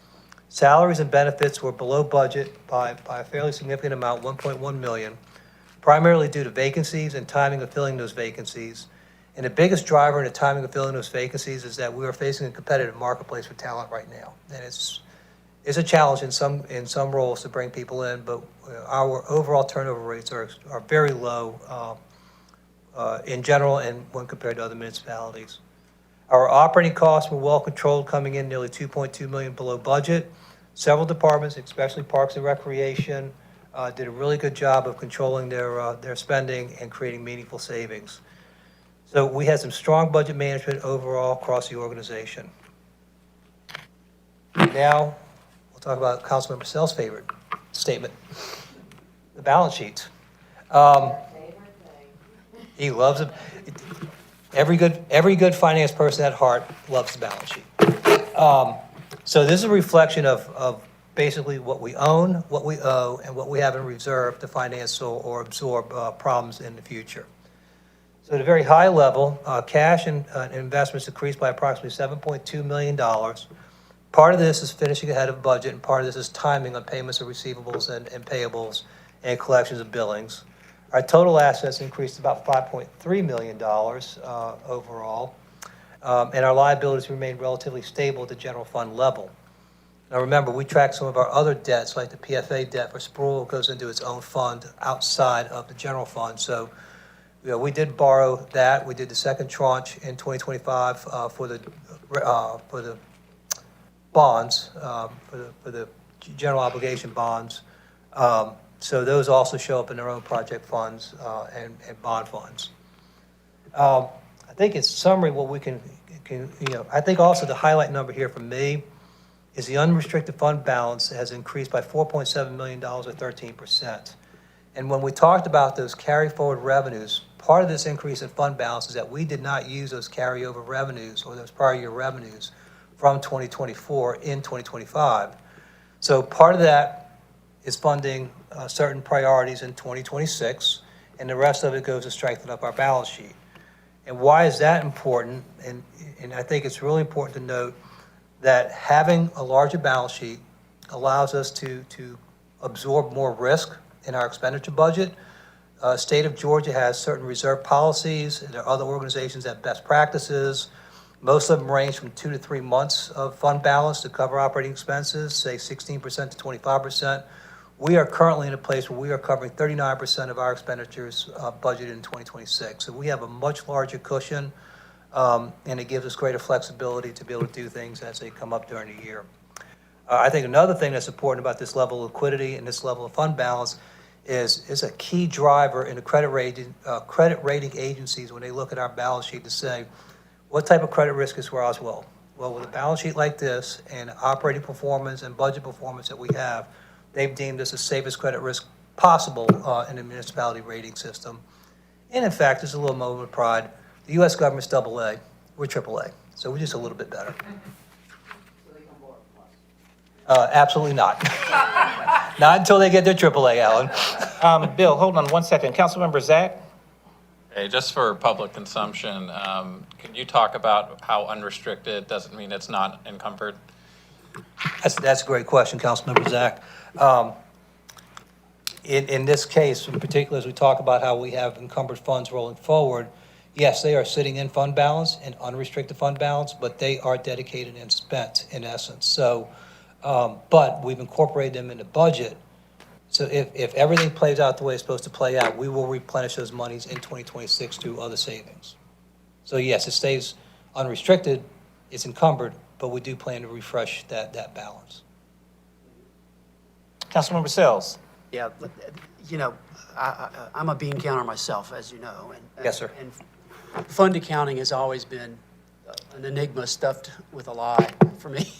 Salaries and benefits were below budget by a fairly significant amount, 1.1 million, primarily due to vacancies and timing of filling those vacancies. And the biggest driver in the timing of filling those vacancies is that we are facing a competitive marketplace for talent right now. And it's a challenge in some roles to bring people in, but our overall turnover rates are very low in general and when compared to other municipalities. Our operating costs were well controlled, coming in nearly 2.2 million below budget. Several departments, especially Parks and Recreation, did a really good job of controlling their spending and creating meaningful savings. So we had some strong budget management overall across the organization. Now, we'll talk about Councilmember Sell's favorite statement, the balance sheet. He loves it. Every good finance person at heart loves the balance sheet. So this is a reflection of basically what we own, what we owe, and what we have in reserve to finance or absorb problems in the future. So at a very high level, cash and investments decreased by approximately $7.2 million. Part of this is finishing ahead of budget, and part of this is timing on payments of receivables and payables and collections of billings. Our total assets increased about $5.3 million overall, and our liabilities remain relatively stable at the general fund level. Now remember, we track some of our other debts, like the PFA debt for Sproul goes into its own fund outside of the general fund. So we did borrow that. We did the second tranche in 2025 for the bonds, for the general obligation bonds. So those also show up in their own project funds and bond funds. I think in summary, what we can I think also the highlight number here for me is the unrestricted fund balance has increased by $4.7 million or 13%. And when we talked about those carry forward revenues, part of this increase in fund balance is that we did not use those carryover revenues or those prior year revenues from 2024 in 2025. So part of that is funding certain priorities in 2026, and the rest of it goes to strengthen up our balance sheet. And why is that important? And I think it's really important to note that having a larger balance sheet allows us to absorb more risk in our expenditure budget. State of Georgia has certain reserve policies, and there are other organizations that have best practices. Most of them range from 2 to 3 months of fund balance to cover operating expenses, say 16% to 25%. We are currently in a place where we are covering 39% of our expenditures budgeted in 2026. So we have a much larger cushion, and it gives us greater flexibility to be able to do things as they come up during the year. I think another thing that's important about this level of liquidity and this level of fund balance is a key driver in the credit rating agencies when they look at our balance sheet to say, what type of credit risk is Roswell? Well, with a balance sheet like this and operating performance and budget performance that we have, they've deemed us the safest credit risk possible in the municipality rating system. And in fact, there's a little moment of pride. The U.S. government's AA, we're AAA, so we're just a little bit better. Absolutely not. Not until they get their AAA, Alan. Bill, hold on one second. Councilmember Zach? Hey, just for public consumption, can you talk about how unrestricted doesn't mean it's not encumbered? That's a great question, Councilmember Zach. In this case, in particular, as we talk about how we have encumbered funds rolling forward, yes, they are sitting in fund balance and unrestricted fund balance, but they are dedicated and spent in essence. So, but we've incorporated them in the budget. So if everything plays out the way it's supposed to play out, we will replenish those monies in 2026 through other savings. So yes, it stays unrestricted, it's encumbered, but we do plan to refresh that balance. Councilmember Sells? Yeah, you know, I'm a bean counter myself, as you know. And, Yes, sir. And fund accounting has always been an enigma stuffed with a lie for me.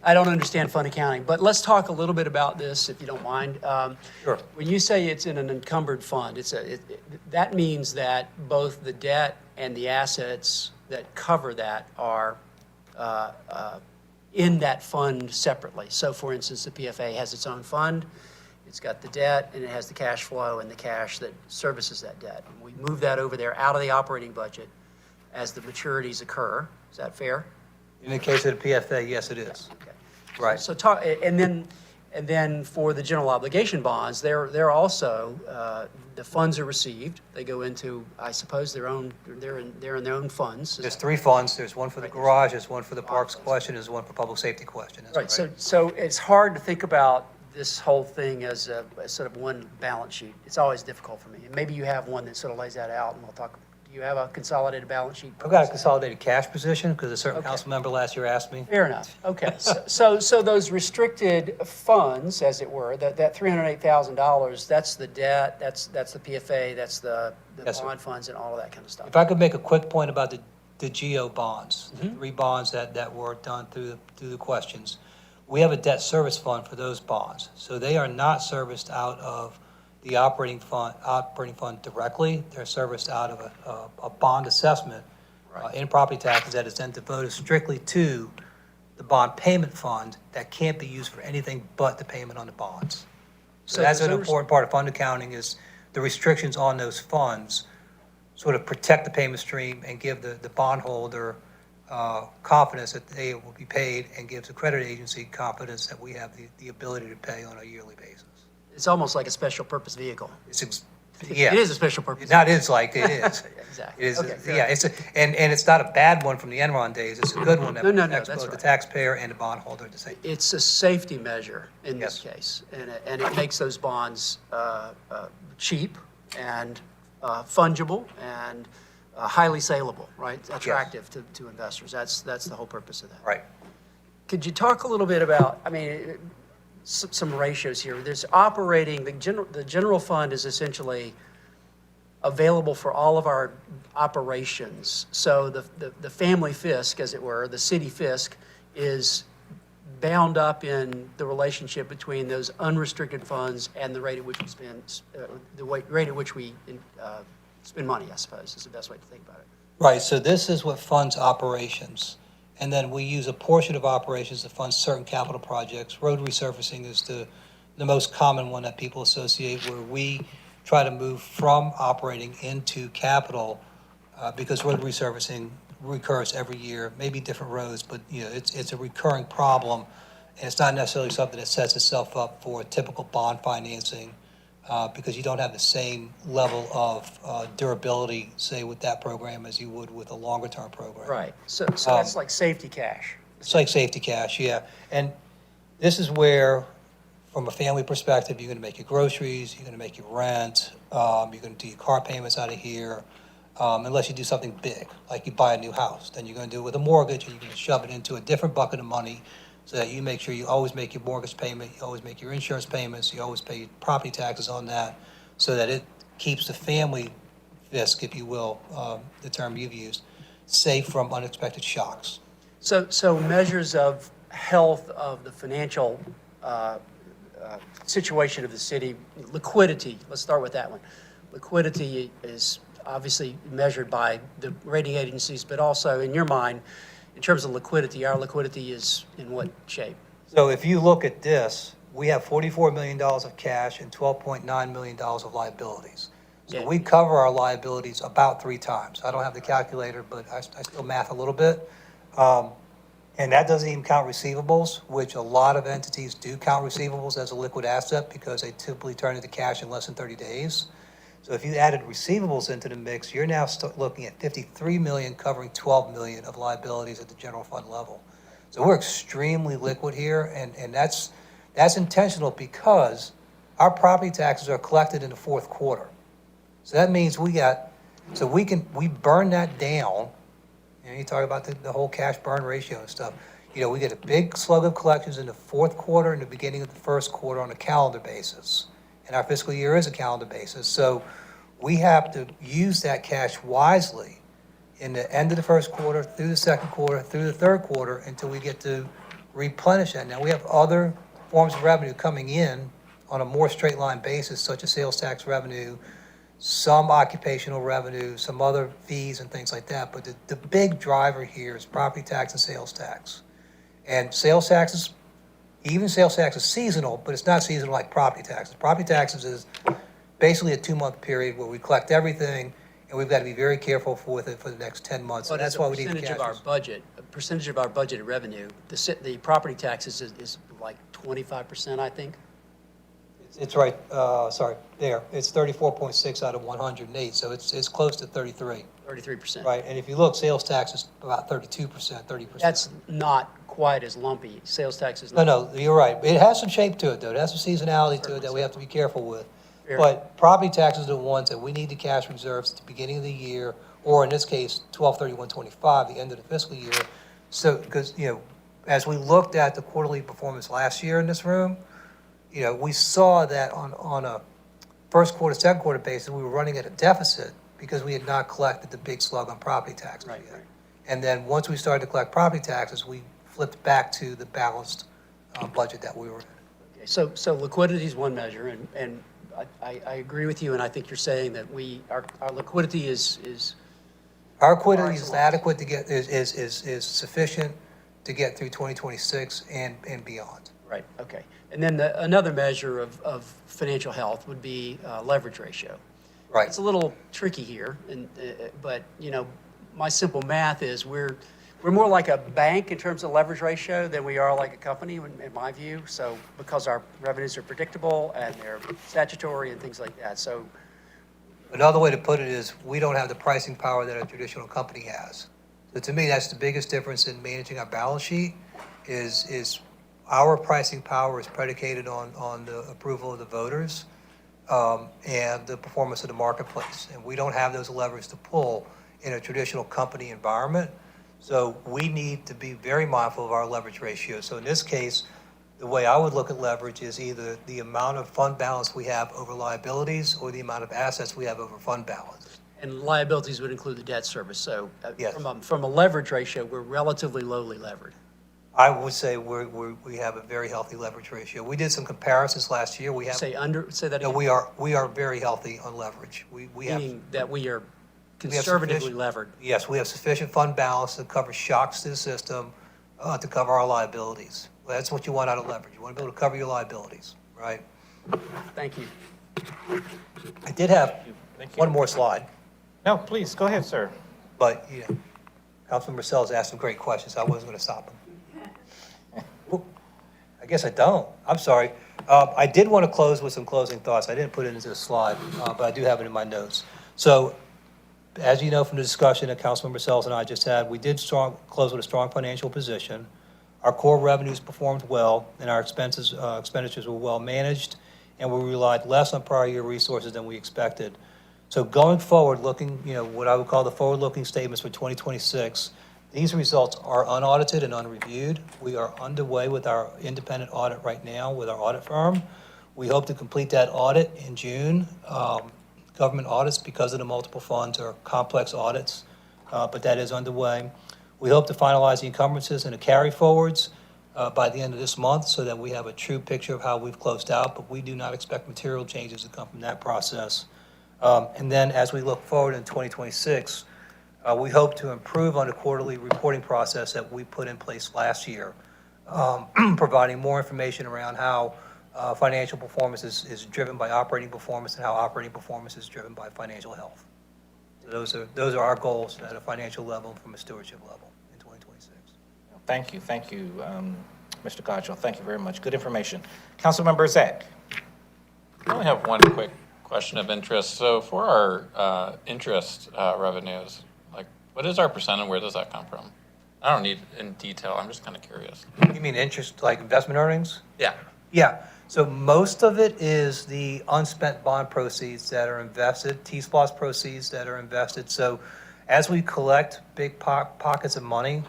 I don't understand fund accounting, but let's talk a little bit about this, if you don't mind. Sure. When you say it's in an encumbered fund, that means that both the debt and the assets that cover that are in that fund separately. So, for instance, the PFA has its own fund. It's got the debt, and it has the cash flow and the cash that services that debt. And we move that over there out of the operating budget as the maturities occur. Is that fair? In the case of the PFA, yes, it is. Okay. Right. So talk, and then for the general obligation bonds, they're also the funds are received. They go into, I suppose, their own. They're in their own funds. There's 3 funds. There's one for the garage, there's one for the parks question, there's one for public safety question. That's Right. So it's hard to think about this whole thing as sort of one balance sheet. It's always difficult for me. And maybe you have one that sort of lays that out, and we'll talk. Do you have a consolidated balance sheet? I've got a consolidated cash position because a certain Okay. council member last year asked me. Fair enough. Okay. So those restricted funds, as it were, that $308,000, that's the debt, that's the PFA, that's the Yes, sir. bond funds and all of that kind of stuff. If I could make a quick point about the GO bonds, the 3 bonds that were done through the questions. We have a debt service fund for those bonds. So they are not serviced out of the operating fund directly. They're serviced out of a bond assessment in property taxes that is then devoted strictly to the bond payment fund that can't be used for anything but the payment on the bonds. So that's an important part of fund accounting is the restrictions on those funds sort of protect the payment stream and give the bondholder confidence that they will be paid and gives the credit agency confidence that we have the ability to pay on a yearly basis. It's almost like a special purpose vehicle. Yeah. It is a special purpose. Not is like it is. Exactly. It is, Okay, fair yeah, and it's not a bad one from the Enron days. It's a good one that No, protects that's both the right. taxpayer and the bondholder at the same time. It's a safety measure in this Yes. case, and it makes those bonds cheap and fungible and highly saleable, right? Attractive to investors. That's the whole purpose of that. Right. Could you talk a little bit about, I mean, some ratios here? There's operating, the general fund is essentially available for all of our operations. So the family fisc, as it were, the city fisc, is bound up in the relationship between those unrestricted funds and the rate at which we spend, rate at which we spend money, I suppose, is the best way to think about it. Right, so this is what funds operations. And then we use a portion of operations to fund certain capital projects. Road resurfacing is the most common one that people associate, where we try to move from operating into capital because road resurfacing recurs every year, maybe different roads, but, it's a recurring problem. And it's not necessarily something that sets itself up for typical bond financing, because you don't have the same level of durability, say, with that program as you would with a longer-term program. Right. So that's like safety cash. It's like safety cash, yeah. And this is where, from a family perspective, you're gonna make your groceries, you're gonna make your rent, you're gonna do your car payments out of here, unless you do something big, like you buy a new house. Then you're gonna do it with a mortgage, and you're gonna shove it into a different bucket of money so that you make sure you always make your mortgage payment, you always make your insurance payments, you always pay property taxes on that, so that it keeps the family fisc, if you will, the term you've used, safe from unexpected shocks. So measures of health of the financial situation of the city, liquidity, let's start with that one. Liquidity is obviously measured by the rating agencies, but also in your mind, in terms of liquidity, our liquidity is in what shape? So if you look at this, we have $44 million of cash and $12.9 million of liabilities. So Yeah. we cover our liabilities about 3 times. I don't have the calculator, but I still math a little bit. And that doesn't even count receivables, which a lot of entities do count receivables as a liquid asset because they typically turn into cash in less than 30 days. So if you added receivables into the mix, you're now looking at $53 million covering $12 million of liabilities at the general fund level. So we're extremely liquid here, and that's intentional because our property taxes are collected in the fourth quarter. So that means we burn that down. You talk about the whole cash burn ratio and stuff. We get a big slug of collections in the fourth quarter and the beginning of the first quarter on a calendar basis. And our fiscal year is a calendar basis. So we have to use that cash wisely in the end of the first quarter, through the second quarter, through the third quarter, until we get to replenish that. Now, we have other forms of revenue coming in on a more straight line basis, such as sales tax revenue, some occupational revenue, some other fees and things like that. But the big driver here is property tax and sales tax. And sales taxes, even sales tax is seasonal, but it's not seasonal like property taxes. Property taxes is basically a 2-month period where we collect everything, and we've got to be very careful with it for the next 10 months. So But that's as why a we need the percentage cash. of our budget, a percentage of our budgeted revenue, the property taxes is like 25%, I think. It's right, there. It's 34.6 out of 108, so it's close to 33. 33%. Right, and if you look, sales tax is about 32%, 30%. That's not quite as lumpy. Sales tax is No, not. you're right. It has some shape to it, though. It has some seasonality to it that we have to be careful with. Fair. But property taxes are the ones that we need the cash reserves at the beginning of the year, or in this case, 12/31/25, the end of the fiscal year. So, because, as we looked at the quarterly performance last year in this room, we saw that on a first quarter, second quarter basis, we were running at a deficit because we had not collected the big slug on property taxes Right, yet. right. And then once we started to collect property taxes, we flipped back to the balanced budget that we were in. Okay, so liquidity is one measure, and I agree with you, and I think you're saying that our liquidity is Our liquidity is adequate to get, is sufficient to get through 2026 and beyond. right, okay. And then another measure of financial health would be leverage ratio. Right. It's a little tricky here, but my simple math is we're more like a bank in terms of leverage ratio than we are like a company, in my view. So because our revenues are predictable and they're statutory and things like that. So Another way to put it is, we don't have the pricing power that a traditional company has. So to me, that's the biggest difference in managing our balance sheet, is our pricing power is predicated on the approval of the voters, and the performance of the marketplace. And we don't have those levers to pull in a traditional company environment. So we need to be very mindful of our leverage ratio. So in this case, the way I would look at leverage is either the amount of fund balance we have over liabilities or the amount of assets we have over fund balance. and liabilities would include the debt service. So Yes. from a leverage ratio, we're relatively lowly levered. I would say we have a very healthy leverage ratio. We did some comparisons last year. We have. Say that No, again? we are very healthy on leverage. We have. Meaning that we are we have conservatively sufficient- levered. Yes, we have sufficient fund balance to cover shocks to the system, to cover our liabilities. Well, that's what you want out of leverage. You want to be able to cover your liabilities, right? Thank you. I did have Thank you. one more slide. No, please, go ahead, sir. But, you know, Councilmember Sells asked some great questions. I wasn't going to stop him. Oop, I guess I don't. I'm sorry. I did want to close with some closing thoughts. I didn't put it into the slide, but I do have it in my notes. So, as you know from the discussion that Councilmember Sells and I just had, we did close with a strong financial position. Our core revenues performed well, and our expenditures were well managed, and we relied less on prior year resources than we expected. So going forward, looking, you know, what I would call the forward-looking statements for 2026, these results are unaudited and unreviewed. We are underway with our independent audit right now with our audit firm. We hope to complete that audit in June. Government audits, because of the multiple funds, are complex audits, but that is underway. We hope to finalize the encumbrances and the carry forwards by the end of this month so that we have a true picture of how we've closed out, but we do not expect material changes to come from that process. And then as we look forward in 2026, we hope to improve on the quarterly reporting process that we put in place last year, providing more information around how financial performance is driven by operating performance and how operating performance is driven by financial health. So those are our goals at a financial level from a stewardship level in 2026. Thank you, Mr. Godchell. Thank you very much. Good information. Councilmember Zach. I only have one quick question of interest. So for our interest revenues, like what is our percent and where does that come from? I don't need in detail. I'm just kind of curious. You mean interest, like investment earnings? Yeah. Yeah. So most of it is the unspent bond proceeds that are invested, T-SPLOST proceeds that are invested. So as we collect big pockets of money,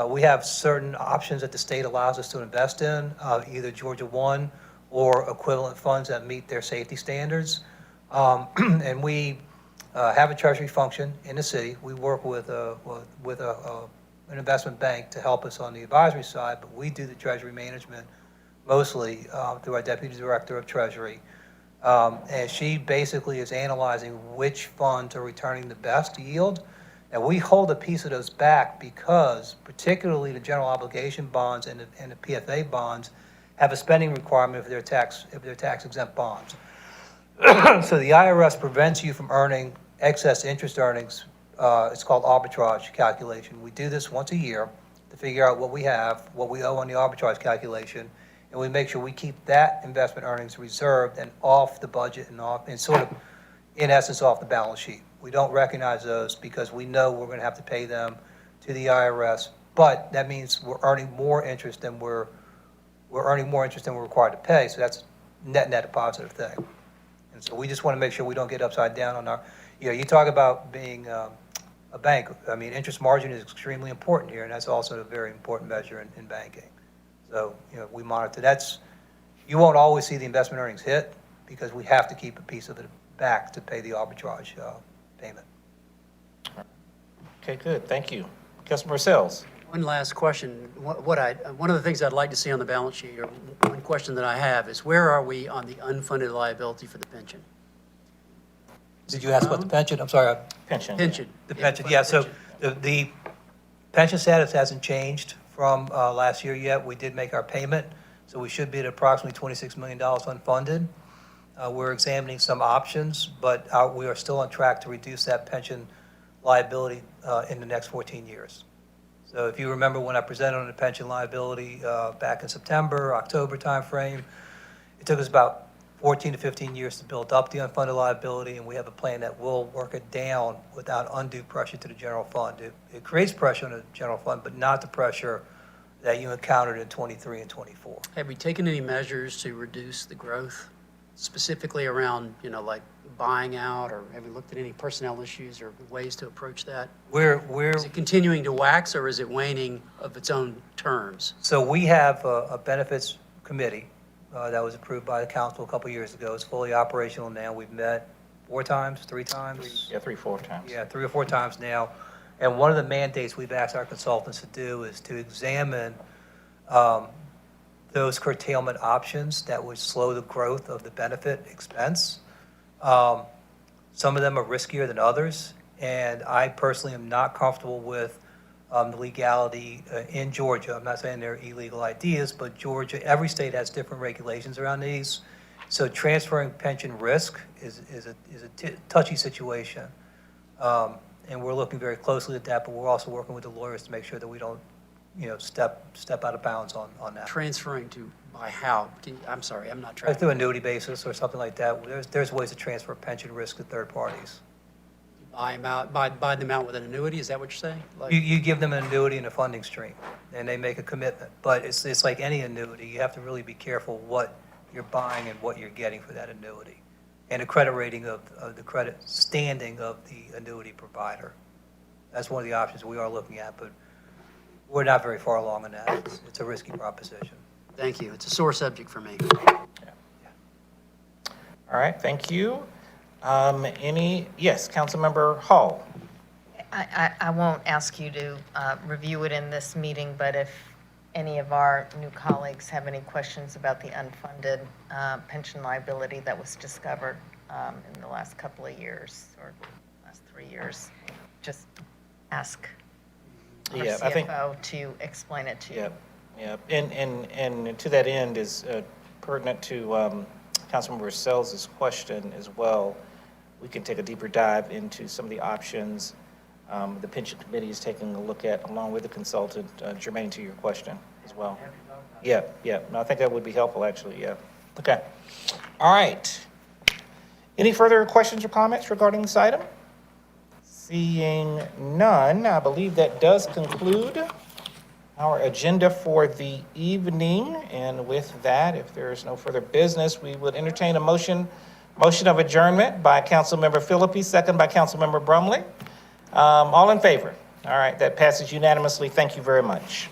we have certain options that the state allows us to invest in, either Georgia One or equivalent funds that meet their safety standards. And we have a treasury function in the city. We work with an investment bank to help us on the advisory side, but we do the treasury management mostly through our Deputy Director of Treasury. And she basically is analyzing which funds are returning the best yield. And we hold a piece of those back because particularly the general obligation bonds and the PFA bonds have a spending requirement if they're tax exempt bonds. So the IRS prevents you from earning excess interest earnings. It's called arbitrage calculation. We do this once a year to figure out what we have, what we owe on the arbitrage calculation, and we make sure we keep that investment earnings reserved and off the budget and sort of, in essence, off the balance sheet. We don't recognize those because we know we're going to have to pay them to the IRS, but that means we're earning more interest than we're required to pay. So that's net a positive thing. And so we just want to make sure we don't get upside down on our. You know, you talk about being a bank. I mean, interest margin is extremely important here, and that's also a very important measure in banking. So, you know, we monitor. You won't always see the investment earnings hit because we have to keep a piece of it back to pay the arbitrage payment. Okay, good. Thank you. Councilmember Sells. One last question. One of the things I'd like to see on the balance sheet, or one question that I have, is where are we on the unfunded liability for the pension? Did you ask about the pension? I'm sorry. Pension. The pension, yeah. So the pension status hasn't changed from last year yet. We did make our payment, so we should be at approximately $26 million unfunded. We're examining some options, but we are still on track to reduce that pension liability in the next 14 years. So if you remember when I presented on the pension liability back in September, October timeframe, it took us about 14 to 15 years to build up the unfunded liability, and we have a plan that will work it down without undue pressure to the general fund. It creates pressure on the general fund, but not the pressure that you encountered in 23 and 24. Have we taken any measures to reduce the growth, specifically around, like buying out, or have we looked at any personnel issues or ways to approach that? Is it continuing to wax, or is it waning of its own terms? So we have a benefits committee that was approved by the council a couple years ago. It's fully operational now. We've met 4 times, 3 times? Yeah, 3-4 times. Yeah, 3 or 4 times now. And one of the mandates we've asked our consultants to do is to examine those curtailment options that would slow the growth of the benefit expense. Some of them are riskier than others, and I personally am not comfortable with the legality in Georgia. I'm not saying they're illegal ideas, but Georgia, every state has different regulations around these. So transferring pension risk is a touchy situation. And we're looking very closely at that, but we're also working with the lawyers to make sure that we don't, step out of bounds on that. Transferring to, by how? I'm sorry, I'm not Like tracking. through annuity basis or something like that. There's ways to transfer pension risk to third parties. Buy them out with an annuity, is that what you're saying? Like- You give them an annuity and a funding stream, and they make a commitment. But it's like any annuity, you have to really be careful what you're buying and what you're getting for that annuity. And the credit rating of the credit standing of the annuity provider. That's one of the options we are looking at, but we're not very far along in that. It's a risky proposition. Thank you, it's a sore subject for me. All right, thank you. Yes, Councilmember Hall. I won't ask you to review it in this meeting, but if any of our new colleagues have any questions about the unfunded pension liability that was discovered in the last couple of years, or last 3 years, just ask our Yeah, I think- CFO to explain it to you. Yeah. And to that end is pertinent to Councilmember Sells' question as well. We can take a deeper dive into some of the options the pension committee is taking a look at, along with the consultant, germane to your question as well. Yeah. No, I think that would be helpful, actually, yeah. Okay. All right. Any further questions or comments regarding this item? Seeing none, I believe that does conclude our agenda for the evening. And with that, if there is no further business, we would entertain a motion of adjournment by Councilmember Philippi, second by Councilmember Brumley. All in favor? All right, that passes unanimously. Thank you very much.